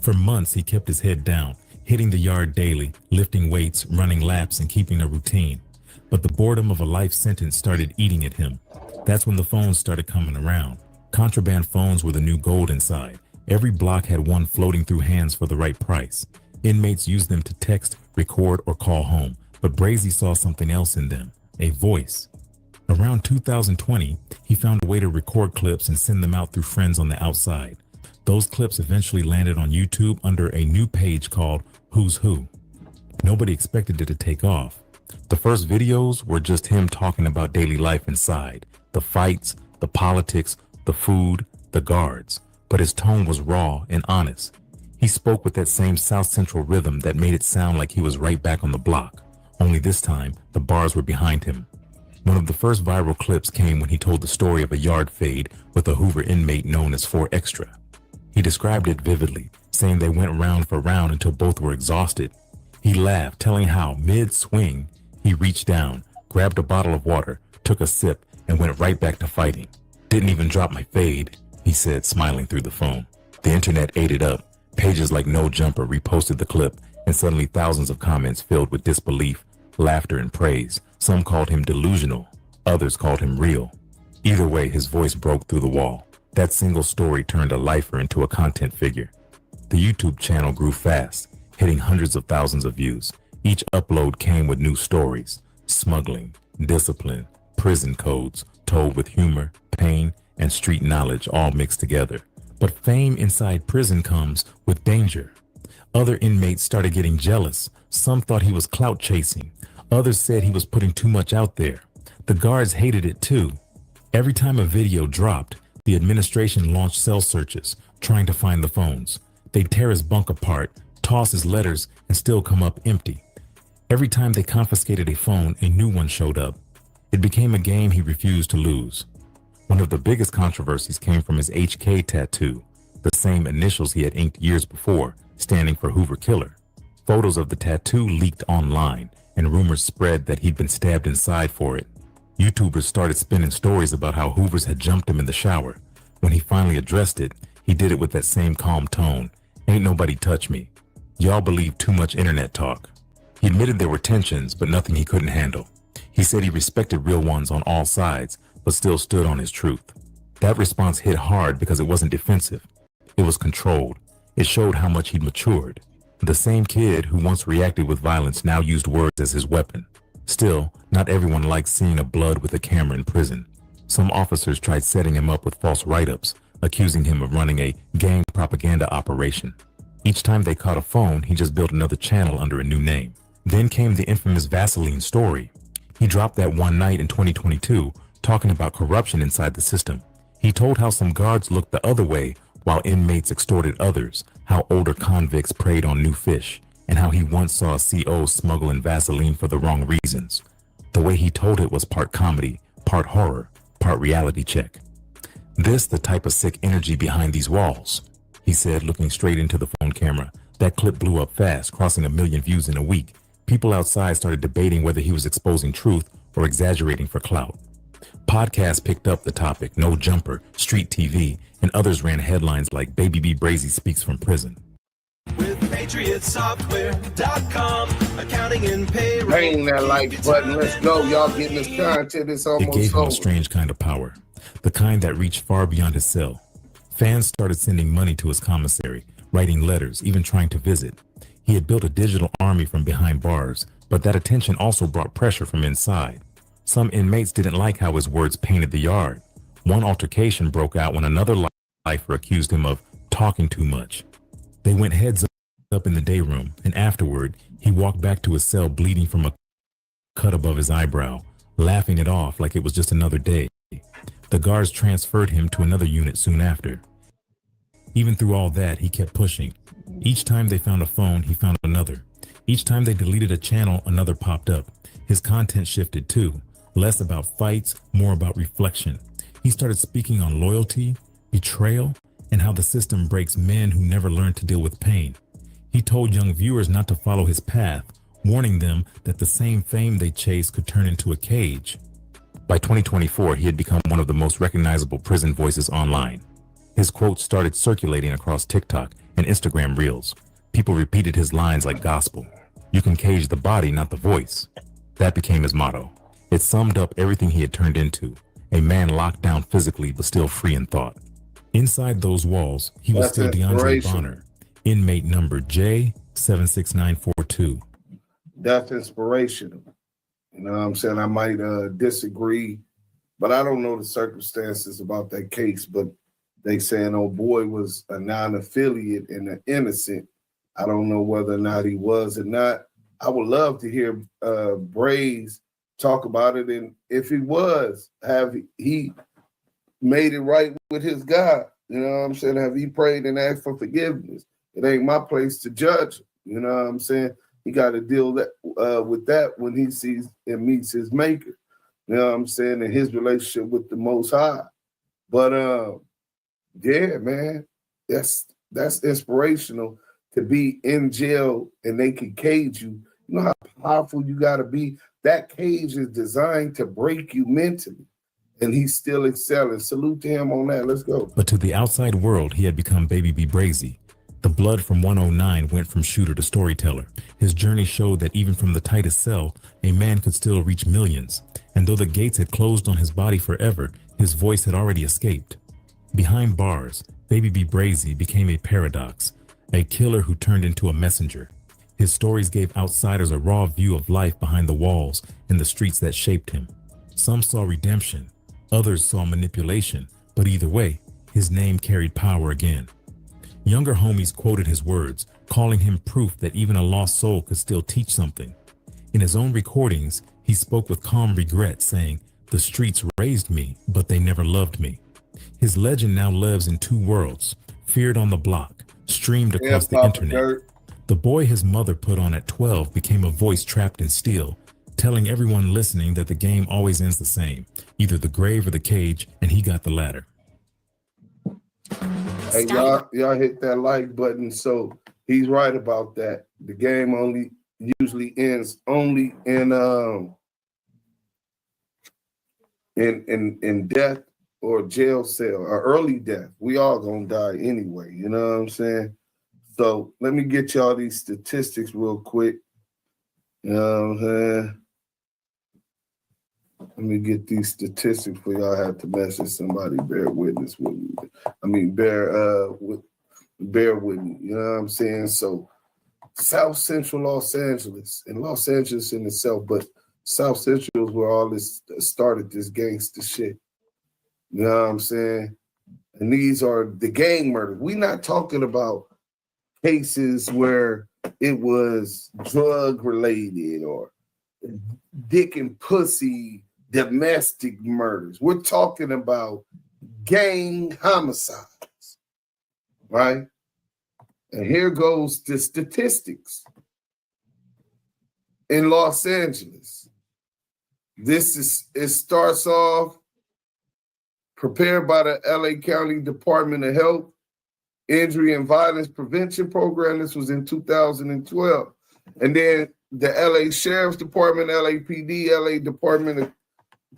For months, he kept his head down, hitting the yard daily, lifting weights, running laps, and keeping a routine. But the boredom of a life sentence started eating at him. That's when the phones started coming around. Contraband phones were the new gold inside. Every block had one floating through hands for the right price. Inmates used them to text, record, or call home. But Brazy saw something else in them, a voice. Around 2020, he found a way to record clips and send them out through friends on the outside. Those clips eventually landed on YouTube under a new page called Who's Who. Nobody expected it to take off. The first videos were just him talking about daily life inside, the fights, the politics, the food, the guards. But his tone was raw and honest. He spoke with that same South Central rhythm that made it sound like he was right back on the block. Only this time, the bars were behind him. One of the first viral clips came when he told the story of a yard fade with a Hoover inmate known as 4 Extra. He described it vividly, saying they went round for round until both were exhausted. He laughed, telling how, mid-swing, he reached down, grabbed a bottle of water, took a sip, and went right back to fighting. Didn't even drop my fade, he said, smiling through the phone. The internet ate it up. Pages like No Jumper reposted the clip, and suddenly thousands of comments filled with disbelief, laughter, and praise. Some called him delusional. Others called him real. Either way, his voice broke through the wall. That single story turned a lifer into a content figure. The YouTube channel grew fast, hitting hundreds of thousands of views. Each upload came with new stories, smuggling, discipline, prison codes, told with humor, pain, and street knowledge all mixed together. But fame inside prison comes with danger. Other inmates started getting jealous. Some thought he was clout chasing. Others said he was putting too much out there. The guards hated it too. Every time a video dropped, the administration launched cell searches, trying to find the phones. They'd tear his bunk apart, toss his letters, and still come up empty. Every time they confiscated a phone, a new one showed up. It became a game he refused to lose. One of the biggest controversies came from his HK tattoo, the same initials he had inked years before, standing for Hoover Killer. Photos of the tattoo leaked online, and rumors spread that he'd been stabbed inside for it. YouTubers started spinning stories about how Hoovers had jumped him in the shower. When he finally addressed it, he did it with that same calm tone. Ain't nobody touch me. Y'all believe too much internet talk. He admitted there were tensions, but nothing he couldn't handle. He said he respected real ones on all sides, but still stood on his truth. That response hit hard because it wasn't defensive. It was controlled. It showed how much he'd matured. The same kid who once reacted with violence now used words as his weapon. Still, not everyone likes seeing a blood with a camera in prison. Some officers tried setting him up with false write-ups, accusing him of running a gang propaganda operation. Each time they caught a phone, he just built another channel under a new name. Then came the infamous Vaseline story. He dropped that one night in 2022, talking about corruption inside the system. He told how some guards looked the other way while inmates extorted others, how older convicts preyed on new fish, and how he once saw a CO smuggle in Vaseline for the wrong reasons. The way he told it was part comedy, part horror, part reality check. This the type of sick energy behind these walls, he said, looking straight into the phone camera. That clip blew up fast, crossing 1 million views in a week. People outside started debating whether he was exposing truth or exaggerating for clout. Podcasts picked up the topic, No Jumper, Street TV, and others ran headlines like Baby B Brazy speaks from prison. With PatriotSoftware.com, accounting and payroll. Bang that like button. Let's go. Y'all getting this content. It's almost It gave him over. a strange kind of power, the kind that reached far beyond his cell. Fans started sending money to his commissary, writing letters, even trying to visit. He had built a digital army from behind bars, but that attention also brought pressure from inside. Some inmates didn't like how his words painted the yard. One altercation broke out when another lifer accused him of talking too much. They went heads up in the day room, and afterward, he walked back to his cell bleeding from a cut above his eyebrow, laughing it off like it was just another day. The guards transferred him to another unit soon after. Even through all that, he kept pushing. Each time they found a phone, he found another. Each time they deleted a channel, another popped up. His content shifted too, less about fights, more about reflection. He started speaking on loyalty, betrayal, and how the system breaks men who never learned to deal with pain. He told young viewers not to follow his path, warning them that the same fame they chased could turn into a cage. By 2024, he had become one of the most recognizable prison voices online. His quotes started circulating across TikTok and Instagram Reels. People repeated his lines like gospel. You can cage the body, not the voice. That became his motto. It summed up everything he had turned into, a man locked down physically but still free in thought. Inside those walls, he was still DeAndre Bonner, inmate number J76942. That's inspirational. You know what I'm saying? I might disagree, but I don't know the circumstances about that case. But They saying old boy was a non-affiliate and an innocent. I don't know whether or not he was or not. I would love to hear Braze talk about it, and if he was, have he made it right with his God? You know what I'm saying? Have he prayed and asked for forgiveness? It ain't my place to judge him. You know what I'm saying? He got to deal with that when he sees and meets his maker. You know what I'm saying? And his relationship with the Most High. But yeah, man, that's inspirational to be in jail and they can cage you. You know how powerful you got to be? That cage is designed to break you mentally. And he's still excelling. Salute to him on that. Let's go. But to the outside world, he had become Baby B Brazy. The blood from 109 went from shooter to storyteller. His journey showed that even from the tightest cell, a man could still reach millions. And though the gates had closed on his body forever, his voice had already escaped. Behind bars, Baby B Brazy became a paradox, a killer who turned into a messenger. His stories gave outsiders a raw view of life behind the walls and the streets that shaped him. Some saw redemption, others saw manipulation, but either way, his name carried power again. Younger homies quoted his words, calling him proof that even a lost soul could still teach something. In his own recordings, he spoke with calm regret, saying, "The streets raised me, but they never loved me." His legend now lives in two worlds, feared on the block, streamed across the internet. The boy his mother put on at 12 became a voice trapped in steel, telling everyone listening that the game always ends the same, either the grave or the cage, and he got the latter. Hey, y'all hit that like button. So he's right about that. The game usually ends only in death or jail cell or early death. We all gonna die anyway. You know what I'm saying? So let me get y'all these statistics real quick. You know what I'm saying? Let me get these statistics for y'all. I have to message somebody. Bear witness with me. I mean, bear with me. You know what I'm saying? So, South Central Los Angeles, and Los Angeles in itself, but South Central is where all this started. This gangster shit. You know what I'm saying? And these are the gang murders. We're not talking about cases where it was drug related or dick and pussy domestic murders. We're talking about gang homicides, right? And here goes the statistics. In Los Angeles, it starts off prepared by the LA County Department of Health Injury and Violence Prevention Program. This was in 2012. And then the LA Sheriff's Department, LAPD, LA Department of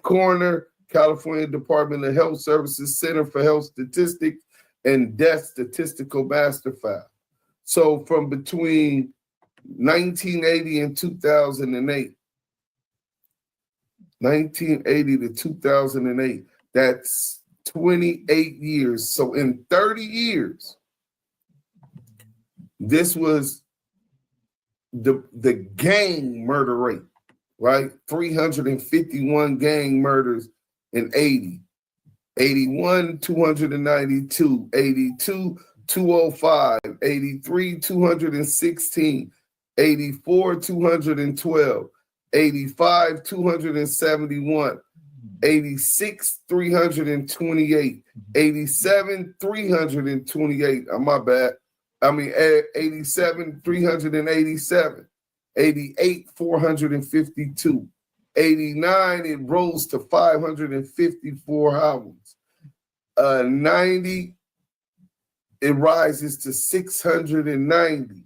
Coroner, California Department of Health Services, Center for Health Statistics, and Death Statistical Master File. So from between 1980 and 2008, 1980 to 2008, that's 28 years. So in 30 years, this was the gang murder rate, right? 351 gang murders in 80. 81, 292, 82, 205, 83, 216, 84, 212, 85, 271, 86, 328, 87, 328. My bad. 87, 387, 88, 452, 89, it rose to 554 hours. 90, it rises to 690.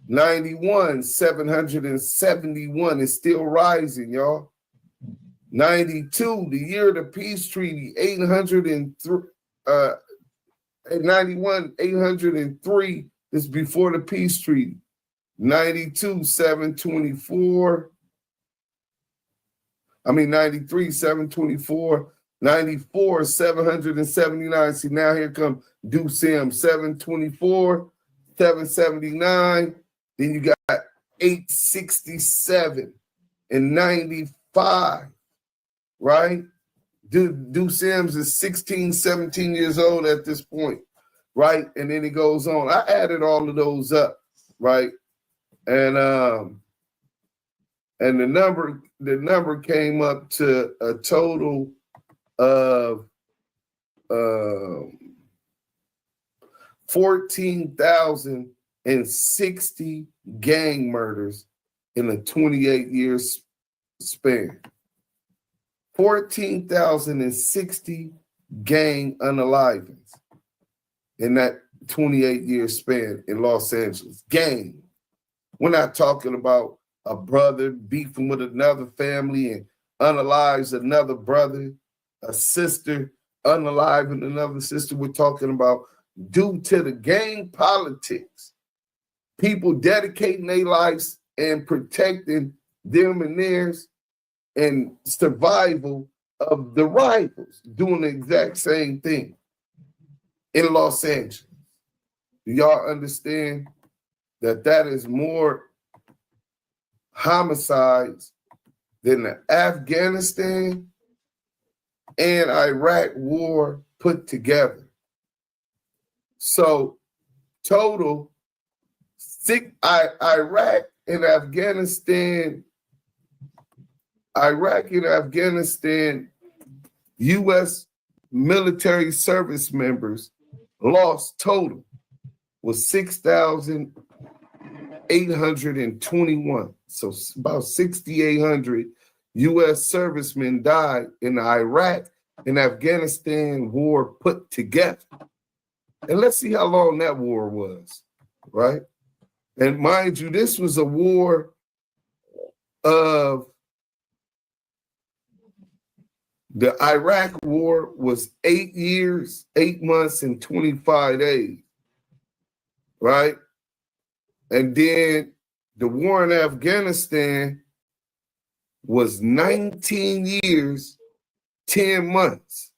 91, 771 is still rising, y'all. 92, the year of the peace treaty, 803. 91, 803 is before the peace treaty. 92, 724. 93, 724. 94, 779. See, now here come Duse, 724, 779. Then you got 867 and 95, right? Duse Sims is 16, 17 years old at this point, right? And then he goes on. I added all of those up, right? And the number came up to a total of 14,060 gang murders in a 28 years span. 14,060 gang unalivings in that 28-year span in Los Angeles. Gang. We're not talking about a brother beefing with another family and unalives another brother, a sister unaliving another sister. We're talking about due to the gang politics, people dedicating their lives and protecting them and theirs, and survival of the rivals doing the exact same thing in Los Angeles. Do y'all understand that that is more homicides than the Afghanistan and Iraq war put together? So total, Iraq and Afghanistan, U.S. military service members lost total was 6,821. So about 6,800 U.S. servicemen died in the Iraq and Afghanistan war put together. And let's see how long that war was, right? And mind you, this was a war of the Iraq war was 8 years, 8 months, and 25 days, right? And then the war in Afghanistan was 19 years, 10 months.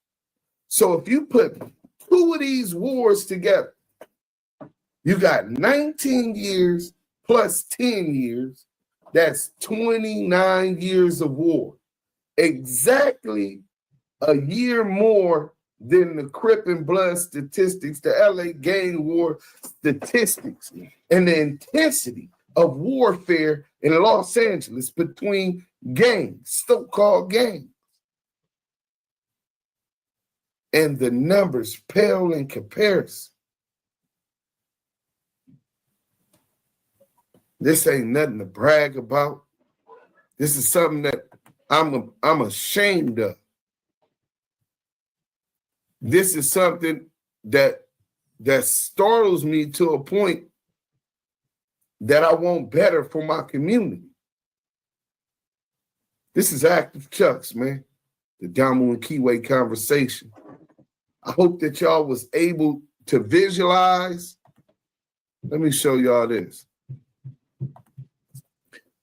So if you put two of these wars together, you got 19 years plus 10 years. That's 29 years of war. Exactly a year more than the Crip and Blood statistics, the LA gang war statistics, and the intensity of warfare in Los Angeles between gangs, so-called gangs. And the numbers pale in comparison. This ain't nothing to brag about. This is something that I'm ashamed of. This is something that startles me to a point that I want better for my community. This is Active Chucks, man. The Damu and Kiwe conversation. I hope that y'all was able to visualize. Let me show y'all this.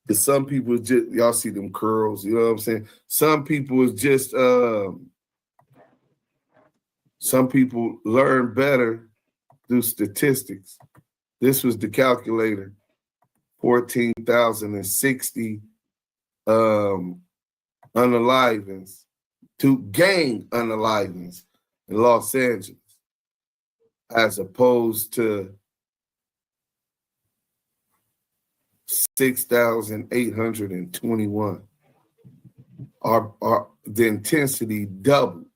Because some people just, y'all see them curls, you know what I'm saying? Some people is just, some people learn better through statistics. This was the calculator. 14,060 unalivings, to gang unalivings in Los Angeles, as opposed to 6,821. The intensity doubled,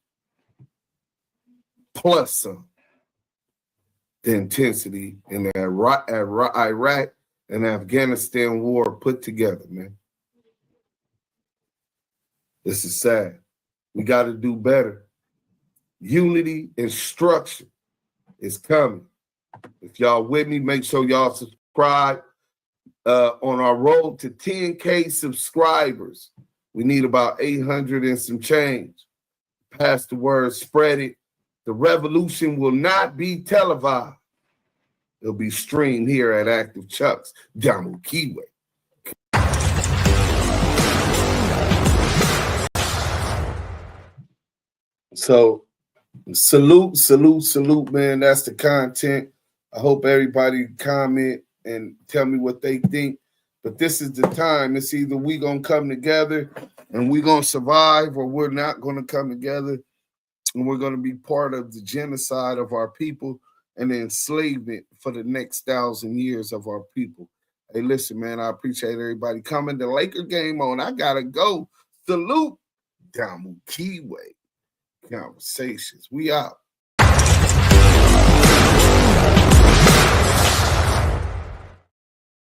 plus some. The intensity in the Iraq and Afghanistan war put together, man. This is sad. We got to do better. Unity and structure is coming. If y'all with me, make sure y'all subscribe. On our road to 10K subscribers, we need about 800 and some change. Pass the word, spread it. The revolution will not be televised. It'll be streamed here at Active Chucks, Damu Kiwe. So salute, man. That's the content. I hope everybody comment and tell me what they think. But this is the time. It's either we gonna come together And we're going to survive, or we're not going to come together, and we're going to be part of the genocide of our people and the enslavement for the next 1,000 years of our people. Hey, listen, man, I appreciate everybody coming. The Laker game on. I got to go. Salute. Damu Kiwe. Conversations. We out.